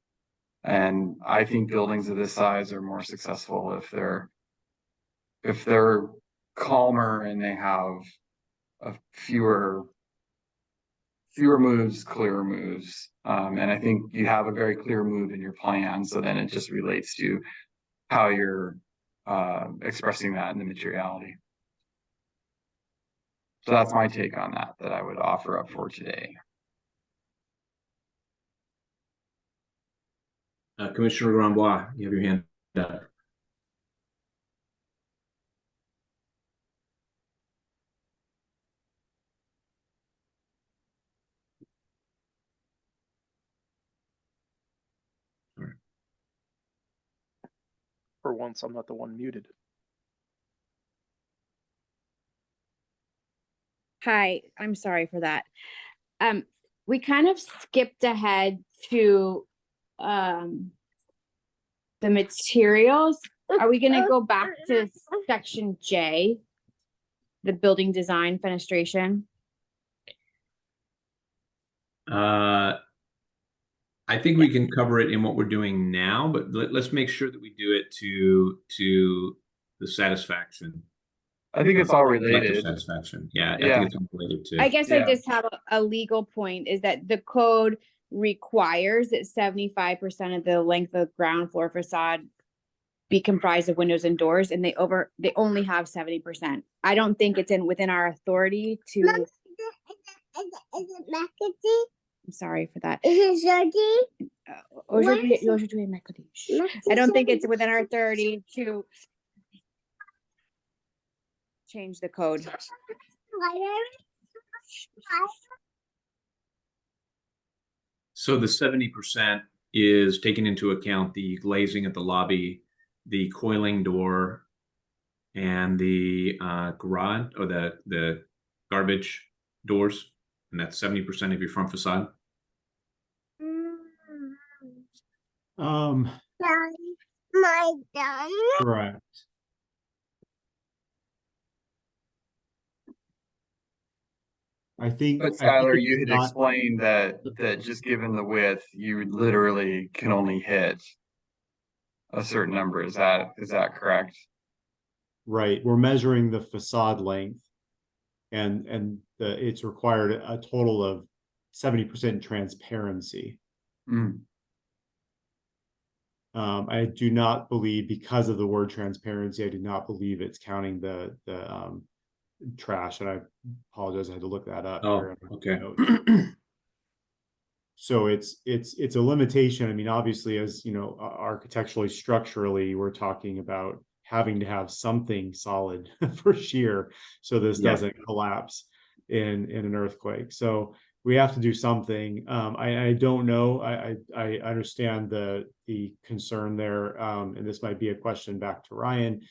And I think buildings of this size are more successful if they're calmer and they have fewer moves, clearer moves. And I think you have a very clear move in your plan. So then it just relates to how you're expressing that in the materiality. So that's my take on that I would offer up for today. Commissioner Grandbois, you have your hand up. For once, I'm not the one muted. Hi, I'm sorry for that. We kind of skipped ahead to the materials. Are we gonna go back to section J? The building design fenestration? I think we can cover it in what we're doing now, but let's make sure that we do it to the satisfaction. I think it's all related. Satisfaction. Yeah, I Yeah. think it's all related to. I guess I Yeah. just have a legal point is that the code requires that 75% of the length of ground floor facade be comprised of windows and doors, and they only have 70%. I don't think it's within our authority to. Is it macaroni? I'm sorry for that. Is it I don't think it's within our authority to change the code. So the 70% is taking into account the glazing at the lobby, the coiling door, and the garage or the garbage doors. And that's 70% of your front facade? Um, My dad. correct. I think. But I think Skylar, it's you had not explained that just given the width, you literally can only hit a certain number. Is that correct? right. We're measuring the facade length, and it's required a total of 70% transparency. Mm. I do not believe, because of the word transparency, I do not believe it's counting the trash, and I apologize, I had to look that up. Oh, here. okay. So it's a limitation. I mean, obviously, as you know, architecturally, structurally, we're talking about having to have something solid for shear, so this Yeah. doesn't collapse in an earthquake. So we have to do something. I don't know. I understand the concern there, and this might be a question back to Ryan,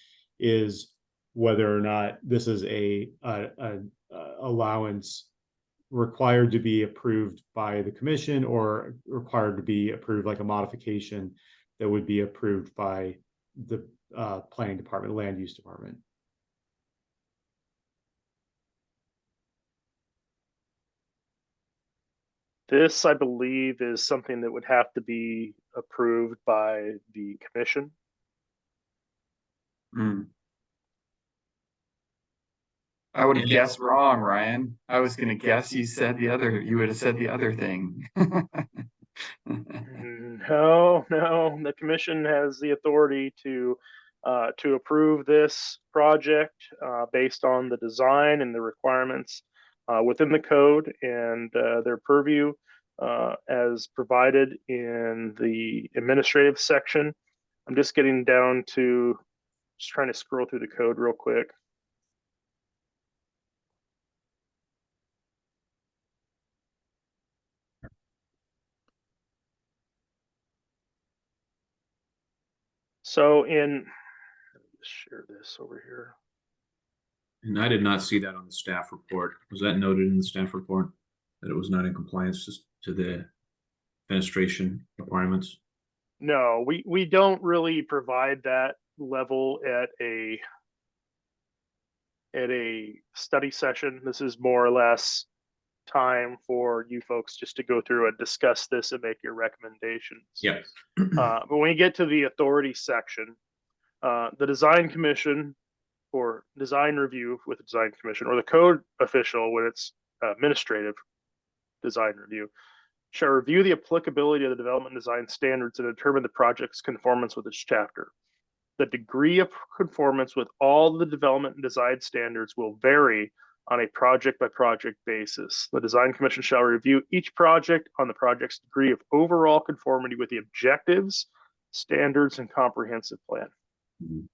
is whether or not this is a allowance required to be approved by the commission, or required to be approved like a modification that would be approved by the planning department, land use department. This, I believe, is something that would have to be approved by the commission. Mm. I would have guessed wrong, Ryan. I was gonna guess you would have said the other thing. No, the commission has the authority to approve this project based on the design and the requirements within the code and their purview as provided in the administrative section. I'm just getting down to just trying to scroll through the code real quick. So share this over here. And I did not see that on the staff report. Was that noted in the staff report that it was not in compliance to the fenestration requirements? No, we don't really provide that level at a study session. This is more or less time for you folks just to go through and discuss this and make your recommendations. Yep. But when you get to the authority section, the design commission or design review with the design commission, or the code official when it's administrative design review, shall review the applicability of the development design standards and determine the project's conformance with this chapter. The degree of conformance with all the development and design standards will vary on a project by project basis. The design commission shall review each project on the project's degree of overall conformity with the objectives, standards, and comprehensive plan. Mhm.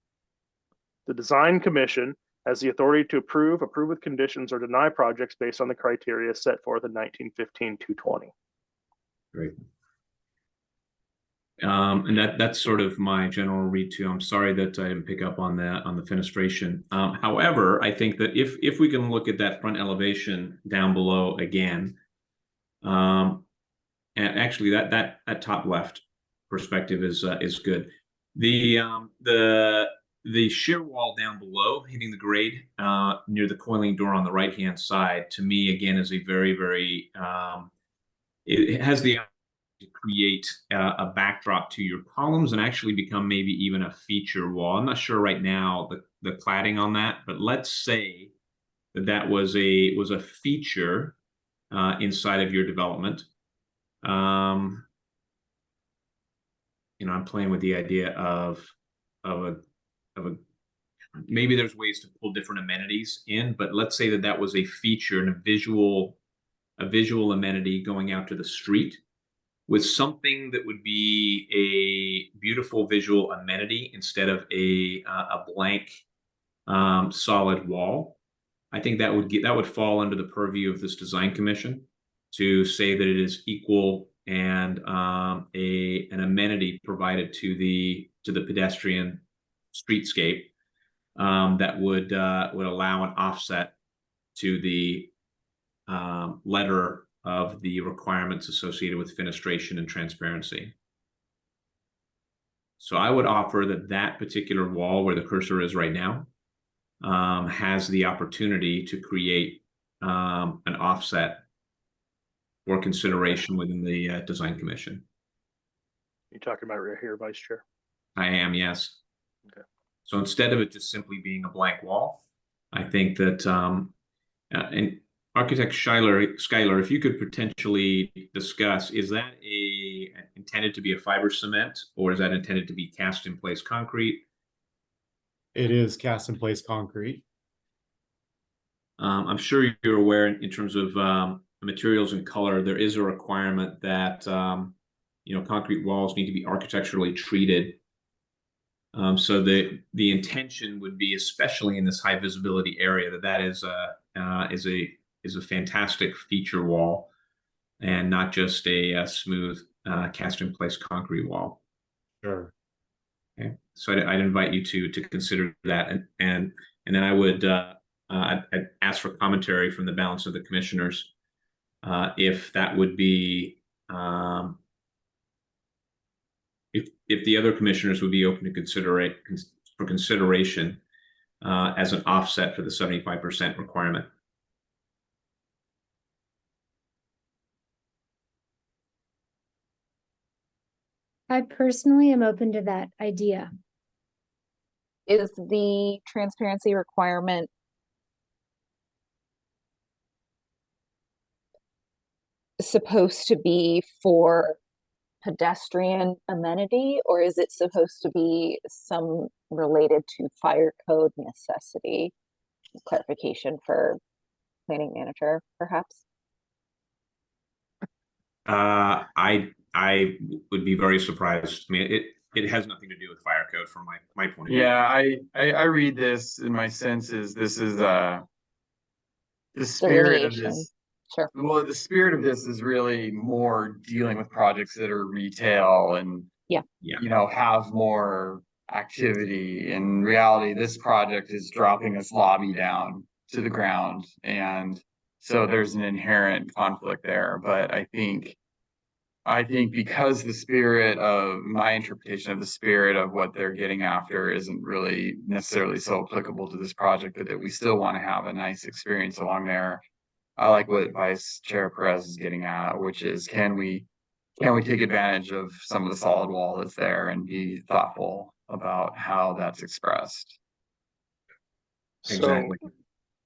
The design commission has the authority to approve with conditions, or deny projects based on the criteria set forth in 1915-220. Great. And that's sort of my general read too. I'm sorry that I didn't pick up on that on the fenestration. However, I think that if we can look at that front elevation down below again, and actually that top left perspective is good. The shear wall down below hitting the grade near the coiling door on the right hand side, to me again is a very, very it has the to create a backdrop to your columns and actually become maybe even a feature wall. I'm not sure right now the cladding on that, but let's say that was a feature inside of your development. I'm playing with the idea of a maybe there's ways to pull different amenities in, but let's say that was a feature and a visual amenity going out to the street, with something that would be a beautiful visual amenity instead of a blank solid wall. I think that would fall under the purview of this design commission to say that it is equal and an amenity provided to the pedestrian streetscape that would allow an offset to the letter of the requirements associated with fenestration and transparency. So I would offer that that particular wall where the cursor is right now has the opportunity to create an offset for consideration within the design commission. You're talking about right here, Vice Chair. I am, yes. Okay. So instead of it just simply being a blank wall, I think that and Architect Schuyler, if you could potentially discuss, is that intended to be a fiber cement, or is that intended to be cast in place concrete? It is cast in place concrete. I'm sure you're aware in terms of materials and color, there is a requirement that concrete walls need to be architecturally treated. So the intention would be, especially in this high visibility area, that is a fantastic feature wall, and not just a smooth cast in place concrete wall. Sure. Okay, so I'd invite you to consider that, and then I would I'd ask for commentary from the balance of the commissioners if that would be if the other commissioners would be open to consideration as an offset for the 75% requirement. I personally am open to that idea. Is the transparency requirement supposed to be for pedestrian amenity, or is it supposed to be some related to fire code necessity? Clarification for planning manager, perhaps. I would be very surprised. I mean, it has nothing to do with fire code from my point of view. Yeah, I read this in my sense is this is the spirit of Delineation. this. Sure. Well, the spirit of this is really more dealing with projects that are retail and Yeah. have more activity. In reality, this project is dropping this lobby down to the ground, and so there's an inherent conflict there. But I think because the spirit of my interpretation of the spirit of what they're getting after isn't really necessarily so applicable to this project, but that we still want to have a nice experience along there. I like what Vice Chair Perez is getting at, which is can we take advantage of some of the solid wall that's there and be thoughtful about how that's expressed? Exactly.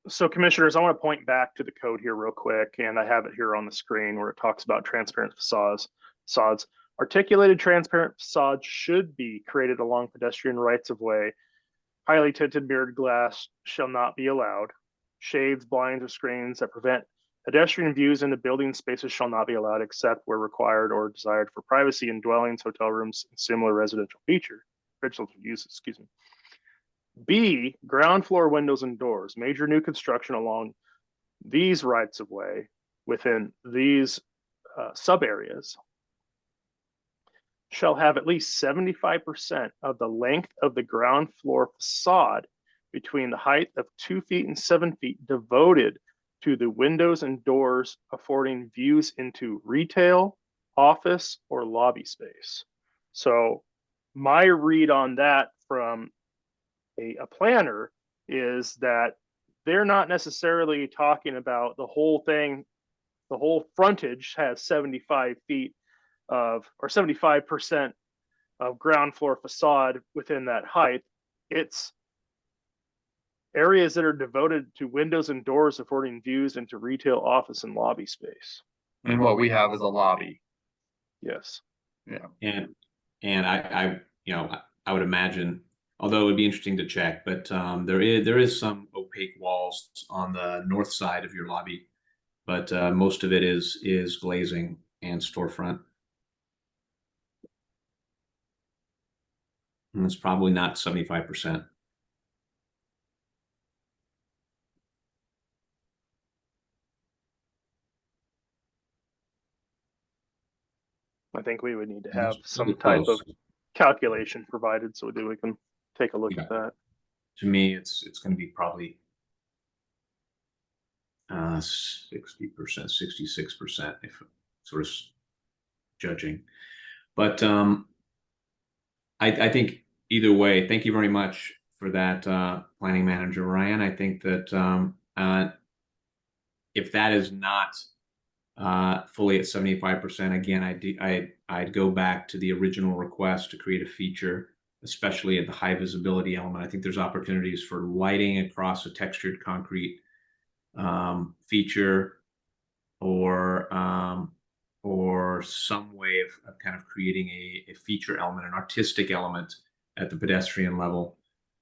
So commissioners, I want to point back to the code here real quick, and I have it here on the screen where it talks about transparent facades. Articulated transparent facades should be created along pedestrian rights of way. Highly tinted mirrored glass shall not be allowed. Shades, blinds, or screens that prevent pedestrian views into building spaces shall not be allowed except where required or desired for privacy in dwellings, hotel rooms, and similar residential uses, excuse me. B, ground floor windows and doors, major new construction along these rights of way within these sub areas shall have at least 75% of the length of the ground floor facade between the height of 2 feet and 7 feet devoted to the windows and doors affording views into retail, office, or lobby space. So my read on that from a planner is that they're not necessarily talking about the whole thing. The whole frontage has 75 feet of, or 75% of ground floor facade within that height. It's areas that are devoted to windows and doors affording views into retail, office, and lobby space. And what we have is a lobby. Yes. Yeah. And I would imagine, although it would be interesting to check, but there is some opaque walls on the north side of your lobby, but most of it is glazing and storefront. And it's probably not 75%. I think we would need to And have it's some really type close. of calculation provided so that we can take a look at that. To me, it's going to be probably 60%, 66%, if sort of judging. But I think either way, thank you very much for that, planning manager Ryan. I think that if that is not fully at 75%, again, I'd go back to the original request to create a feature, especially at the high visibility element. I think there's opportunities for lighting across a textured concrete feature, or some way of kind of creating a feature element, an artistic element at the pedestrian level,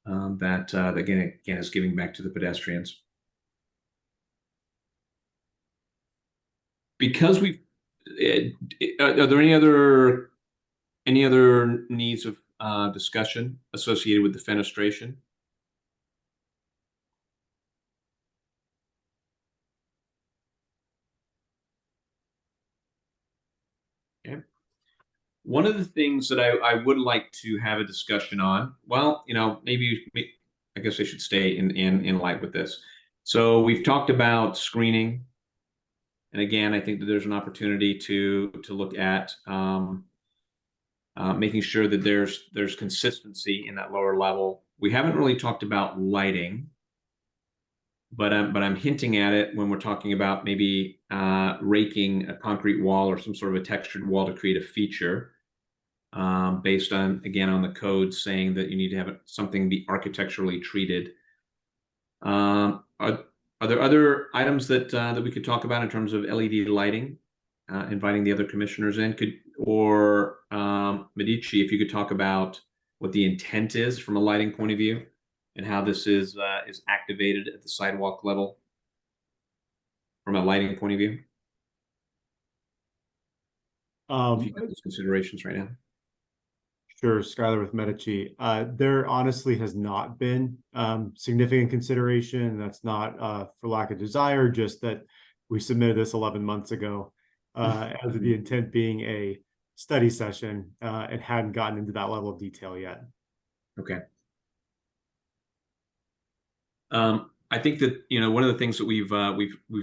that again is giving back to the pedestrians. Because we've, are there any other needs of discussion associated with the fenestration? Okay. One of the things that I would like to have a discussion on, well, maybe I guess I should stay in light with this. So we've talked about screening, and again, I think that there's an opportunity to look at making sure that there's consistency in that lower level. We haven't really talked about lighting, but I'm hinting at it when we're talking about maybe raking a concrete wall or some sort of a textured wall to create a feature, based on, again, on the code saying that you need to have something be architecturally treated. Are there other items that we could talk about in terms of LED lighting? Inviting the other commissioners in, Medici, if you could talk about what the intent is from a lighting point of view, and how this is activated at the sidewalk level from a lighting point of view. If you have those considerations right now. Sure, Skylar with Medici. There honestly has not been significant consideration. That's not for lack of desire, just that we submitted this 11 months ago, as the intent being a study session, and hadn't gotten into that level of detail yet. Okay. I think that one of the things that we've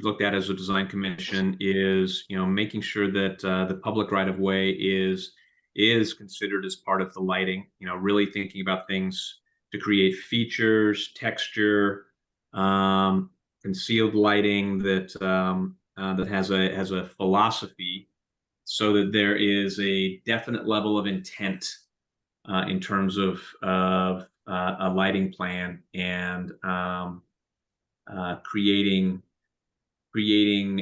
looked at as a design commission is making sure that the public right of way is considered as part of the lighting. Really thinking about things to create features, texture, concealed lighting that that has a philosophy, so that there is a definite level of intent in terms of a lighting plan, and creating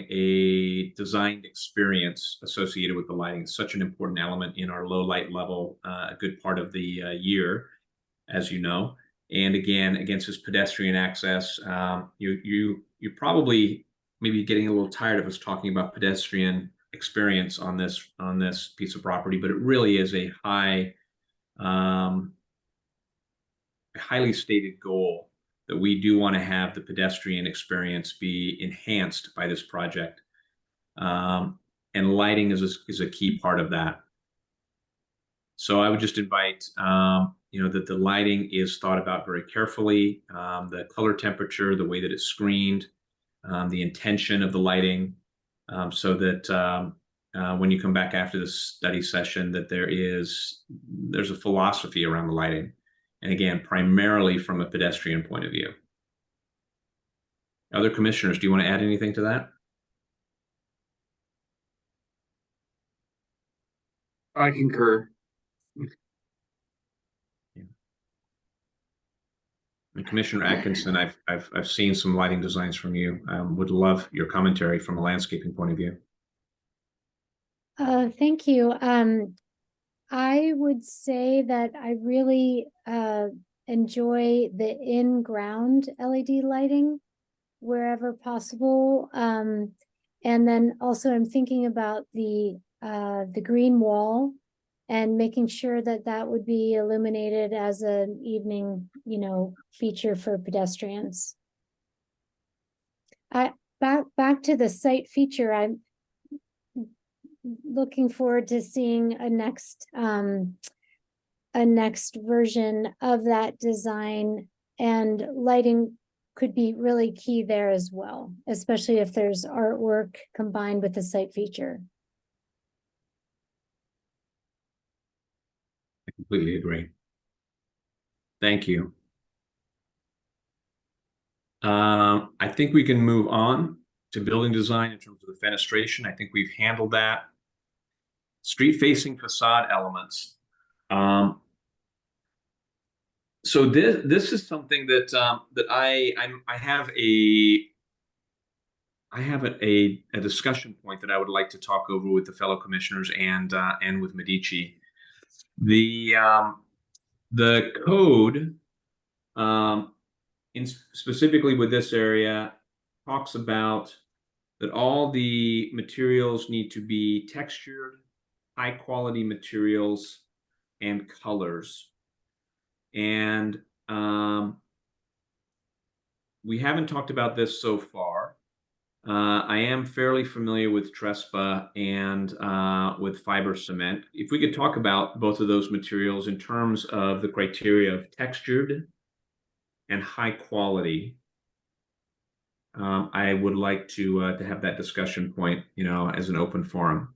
a designed experience associated with the lighting. It's such an important element in our low light level, a good part of the year, as you know. And again, against this pedestrian access, you're probably maybe getting a little tired of us talking about pedestrian experience on this piece of property, but it really is a highly stated goal that we do want to have the pedestrian experience be enhanced by this project, and lighting is a key part of that. So I would just invite that the lighting is thought about very carefully, the color temperature, the way that it's screened, the intention of the lighting, so that when you come back after this study session, that there's a philosophy around the lighting. And again, primarily from a pedestrian point of view. Other commissioners, do you want to add anything to that? I concur. And Commissioner Atkinson, I've seen some lighting designs from you. Would love your commentary from a landscaping point of view. Thank you. I would say that I really enjoy the in-ground LED lighting wherever possible. And then also I'm thinking about the green wall and making sure that that would be illuminated as an evening, feature for pedestrians. Back to the site feature, I'm looking forward to seeing a next version of that design and lighting could be really key there as well, especially if there's artwork combined with the site feature. I completely agree. Thank you. I think we can move on to building design in terms of the fenestration. I think we've handled that. Street facing facade elements. So this is something that that I have a discussion point that I would like to talk over with the fellow commissioners and with Medici. The code, specifically with this area, talks about that all the materials need to be textured, high quality materials, and colors. And we haven't talked about this so far. I am fairly familiar with Trespa and with fiber cement. If we could talk about both of those materials in terms of the criteria of textured and high quality, I would like to have that discussion point, as an open forum.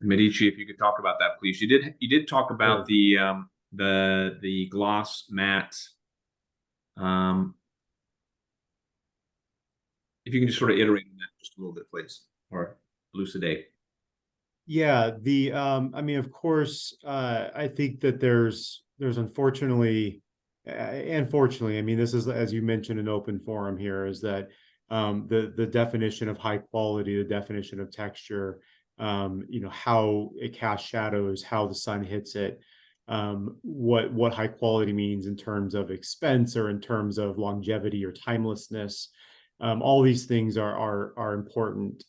Medici, if you could talk about that, please. You did talk about Sure. the gloss matte. If you can just sort of iterate on that just a little bit, please, or elucidate. Yeah, I mean, of course, I think that there's unfortunately, and fortunately, I mean, this is, as you mentioned, an open forum here, is that the definition of high quality, the definition of texture, how it casts shadows, how the sun hits it, what high quality means in terms of expense or in terms of longevity or timelessness. All these things are important.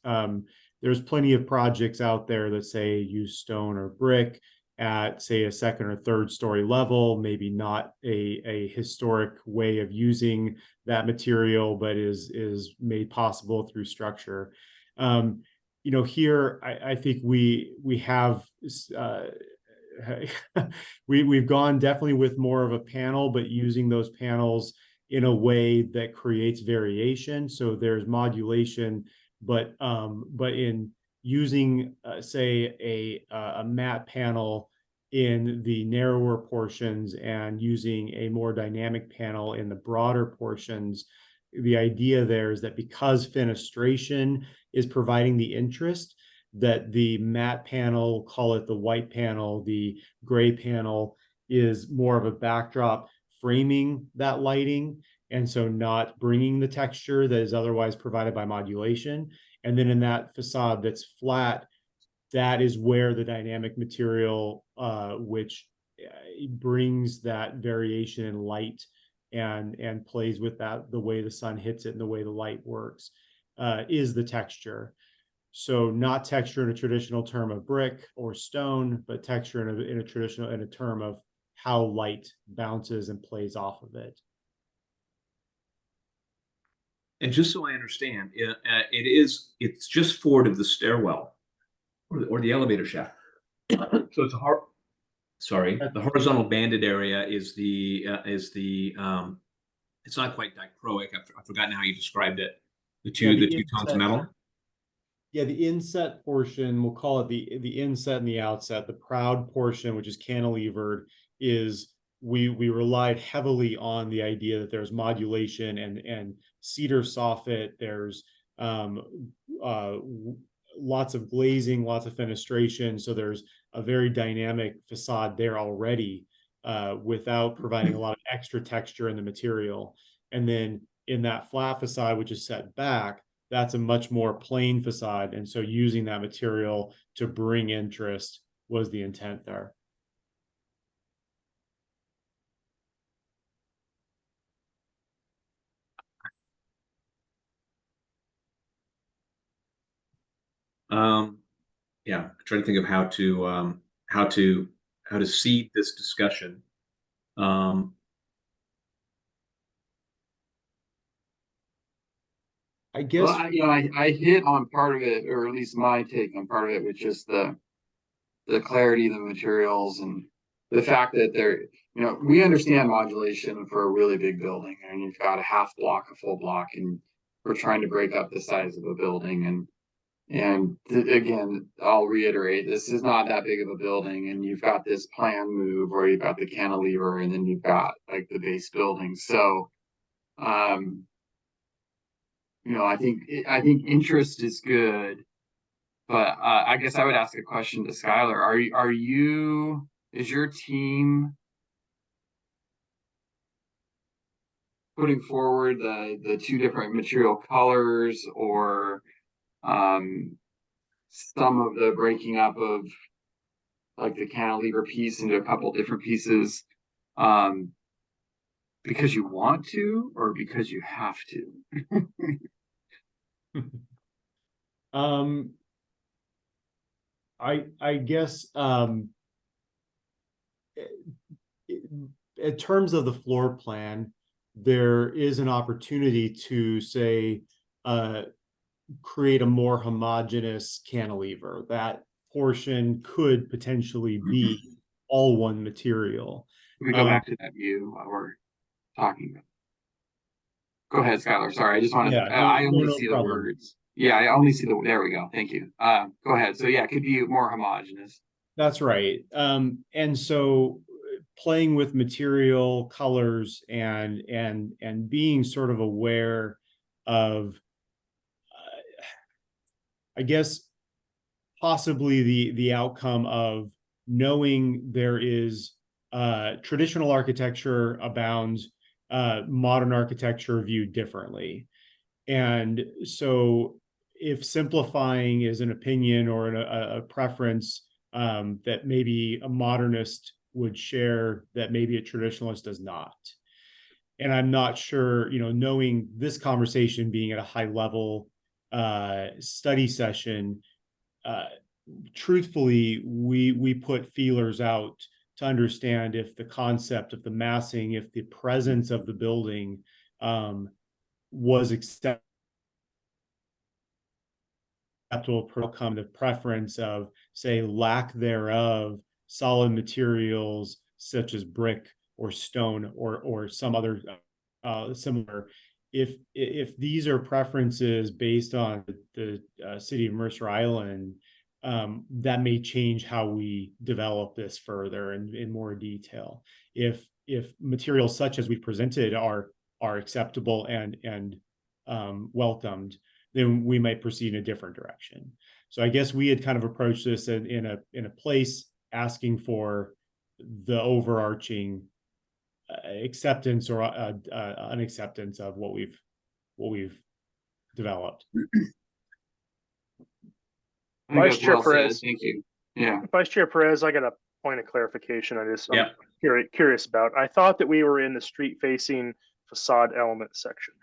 There's plenty of projects out there that say use stone or brick at, say, a second or third story level, maybe not a historic way of using that material, but is made possible through structure. Here I think we have we've gone definitely with more of a panel, but using those panels in a way that creates variation. So there's modulation, but in using say a matte panel in the narrower portions and using a more dynamic panel in the broader portions, the idea there is that because fenestration is providing the interest, that the matte panel, call it the white panel, the gray panel, is more of a backdrop framing that lighting, and so not bringing the texture that is otherwise provided by modulation. And then in that facade that's flat, that is where the dynamic material, which brings that variation in light and plays with that, the way the sun hits it and the way the light works, is the texture. So not texture in a traditional term of brick or stone, but texture in a term of how light bounces and plays off of it. And just so I understand, it's just forward of the stairwell or the elevator shaft. So it's the horizontal banded area is the it's not quite dichroic. I've forgotten how you described it. The two tones of metal. Yeah, the inset portion, we'll call it the inset and the outset. The proud portion, which is cantilevered, is we relied heavily on the idea that there's modulation and cedar soffit. There's lots of glazing, lots of fenestration. So there's a very dynamic facade there already, without providing a lot of extra texture in the material. And then in that flat facade, which is set back, that's a much more plain facade. And so using that material to bring interest was the intent there. Yeah, I'm trying to think of how to seed this discussion. I guess I hit on part of it, or at least my take on part of it, which is the clarity of the materials and the fact that we understand modulation for a really big building, and you've got a half block, a full block, and we're trying to break up the size of a building. Again, I'll reiterate, this is not that big of a building, and you've got this plan move where you've got the cantilever, and then you've got like the base building. So, I think interest is good, but I guess I would ask a question to Skylar. Is your team putting forward the two different material colors, or some of the breaking up of like the cantilever piece into a couple different pieces, because you want to or because you have to? I guess in terms of the floor plan, there is an opportunity to say create a more homogeneous cantilever. That portion could potentially be all one material. We go back to that view while we're talking about. Go ahead, Skylar. Sorry, I just wanted. I only see the words. Yeah, I only see there we go. Thank you. Go ahead. So yeah, it could be more homogeneous. That's right. And so playing with material colors and being sort of aware of, I guess, possibly the outcome of knowing there is traditional architecture abounds, modern architecture viewed differently. And so if simplifying is an opinion or a preference that maybe a modernist would share, that maybe a traditionalist does not. And I'm not sure, knowing this conversation being at a high level study session, truthfully, we put feelers out to understand if the concept of the massing, if the presence of the building was acceptable outcome, the preference of, say, lack thereof, solid materials such as brick or stone or some other similar. If these are preferences based on the city of Mercer Island, that may change how we develop this further in more detail. If materials such as we presented are acceptable and welcomed, then we might proceed in a different direction. So I guess we had kind of approached this in a place asking for the overarching acceptance or unacceptance of what we've developed. Vice Chair Perez. Thank you. Yeah. Vice Chair Perez, I got a point of clarification on this. I'm curious about. I thought that we were in the street facing facade element section.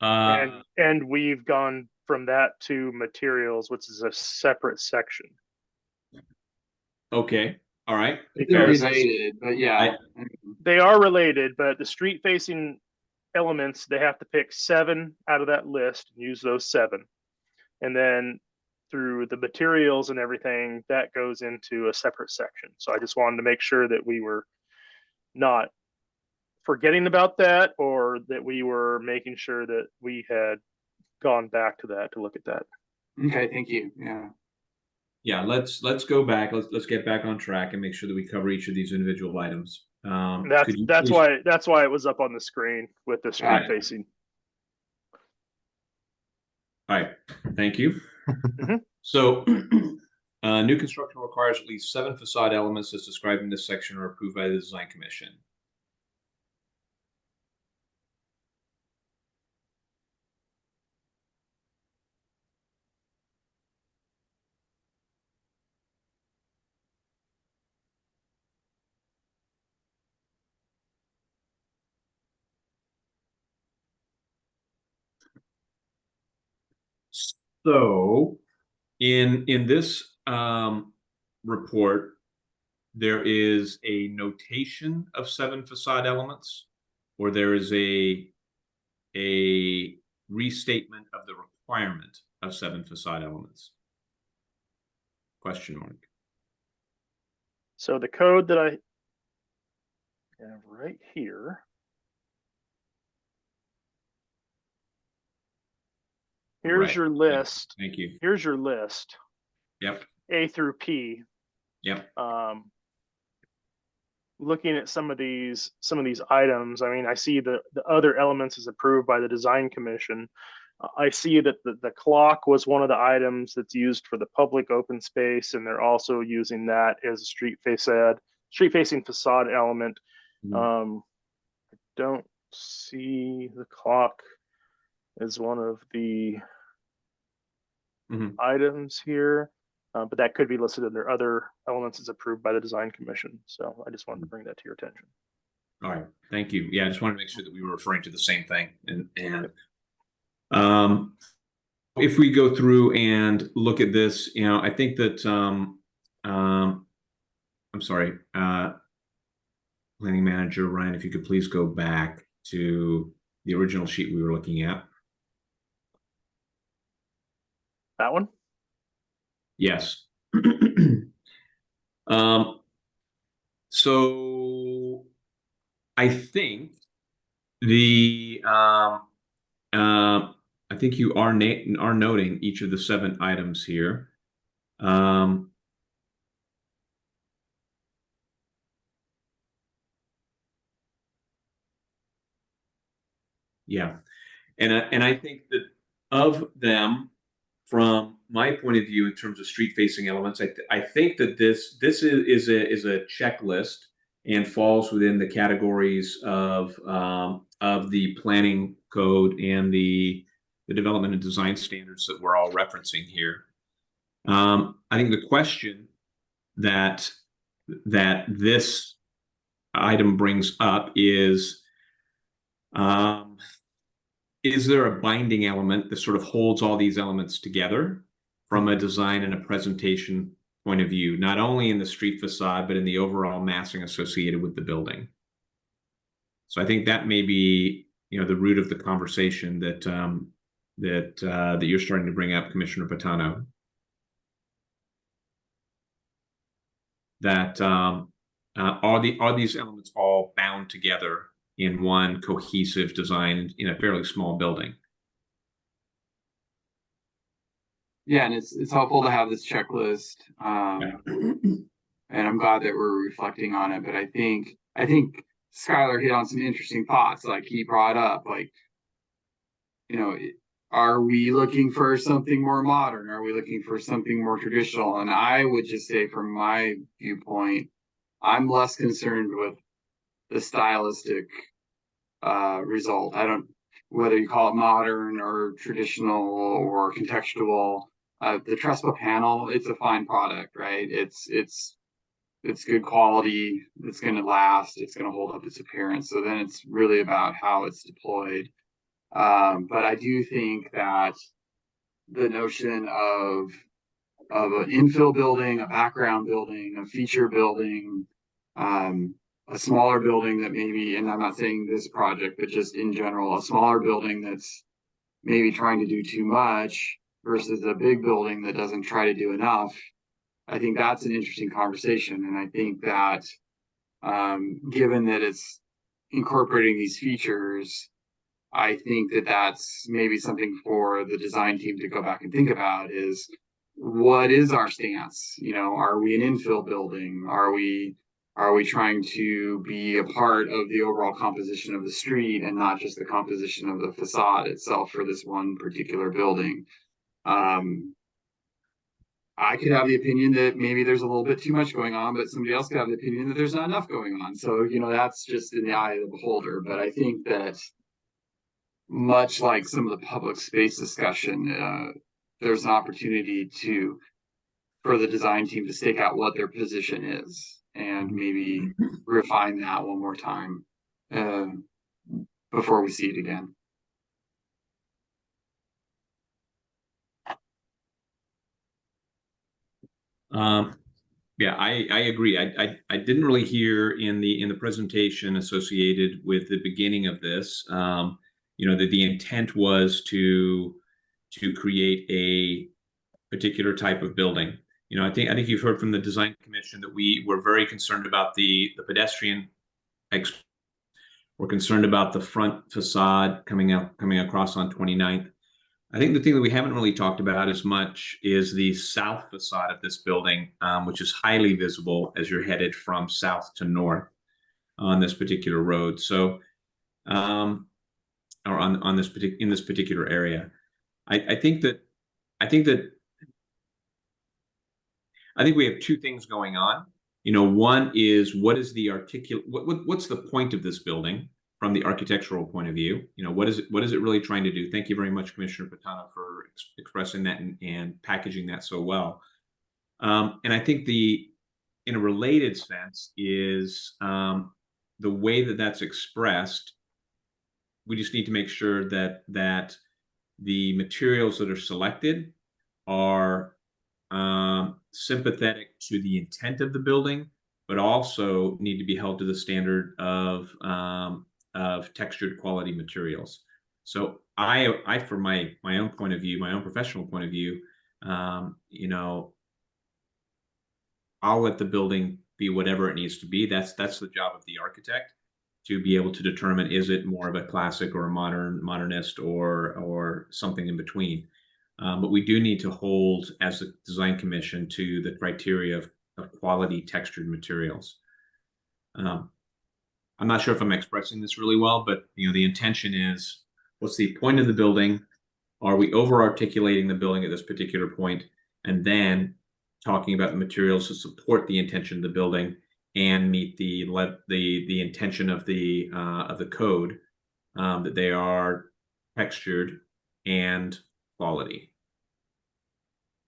And we've gone from that to materials, which is a separate section. Okay. All right. They're related, but yeah. They are related, but the street facing elements, they have to pick 7 out of that list and use those 7. And then through the materials and everything, that goes into a separate section. So I just wanted to make sure that we were not forgetting about that, or that we were making sure that we had gone back to that to look at that. Okay, thank you. Yeah, let's go back. Let's get back on track and make sure that we cover each of these individual items. That's why it was up on the screen with the street facing. All right, thank you. So, new construction requires at least 7 facade elements as described in this section or approved by the Design Commission. So, in this report, there is a notation of 7 facade elements, or there is a restatement of the requirement of 7 facade elements. Question mark. So the code that I have right here. Here's Right. your list. Thank you. Here's your list, Yep. A through P. Yep. Looking at some of these items, I mean, I see the other elements is approved by the design commission. I see that the clock was one of the items that's used for the public open space, and they're also using that as a street facing facade element. Mhm. I don't see the clock as one of the Mhm. items here, but that could be listed under other elements as approved by the design commission. So I just wanted to bring that to your attention. All right. Thank you. Yeah, I just wanted to make sure that we were referring to the same thing. And if we go through and look at this, you know, I think that I'm sorry, planning manager Ryan, if you could please go back to the original sheet we were looking at. That one? Yes. So I think I think you are noting each of the 7 items here. Yeah, and I think that of them, from my point of view, in terms of street facing elements, I think that this is a checklist and falls within the categories of the planning code and the development and design standards that we're all referencing here. I think the question that this item brings up is there a binding element that sort of holds all these elements together from a design and a presentation point of view, not only in the street facade, but in the overall massing associated with the building? So I think that may be, you know, the root of the conversation that that you're starting to bring up, Commissioner Patano. That are these elements all bound together in one cohesive design in a fairly small building? Yeah, and it's helpful to have this checklist. And I'm glad that we're reflecting on it. But I think Skylar hit on some interesting thoughts. Like he brought up, like, you know, are we looking for something more modern? Are we looking for something more traditional? And I would just say, from my viewpoint, I'm less concerned with the stylistic result. I don't, whether you call it modern or traditional or contextual. The Trespa panel, it's a fine product, right? It's good quality. It's going to last. It's going to hold up its appearance. So then it's really about how it's deployed. But I do think that the notion of an infill building, a background building, a feature building, a smaller building that maybe, and I'm not saying this project, but just in general, a smaller building that's maybe trying to do too much versus a big building that doesn't try to do enough. I think that's an interesting conversation. And I think that given that it's incorporating these features, I think that that's maybe something for the design team to go back and think about is, what is our stance? You know, are we an infill building? Are we trying to be a part of the overall composition of the street and not just the composition of the facade itself for this one particular building? I could have the opinion that maybe there's a little bit too much going on, but somebody else could have the opinion that there's not enough going on. So, you know, that's just in the eye of the beholder. But I think that, much like some of the public space discussion, there's an opportunity for the design team to stake out what their position is and maybe refine that one more time before we see it again. Yeah, I agree. I didn't really hear in the presentation associated with the beginning of this, you know, that the intent was to create a particular type of building. You know, I think you've heard from the design commission that we were very concerned about the pedestrian. We're concerned about the front facade coming across on 29th. I think the thing that we haven't really talked about as much is the south facade of this building, which is highly visible as you're headed from south to north on this particular road. So, or on this in this particular area, I think we have two things going on. You know, one is what is the what's the point of this building from the architectural point of view? You know, what is it really trying to do? Thank you very much, Commissioner Patano, for expressing that and packaging that so well. And I think in a related sense is the way that that's expressed. We just need to make sure that the materials that are selected are sympathetic to the intent of the building, but also need to be held to the standard of textured quality materials. So I from my own point of view, my own professional point of view, you know, I'll let the building be whatever it needs to be. That's the job of the architect, to be able to determine, is it more of a classic or a modernist or something in between. But we do need to hold, as the design commission, to the criteria of quality textured materials. I'm not sure if I'm expressing this really well, but you know, the intention is, what's the point of the building? Are we over articulating the building at this particular point? And then talking about the materials to support the intention of the building and meet the intention of the code, that they are textured and quality.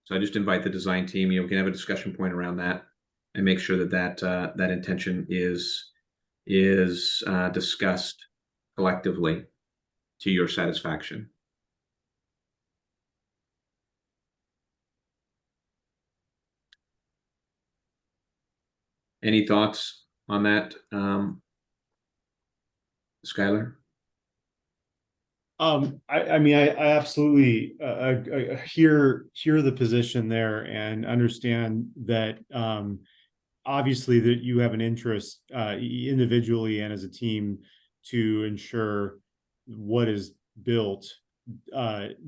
So I just invite the design team. You know, we can have a discussion point around that and make sure that intention is discussed collectively to your satisfaction. Any thoughts on that, Skylar? I mean, I absolutely hear the position there and understand that obviously that you have an interest individually and as a team to ensure what is built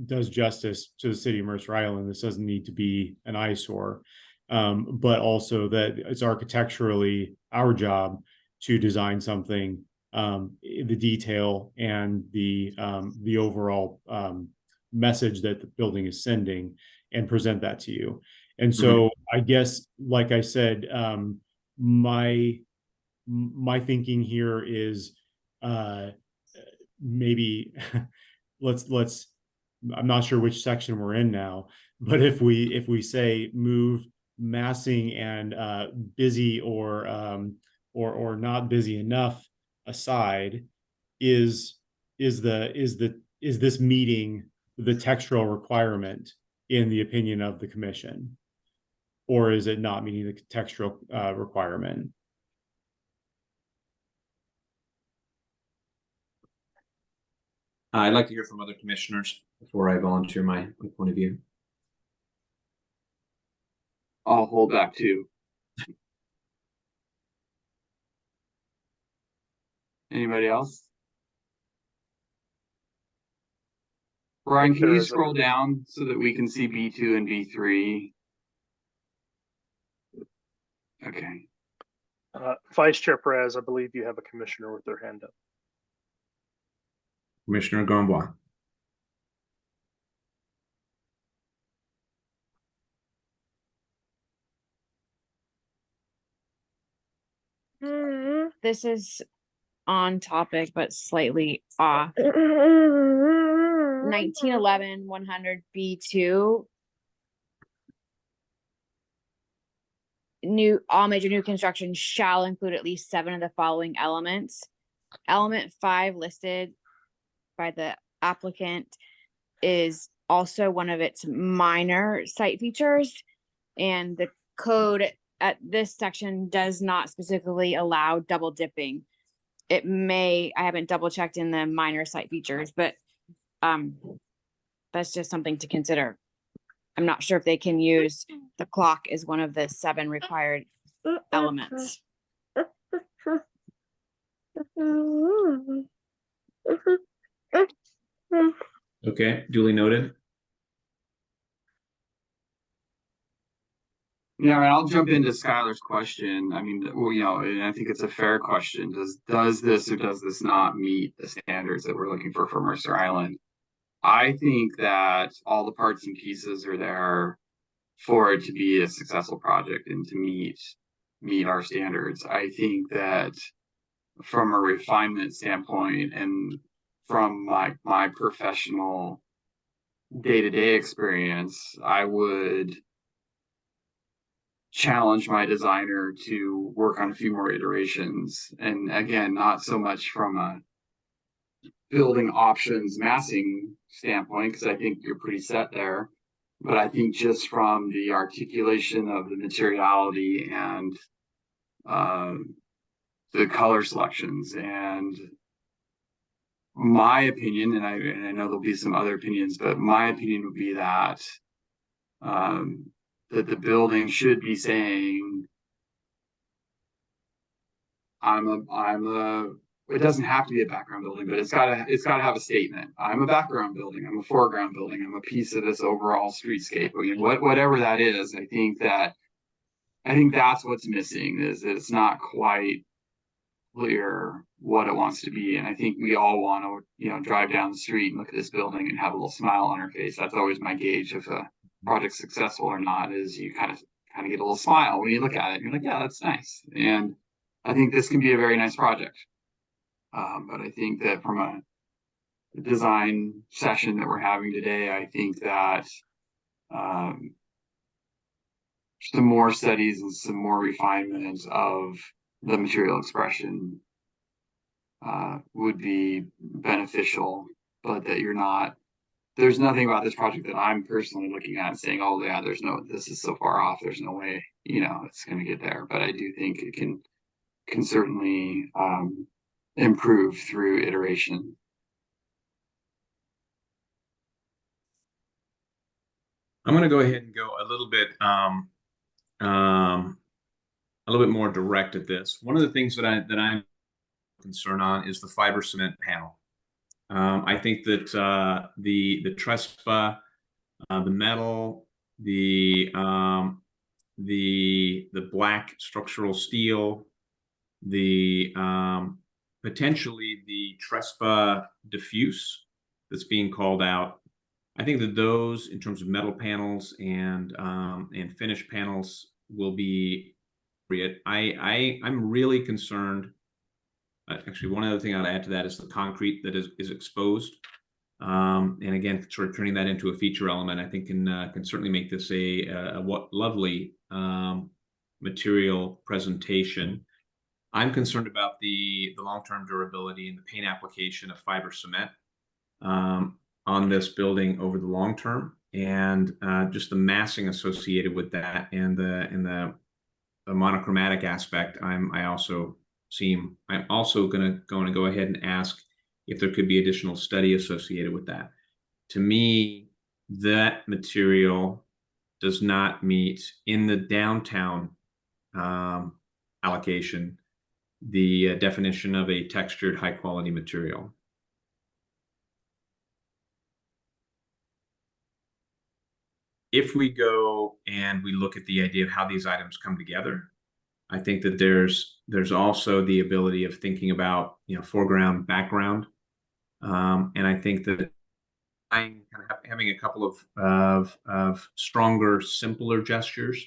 does justice to the city of Mercer Island. This doesn't need to be an eyesore, but also that it's architecturally our job to design something, the detail and the overall message that the building is sending, and present that to you. And so I guess, like I said, my thinking here is maybe let's I'm not sure which section we're in now, but if we say move massing and busy or not busy enough aside, is this meeting the textural requirement in the opinion of the commission, or is it not meeting the textural requirement? I'd like to hear from other commissioners before I volunteer my point of view. I'll hold back too. Anybody else? Brian, can you scroll down so that we can see B2 and B3? Okay. Vice Chair Perez, I believe you have a commissioner with their hand up. Commissioner Gamboa. This is on topic, but slightly off. 1911 100 B2. All major new construction shall include at least 7 of the following elements. Element 5 listed by the applicant is also one of its minor site features, and the code at this section does not specifically allow double dipping. It may, I haven't double checked in the minor site features, but that's just something to consider. I'm not sure if they can use the clock as one of the 7 required elements. Okay, duly noted. Yeah, I mean, I'll jump into Skylar's question. I mean, well, and I think it's a fair question. Does this or does this not meet the standards that we're looking for Mercer Island? I think that all the parts and pieces are there for it to be a successful project and to meet our standards. I think that from a refinement standpoint and from my professional day-to-day experience, I would challenge my designer to work on a few more iterations. And again, not so much from a building options massing standpoint, because I think you're pretty set there. But I think just from the articulation of the materiality and the color selections, and my opinion, and I know there'll be some other opinions, but my opinion would be that that the building should be saying, it doesn't have to be a background building, but it's gotta have a statement. I'm a background building, I'm a foreground building, I'm a piece of this overall streetscape. Whatever that is, I think that's what's missing, is that it's not quite clear what it wants to be. And I think we all want to, drive down the street and look at this building and have a little smile on our face. That's always my gauge if a project's successful or not, is you kind of get a little smile when you look at it. You're like, yeah, that's nice. And I think this can be a very nice project. But I think that from a design session that we're having today, I think that some more studies and some more refinement of the material expression would be beneficial, but that there's nothing about this project that I'm personally looking at and saying, oh yeah, this is so far off, there's no way, it's going to get there. But I do think it can certainly improve through iteration. I'm going to go ahead and go a little bit more direct at this. One of the things that I'm concerned on is the fiber cement panel. I think that the trespa, the metal, the black structural steel, the potentially the trespa diffuse that's being called out. I think that those, in terms of metal panels and finished panels, will be appropriate. I'm really concerned. Actually, one other thing I'd add to that is the concrete that is exposed. And again, sort of turning that into a feature element, I think can certainly make this a lovely material presentation. I'm concerned about the long-term durability and the paint application of fiber cement on this building over the long term, and just the massing associated with that, and the monochromatic aspect. I'm also going to go ahead and ask if there could be additional study associated with that. To me, that material does not meet, in the downtown allocation, the definition of a textured high quality material. If we go and we look at the idea of how these items come together, I think that there's also the ability of thinking about, foreground, background, and I think that having a couple of stronger, simpler gestures,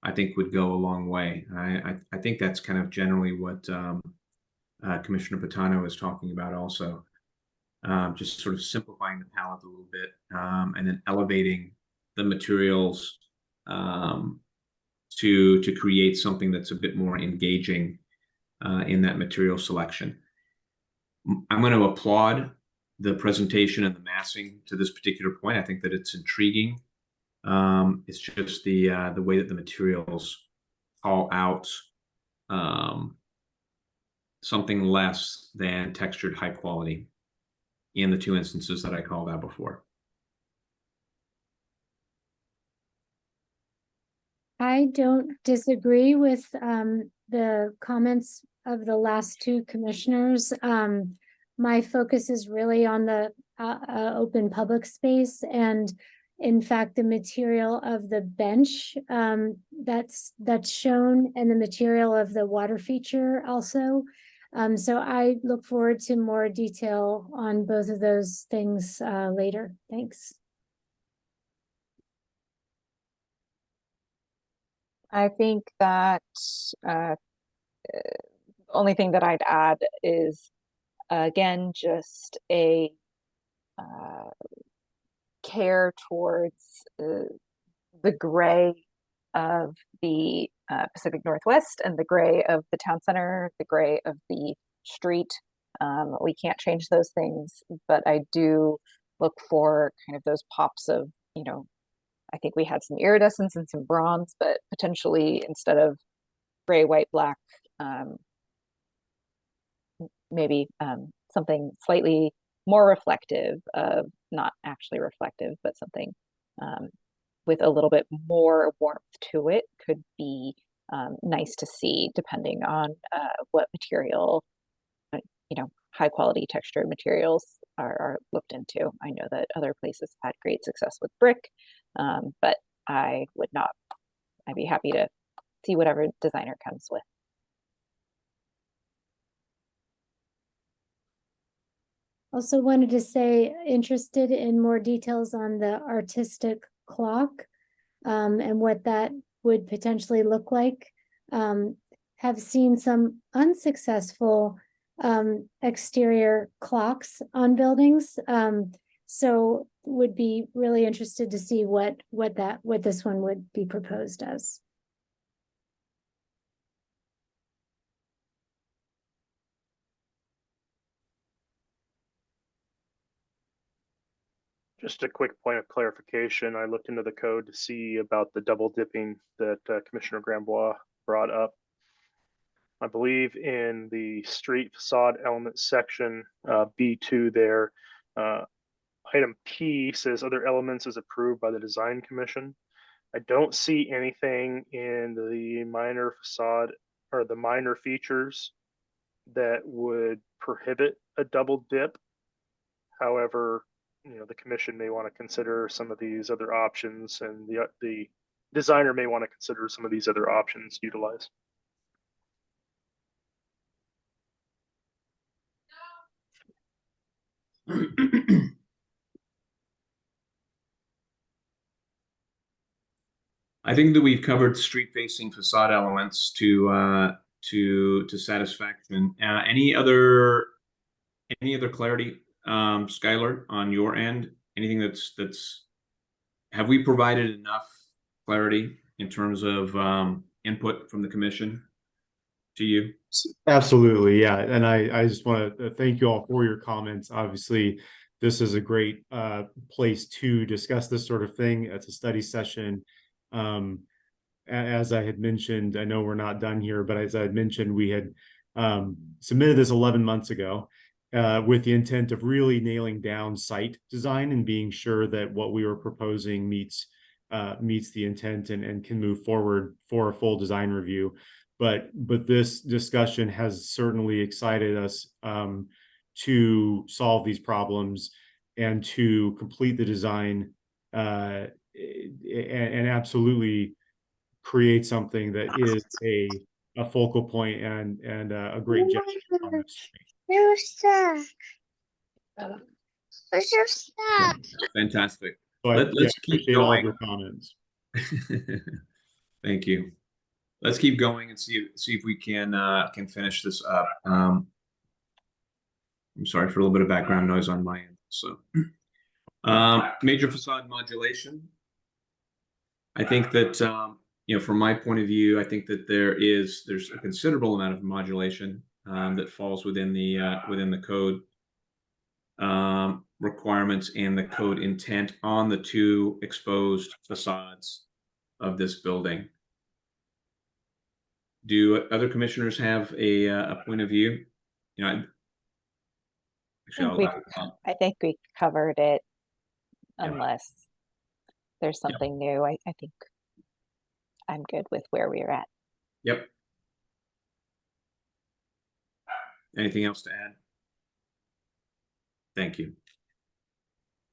I think would go a long way. I think that's kind of generally what Commissioner Patano is talking about also, just sort of simplifying the palette a little bit, and then elevating the materials to create something that's a bit more engaging in that material selection. I'm going to applaud the presentation and the massing to this particular point. I think that it's intriguing. It's just the way that the materials call out something less than textured high quality in the two instances that I called out before. I don't disagree with the comments of the last two commissioners. My focus is really on the open public space, and in fact, the material of the bench that's shown, and the material of the water feature also. So I look forward to more detail on both of those things later. Thanks. I think that only thing that I'd add is, again, just a care towards the gray of the Pacific Northwest and the gray of the town center, the gray of the street. We can't change those things, but I do look for kind of those pops of, you know, I think we had some iridescence and some bronze, but potentially instead of gray, white, black, maybe something slightly more reflective of, not actually reflective, but something with a little bit more warmth to it could be nice to see, depending on what material, you know, high quality textured materials are looked into. I know that other places have had great success with brick, but I'd be happy to see whatever designer comes with. Also wanted to say, interested in more details on the artistic clock and what that would potentially look like. Have seen some unsuccessful exterior clocks on buildings. So would be really interested to see what this one would be proposed as. Just a quick point of clarification. I looked into the code to see about the double dipping that Commissioner Grambois brought up. I believe in the street facade element section, B2 there, item P says other elements is approved by the design commission. I don't see anything in the minor facade or the minor features that would prohibit a double dip. However, you know, the commission may want to consider some of these other options, and the designer may want to consider some of these other options utilized. I think that we've covered street-facing facade elements to satisfaction. Any other clarity, Skylar, on your end? Anything that's have we provided enough clarity in terms of input from the commission to you? Absolutely, yeah. And I just want to thank you all for your comments. Obviously, this is a great place to discuss this sort of thing. It's a study session. As I had mentioned, I know we're not done here, but as I had mentioned, we had submitted this 11 months ago with the intent of really nailing down site design and being sure that what we were proposing meets the intent and can move forward for a full design review. But this discussion has certainly excited us to solve these problems and to complete the design and absolutely create something that is a focal point and a great gesture on this. Fantastic. So Let's keep appreciate all of going. your comments. Thank you. Let's keep going and see if we can finish this up. I'm sorry for a little bit of background noise on my end. So, major facade modulation. I think that you know, from my point of view, I think that there's a considerable amount of modulation that falls within the code requirements and the code intent on the two exposed facades of this building. Do other commissioners have a point of view? You know, I think we covered it, Yeah. unless there's something new. I think I'm good with where we're at. Yep. Anything else to add? Thank you.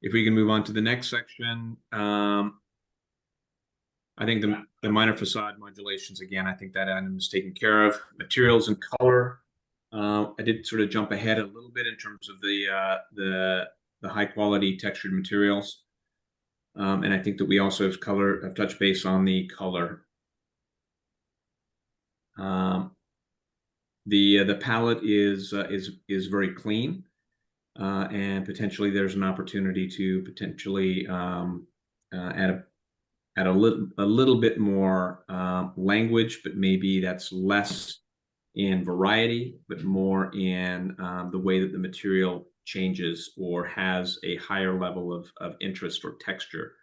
If we can move on to the next section, I think the minor facade modulations, again, I think that item is taken care of. Materials and color. I did sort of jump ahead a little bit in terms of the high quality textured materials. And I think that we also have touched base on the color. The palette is very clean, and potentially there's an opportunity to potentially add a little bit more language, but maybe that's less in variety, but more in the way that the material changes or has a higher level of interest or texture.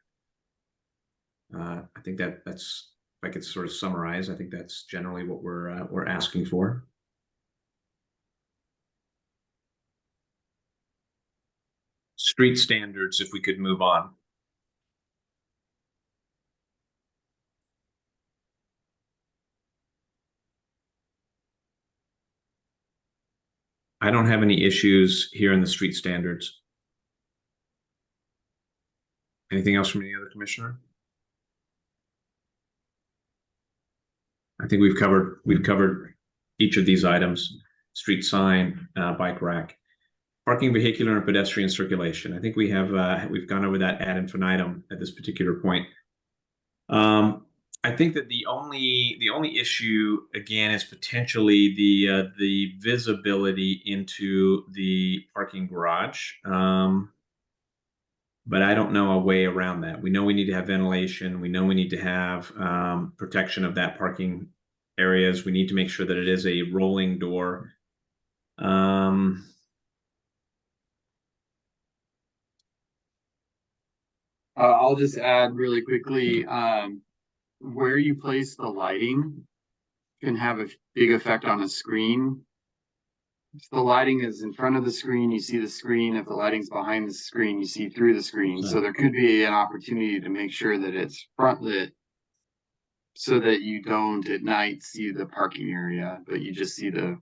I think that's, if I could sort of summarize, I think that's generally what we're asking for. Street standards, if we could move on. I don't have any issues here in the street standards. Anything else from any other commissioner? I think we've covered each of these items: street sign, bike rack, parking, vehicular and pedestrian circulation. I think we've gone over that ad infinitum at this particular point. I think that the only issue again is potentially the visibility into the parking garage. But I don't know a way around that. We know we need to have ventilation. We know we need to have protection of that parking areas. We need to make sure that it is a rolling door. I'll just add really quickly, where you place the lighting can have a big effect on a screen. If the lighting is in front of the screen, you see the screen. If the lighting's behind the screen, you see through the screen. So there could be an opportunity to make sure that it's front lit so that you don't at night see the parking area, but you just see the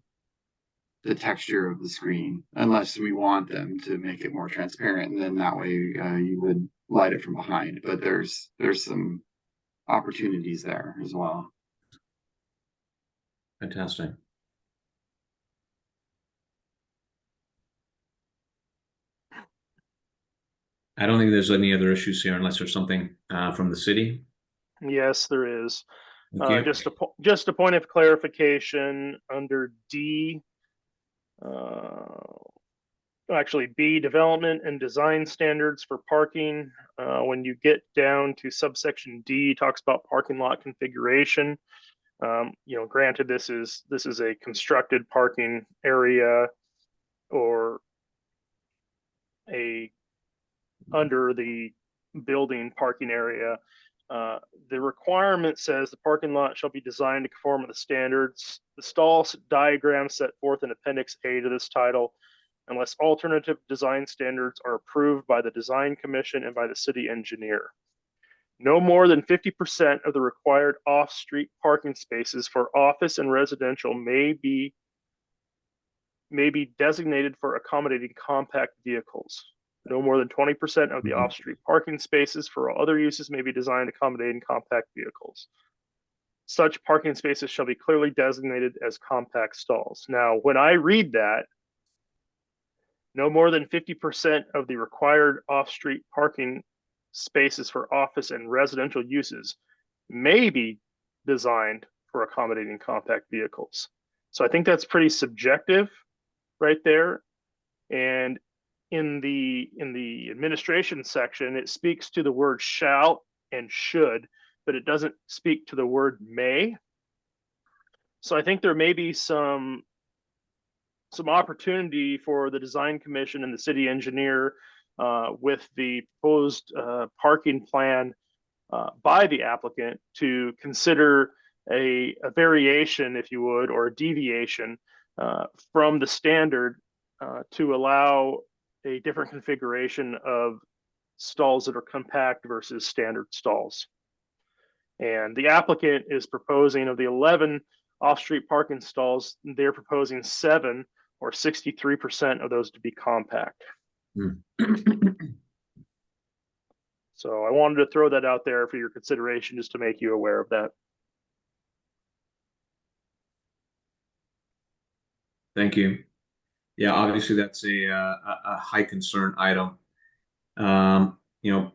texture of the screen, unless we want them to make it more transparent, and then that way you would light it from behind. But there's some opportunities there as well. Fantastic. I don't think there's any other issues here unless there's something from the city. Yes, there is. Thank you. Just a point of clarification under D. Actually, B, development and design standards for parking. When you get down to subsection D, talks about parking lot configuration. Granted, this is a constructed parking area or a under the building parking area. The requirement says the parking lot shall be designed to conform with the standards. The stall diagram set forth in Appendix A to this title, unless alternative design standards are approved by the Design Commission and by the city engineer. No more than 50% of the required off-street parking spaces for office and residential may be designated for accommodating compact vehicles. No more than 20% of the off-street parking spaces for all other uses may be designed accommodating compact vehicles. Such parking spaces shall be clearly designated as compact stalls. Now, when I read that, no more than 50% of the required off-street parking spaces for office and residential uses may be designed for accommodating compact vehicles. So I think that's pretty subjective right there. And in the administration section, it speaks to the word shall and should, but it doesn't speak to the word may. So I think there may be some opportunity for the Design Commission and the city engineer with the proposed parking plan by the applicant to consider a variation, if you would, or a deviation from the standard to allow a different configuration of stalls that are compact versus standard stalls. And the applicant is proposing of the 11 off-street parking stalls, they're proposing 7 or 63% of those to be compact. So I wanted to throw that out there for your consideration, just to make you aware of that. Thank you. Yeah, obviously that's a high concern item. You know,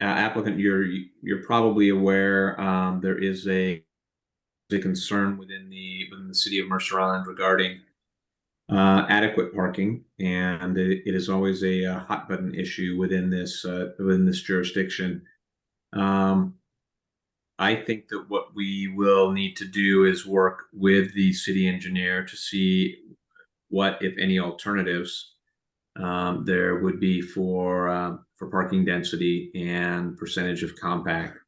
applicant, you're probably aware there is a concern within the city of Mercer Island regarding adequate parking, and it is always a hot button issue within this jurisdiction. I think that what we will need to do is work with the city engineer to see what, if any, alternatives there would be for parking density and percentage of compact.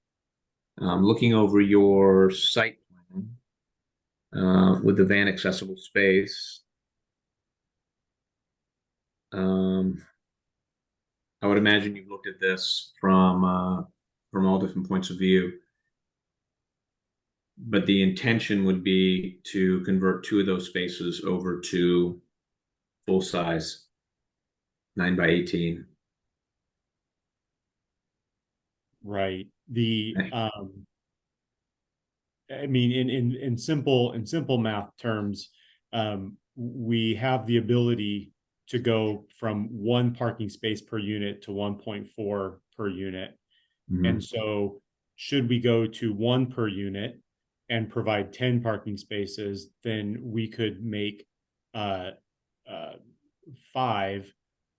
Looking over your site plan with the van accessible space, I would imagine you've looked at this from all different points of view. But the intention would be to convert 2 of those spaces over to full size 9x18. Right. I mean, in simple math terms, we have the ability to go from 1 parking space per unit to 1.4 per unit. Mm-hmm. And so should we go to 1 per unit and provide 10 parking spaces, then we could make 5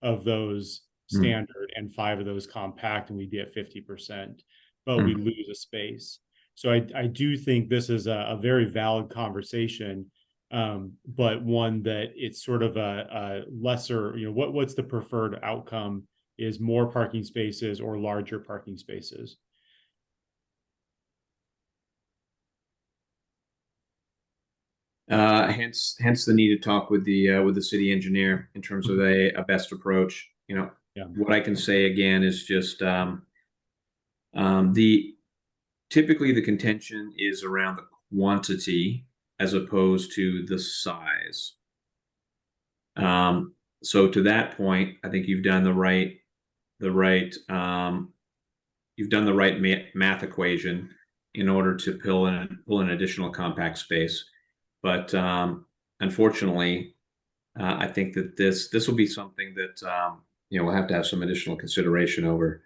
of those standard and 5 of those compact, and we'd be at 50%, but we lose a space. So I do think this is a very valid conversation, but one that it's sort of a lesser, you know, what's the preferred outcome is more parking spaces or larger parking spaces. Hence the need to talk with the city engineer in terms of a best approach. You know, what I can say again is just typically the contention is around the quantity as opposed to the size. So to that point, I think you've done the right math equation in order to pull an additional compact space. But unfortunately, I think that this will be something that we'll have to have some additional consideration over,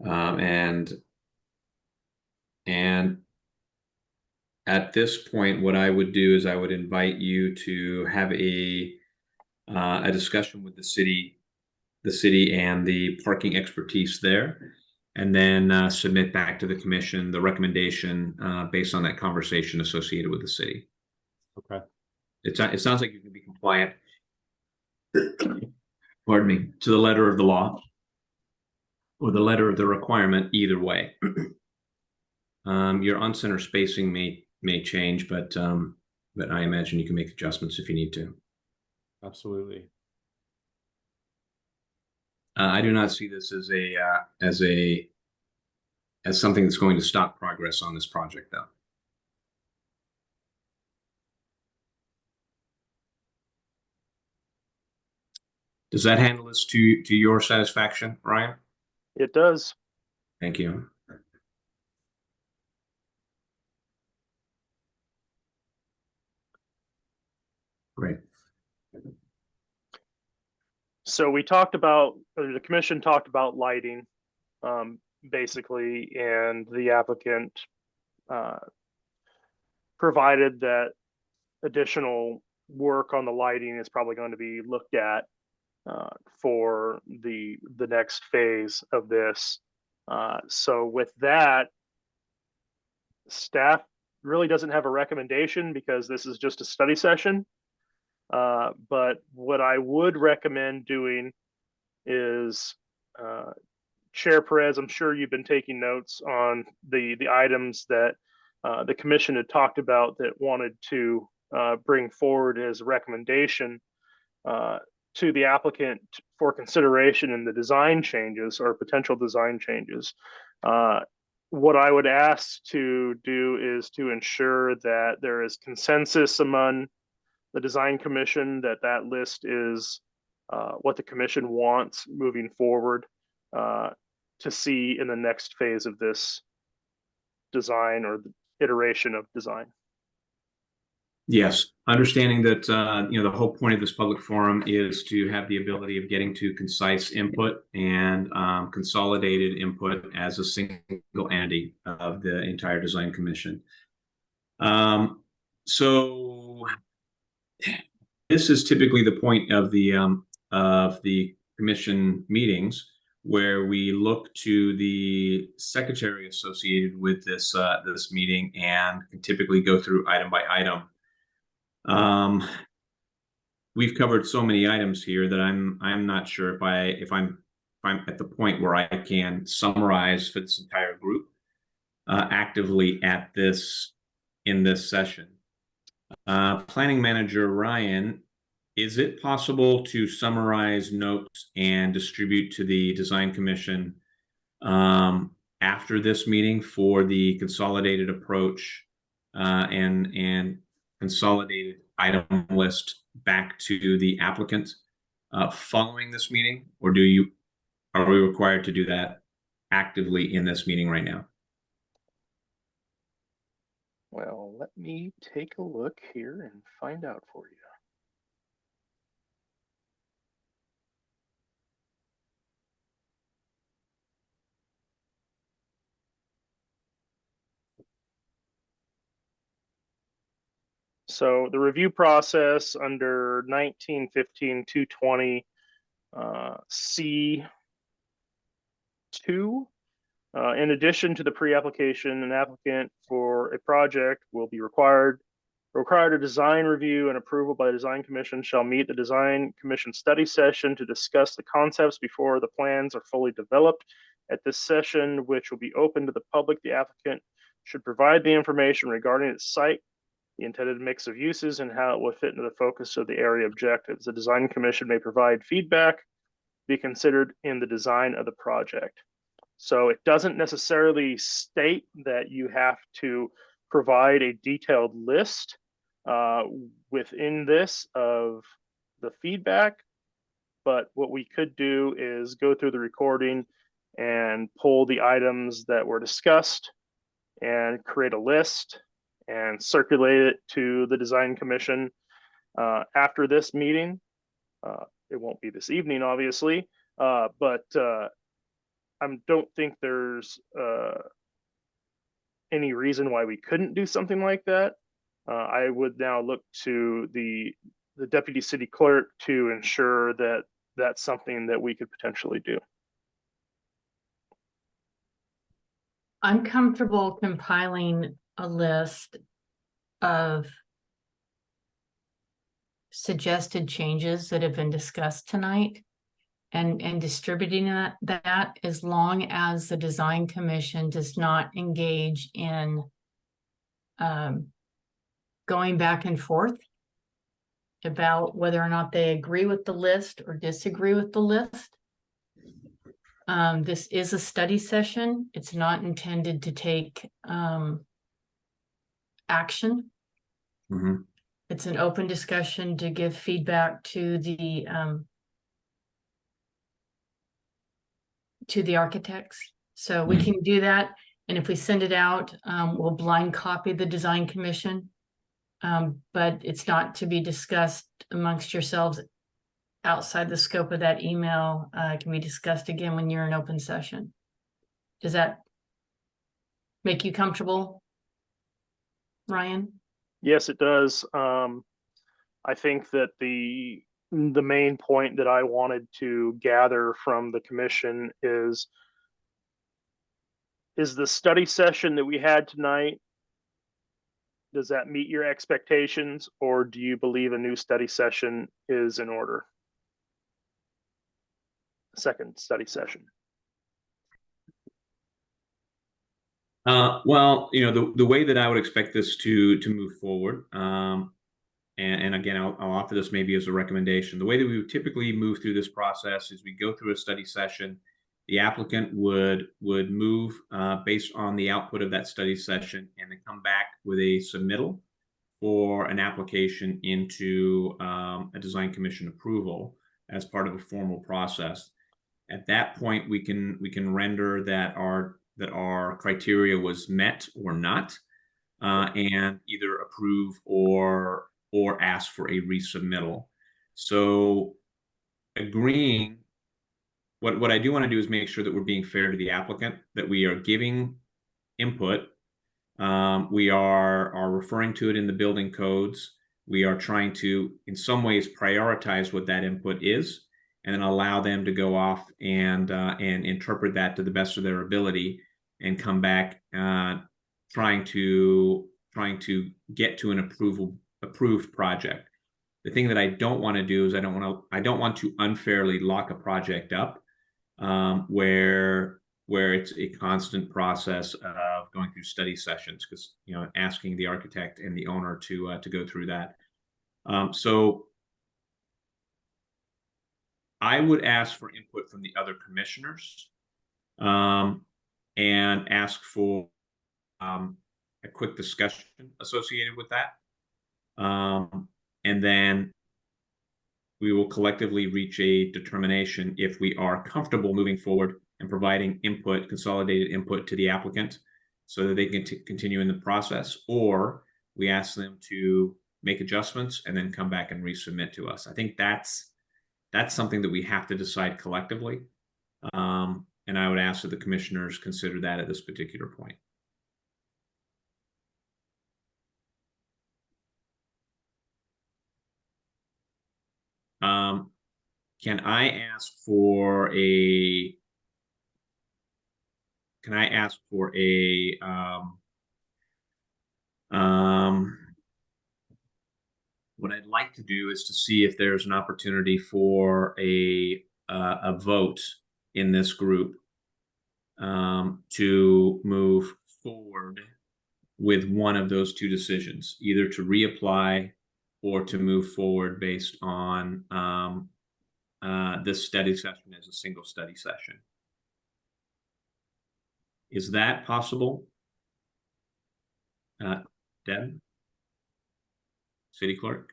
and at this point, what I would do is I would invite you to have a discussion with the city and the parking expertise there, and then submit back to the commission the recommendation based on that conversation associated with the city. Okay. It sounds like you can be compliant, pardon me, to the letter of the law or the letter of the requirement either way. Your on-center spacing may change, but I imagine you can make adjustments if you need to. Absolutely. I do not see this as something that's going to stop progress on this project, though. Does that handle this to your satisfaction, Ryan? It does. Thank you. Great. So we talked about, or the commission talked about lighting, basically, and the applicant provided that additional work on the lighting is probably going to be looked at for the next phase of this. So with that, staff really doesn't have a recommendation because this is just a study session. But what I would recommend doing is, Chair Perez, I'm sure you've been taking notes on the items that the commission had talked about that wanted to bring forward as a recommendation to the applicant for consideration in the design changes or potential design changes. what I would ask to do is to ensure that there is consensus among the design commission that that list is what the commission wants moving forward to see in the next phase of this design or the iteration of design. Yes, understanding that the whole point of this public forum is to have the ability of getting to concise input and consolidated input as a single entity of the entire design commission. So this is typically the point of the commission meetings where we look to the secretary associated with this this meeting and can typically go through item by item. We've covered so many items here that I'm not sure if I'm at the point where I can summarize for this entire group actively in this session. Planning manager Ryan, is it possible to summarize notes and distribute to the design commission after this meeting for the consolidated approach and consolidated item list back to the applicant following this meeting, or are we required to do that actively in this meeting right now? Well, let me take a look here and find out for you. So the review process under 1915-220 C2, in addition to the pre-application, an applicant for a project will be required a design review and approval by the design commission shall meet the design commission study session to discuss the concepts before the plans are fully developed. At this session, which will be open to the public, the applicant should provide the information regarding its site, the intended mix of uses, and how it will fit into the focus of the area objectives. The design commission may provide feedback, be considered in the design of the project. So it doesn't necessarily state that you have to provide a detailed list within this of the feedback, but what we could do is go through the recording and pull the items that were discussed and create a list and circulate it to the design commission after this meeting. It won't be this evening, obviously, but I don't think there's any reason why we couldn't do something like that. I would now look to the deputy city clerk to ensure that that's something that we could potentially do. I'm comfortable compiling a list of suggested changes that have been discussed tonight and distributing that as long as the design commission does not engage in going back and forth about whether or not they agree with the list or disagree with the list. This is a study session. It's not intended to take action. Mm-hmm. It's an open discussion to give feedback to the architects. So we can do that. And if we send it out, we'll blind copy the design commission. But it's not to be discussed amongst yourselves outside the scope of that email. It can be discussed again when you're in open session. Does that make you comfortable, Ryan? Yes, it does. I think that the main point that I wanted to gather from the commission is the study session that we had tonight, does that meet your expectations, or do you believe a new study session is in order? Second study session. Well, the way that I would expect this to move forward, and again, I'll offer this maybe as a recommendation. The way that we would typically move through this process is we go through a study session, the applicant would move based on the output of that study session and then come back with a submittal for an application into a design commission approval as part of a formal process. At that point, we can render that our criteria was met or not, and either approve or ask for a resubmittal. So agreeing, what I do want to do is make sure that we're being fair to the applicant, that we are giving input. We are referring to it in the building codes. We are trying to, in some ways, prioritize what that input is, and then allow them to go off and interpret that to the best of their ability, and come back trying to get to an approved project. The thing that I don't want to do is I don't want to unfairly lock a project up where it's a constant process of going through study sessions, because asking the architect and the owner to go through that. So I would ask for input from the other commissioners, and ask for a quick discussion associated with that. And then we will collectively reach a determination if we are comfortable moving forward and providing input, consolidated input to the applicant so that they can continue in the process, or we ask them to make adjustments and then come back and resubmit to us. I think that's something that we have to decide collectively. And I would ask that the commissioners consider that at this particular point. Can I ask for a what I'd like to do is to see if there's an opportunity for a vote in this group to move forward with one of those two decisions, either to reapply or to move forward based on this study session as a single study session. Is that possible? Deb? City Clerk?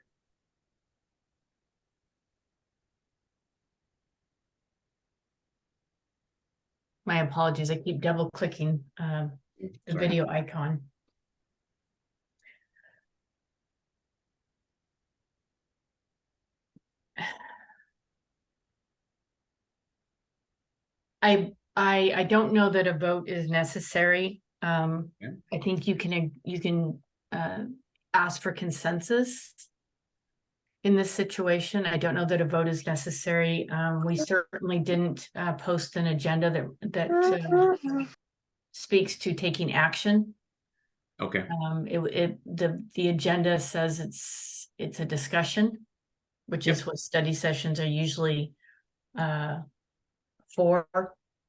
My apologies. I keep double clicking the Sorry. video icon. I don't know that a vote is necessary. Yeah. I think you can ask for consensus in this situation. I don't know that a vote is necessary. We certainly didn't post an agenda that speaks to taking action. Okay. The agenda says it's a discussion, which is what study sessions are usually for.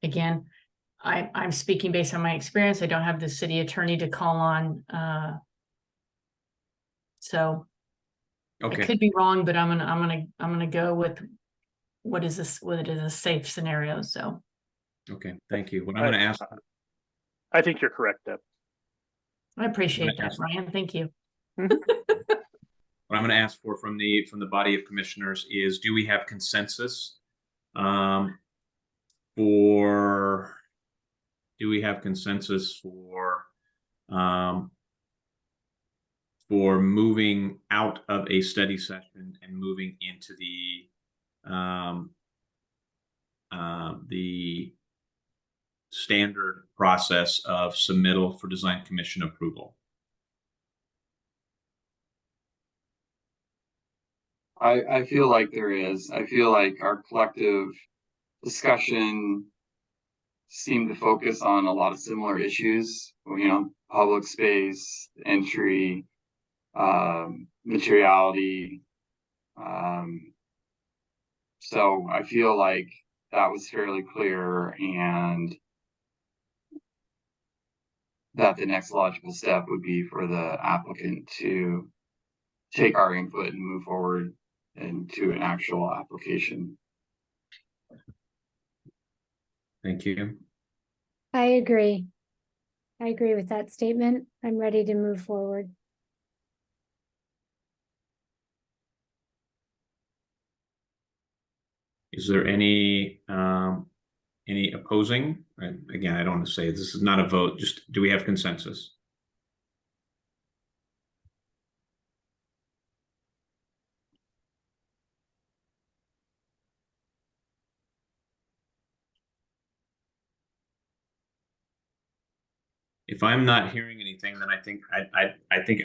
Again, I'm speaking based on my experience. I don't have the city attorney to call on. So Okay. I could be wrong, but I'm gonna go with what is a safe scenario. So Okay. Thank you. What I'm going to ask. I think you're correct, Deb. I appreciate that, Ryan. Thank you. What I'm going to ask for from the body of commissioners is, do we have consensus for moving out of a study session and moving into the standard process of submittal for design commission approval? I feel like there is. I feel like our collective discussion seemed to focus on a lot of similar issues, public space, entry, materiality. So I feel like that was fairly clear, and that the next logical step would be for the applicant to take our input and move forward into an actual application. Thank you. I agree. I agree with that statement. I'm ready to move forward. Is there any opposing? Again, I don't want to say this is not a vote, just do we have consensus? If I'm not hearing anything, then I think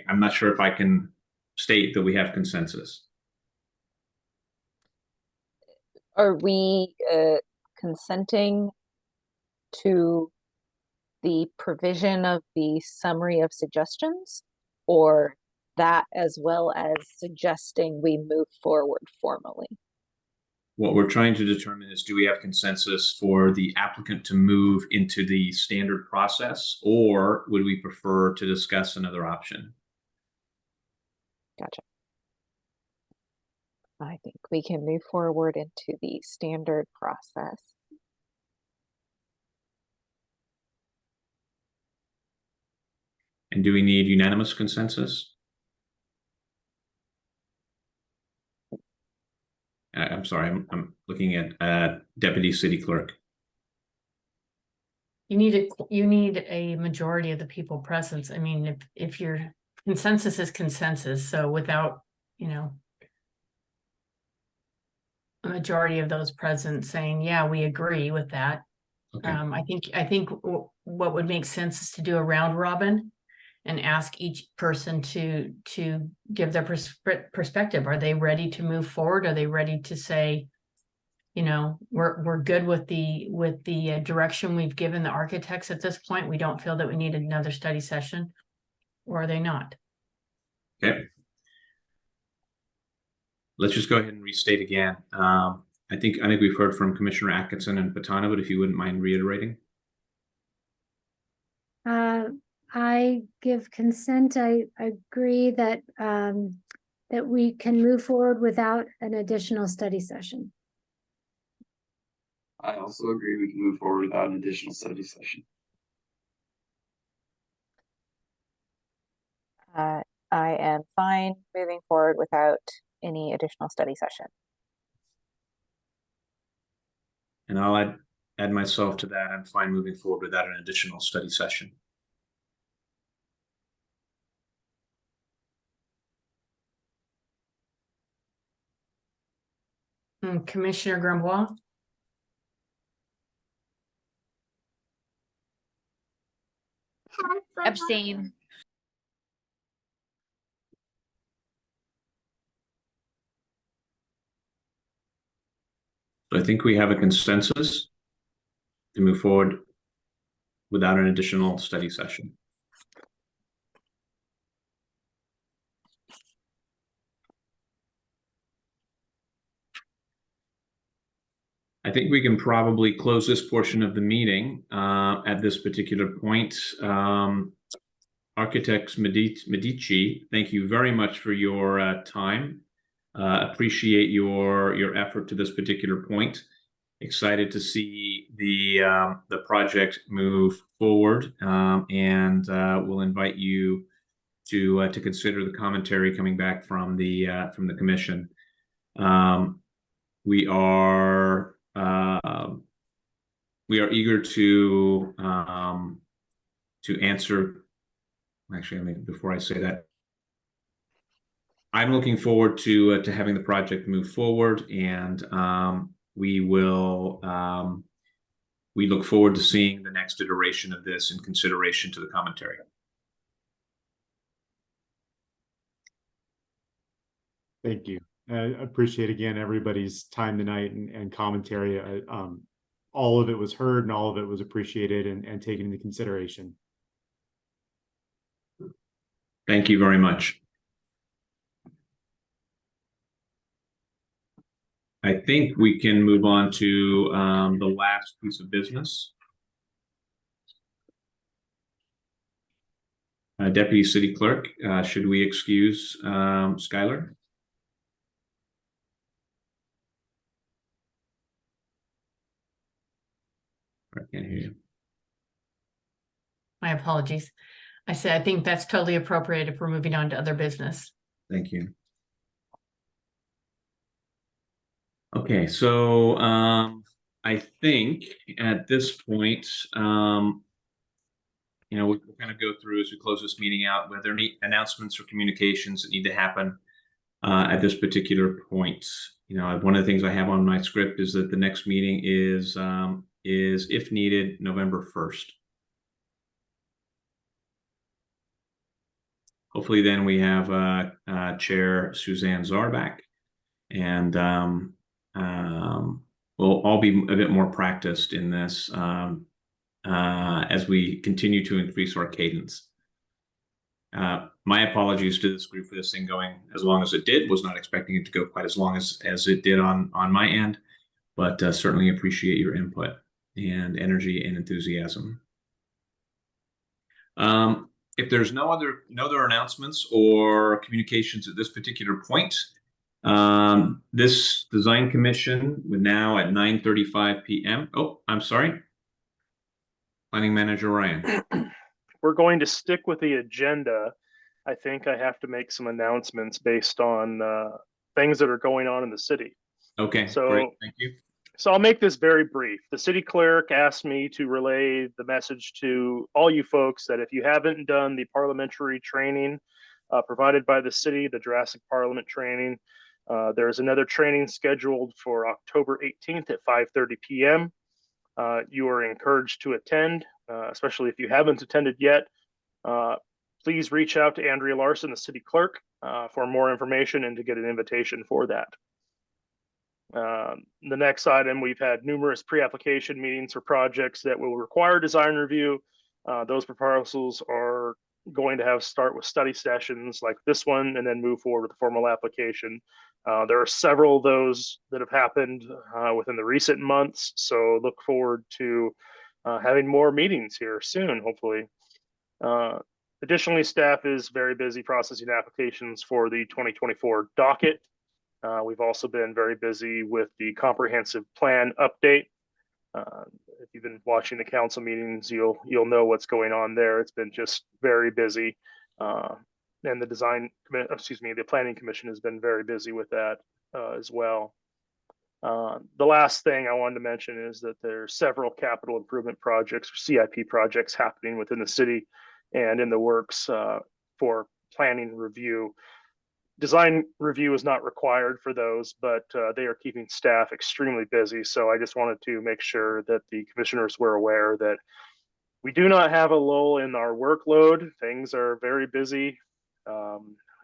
I'm not sure if I can state that we have consensus. Are we consenting to the provision of the summary of suggestions, or that as well as suggesting we move forward formally? What we're trying to determine is, do we have consensus for the applicant to move into the standard process, or would we prefer to discuss another option? Gotcha. I think we can move forward into the standard process. And do we need unanimous consensus? I'm sorry, I'm looking at Deputy City Clerk. You need a majority of the people present. I mean, if your consensus is consensus, so without, you know, a majority of those present saying, yeah, we agree with that. Okay. I think what would make sense is to do a round robin and ask each person to give their perspective. Are they ready to move forward? Are they ready to say, you know, we're good with the direction we've given the architects at this point. We don't feel that we need another study session, or are they not? Okay. Let's just go ahead and restate again. I think we've heard from Commissioner Atkinson and Patana, but if you wouldn't mind reiterating. I give consent. I agree that that we can move forward without an additional study session. I also agree we can move forward without an additional study session. I am fine moving forward without any additional study session. And I'll add myself to that. I'm fine moving forward without an additional study session. Commissioner Grambois? Abstain. So I think we have a consensus to move forward without an additional study session. I think we can probably close this portion of the meeting at this particular point. Architects Medici, thank you very much for your time. Appreciate your effort to this particular point. Excited to see the project move forward, and we'll invite you to consider the commentary coming back from the commission. We are eager to answer. Actually, I mean, before I say that, I'm looking forward to having the project move forward, and we look forward to seeing the next iteration of this in consideration to the commentary. Thank you. I appreciate again everybody's time tonight and commentary. All of it was heard and all of it was appreciated and taken into consideration. Thank you very much. I think we can move on to the last piece of business. Deputy City Clerk, should we excuse Skylar? I can't hear you. My apologies. I said, I think that's totally appropriate if we're moving on to other business. Thank you. Okay, so I think at this point, you know, we'll kind of go through as we close this meeting out, whether any announcements or communications that need to happen at this particular point. You know, one of the things I have on my script is that the next meeting is if needed, November 1st. Hopefully then we have Chair Suzanne Zarback, and we'll all be a bit more practiced in this as we continue to increase our cadence. My apologies to this group for this thing going as long as it did. Was not expecting it to go quite as long as it did on my end, but certainly appreciate your input and energy and enthusiasm. If there's no other announcements or communications at this particular point, this design commission now at 9:35 p.m. Oh, I'm sorry. Planning Manager Ryan. We're going to stick with the agenda. I think I have to make some announcements based on things that are going on in the city. Okay, So, great. Thank you. So I'll make this very brief. The city clerk asked me to relay the message to all you folks that if you haven't done the parliamentary training provided by the city, the Jurassic Parliament training, there's another training scheduled for October 18th at 5:30 p.m. You are encouraged to attend, especially if you haven't attended yet. Please reach out to Andrea Larson, the city clerk, for more information and to get an invitation for that. The next item, we've had numerous pre-application meetings for projects that will require design review. Those proposals are going to start with study sessions like this one and then move forward with the formal application. There are several of those that have happened within the recent months, so look forward to having more meetings here soon, hopefully. Additionally, staff is very busy processing applications for the 2024 docket. We've also been very busy with the comprehensive plan update. If you've been watching the council meetings, you'll know what's going on there. It's been just very busy. And the planning commission has been very busy with that as well. The last thing I wanted to mention is that there's several capital improvement projects or CIP projects happening within the city and in the works for planning review. Design review is not required for those, but they are keeping staff extremely busy. So I just wanted to make sure that the commissioners were aware that we do not have a lull in our workload. Things are very busy.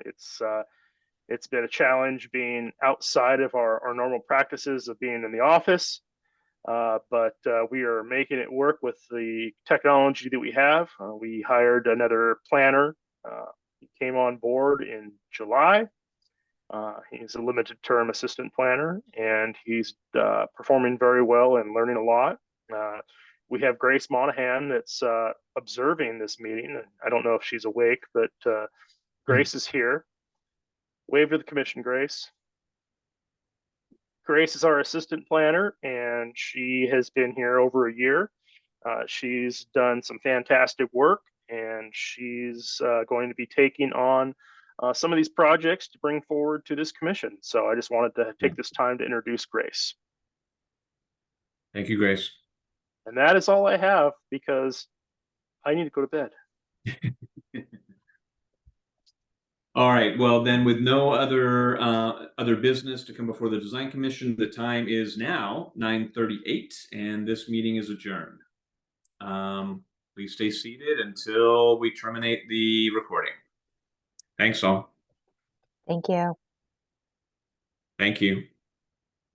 It's been a challenge being outside of our normal practices of being in the office, but we are making it work with the technology that we have. We hired another planner. He came on board in July. He's a limited term assistant planner, and he's performing very well and learning a lot. We have Grace Monahan that's observing this meeting. I don't know if she's awake, but Grace is here. Wave to the commission, Grace. Grace is our assistant planner, and she has been here over a year. She's done some fantastic work, and she's going to be taking on some of these projects to bring forward to this commission. So I just wanted to take this time to introduce Grace. Thank you, Grace. And that is all I have because I need to go to bed. All right. Well, then, with no other business to come before the Design Commission, the time is now 9:38, and this meeting is adjourned. Please stay seated until we terminate the recording. Thanks, all. Thank you. Thank you.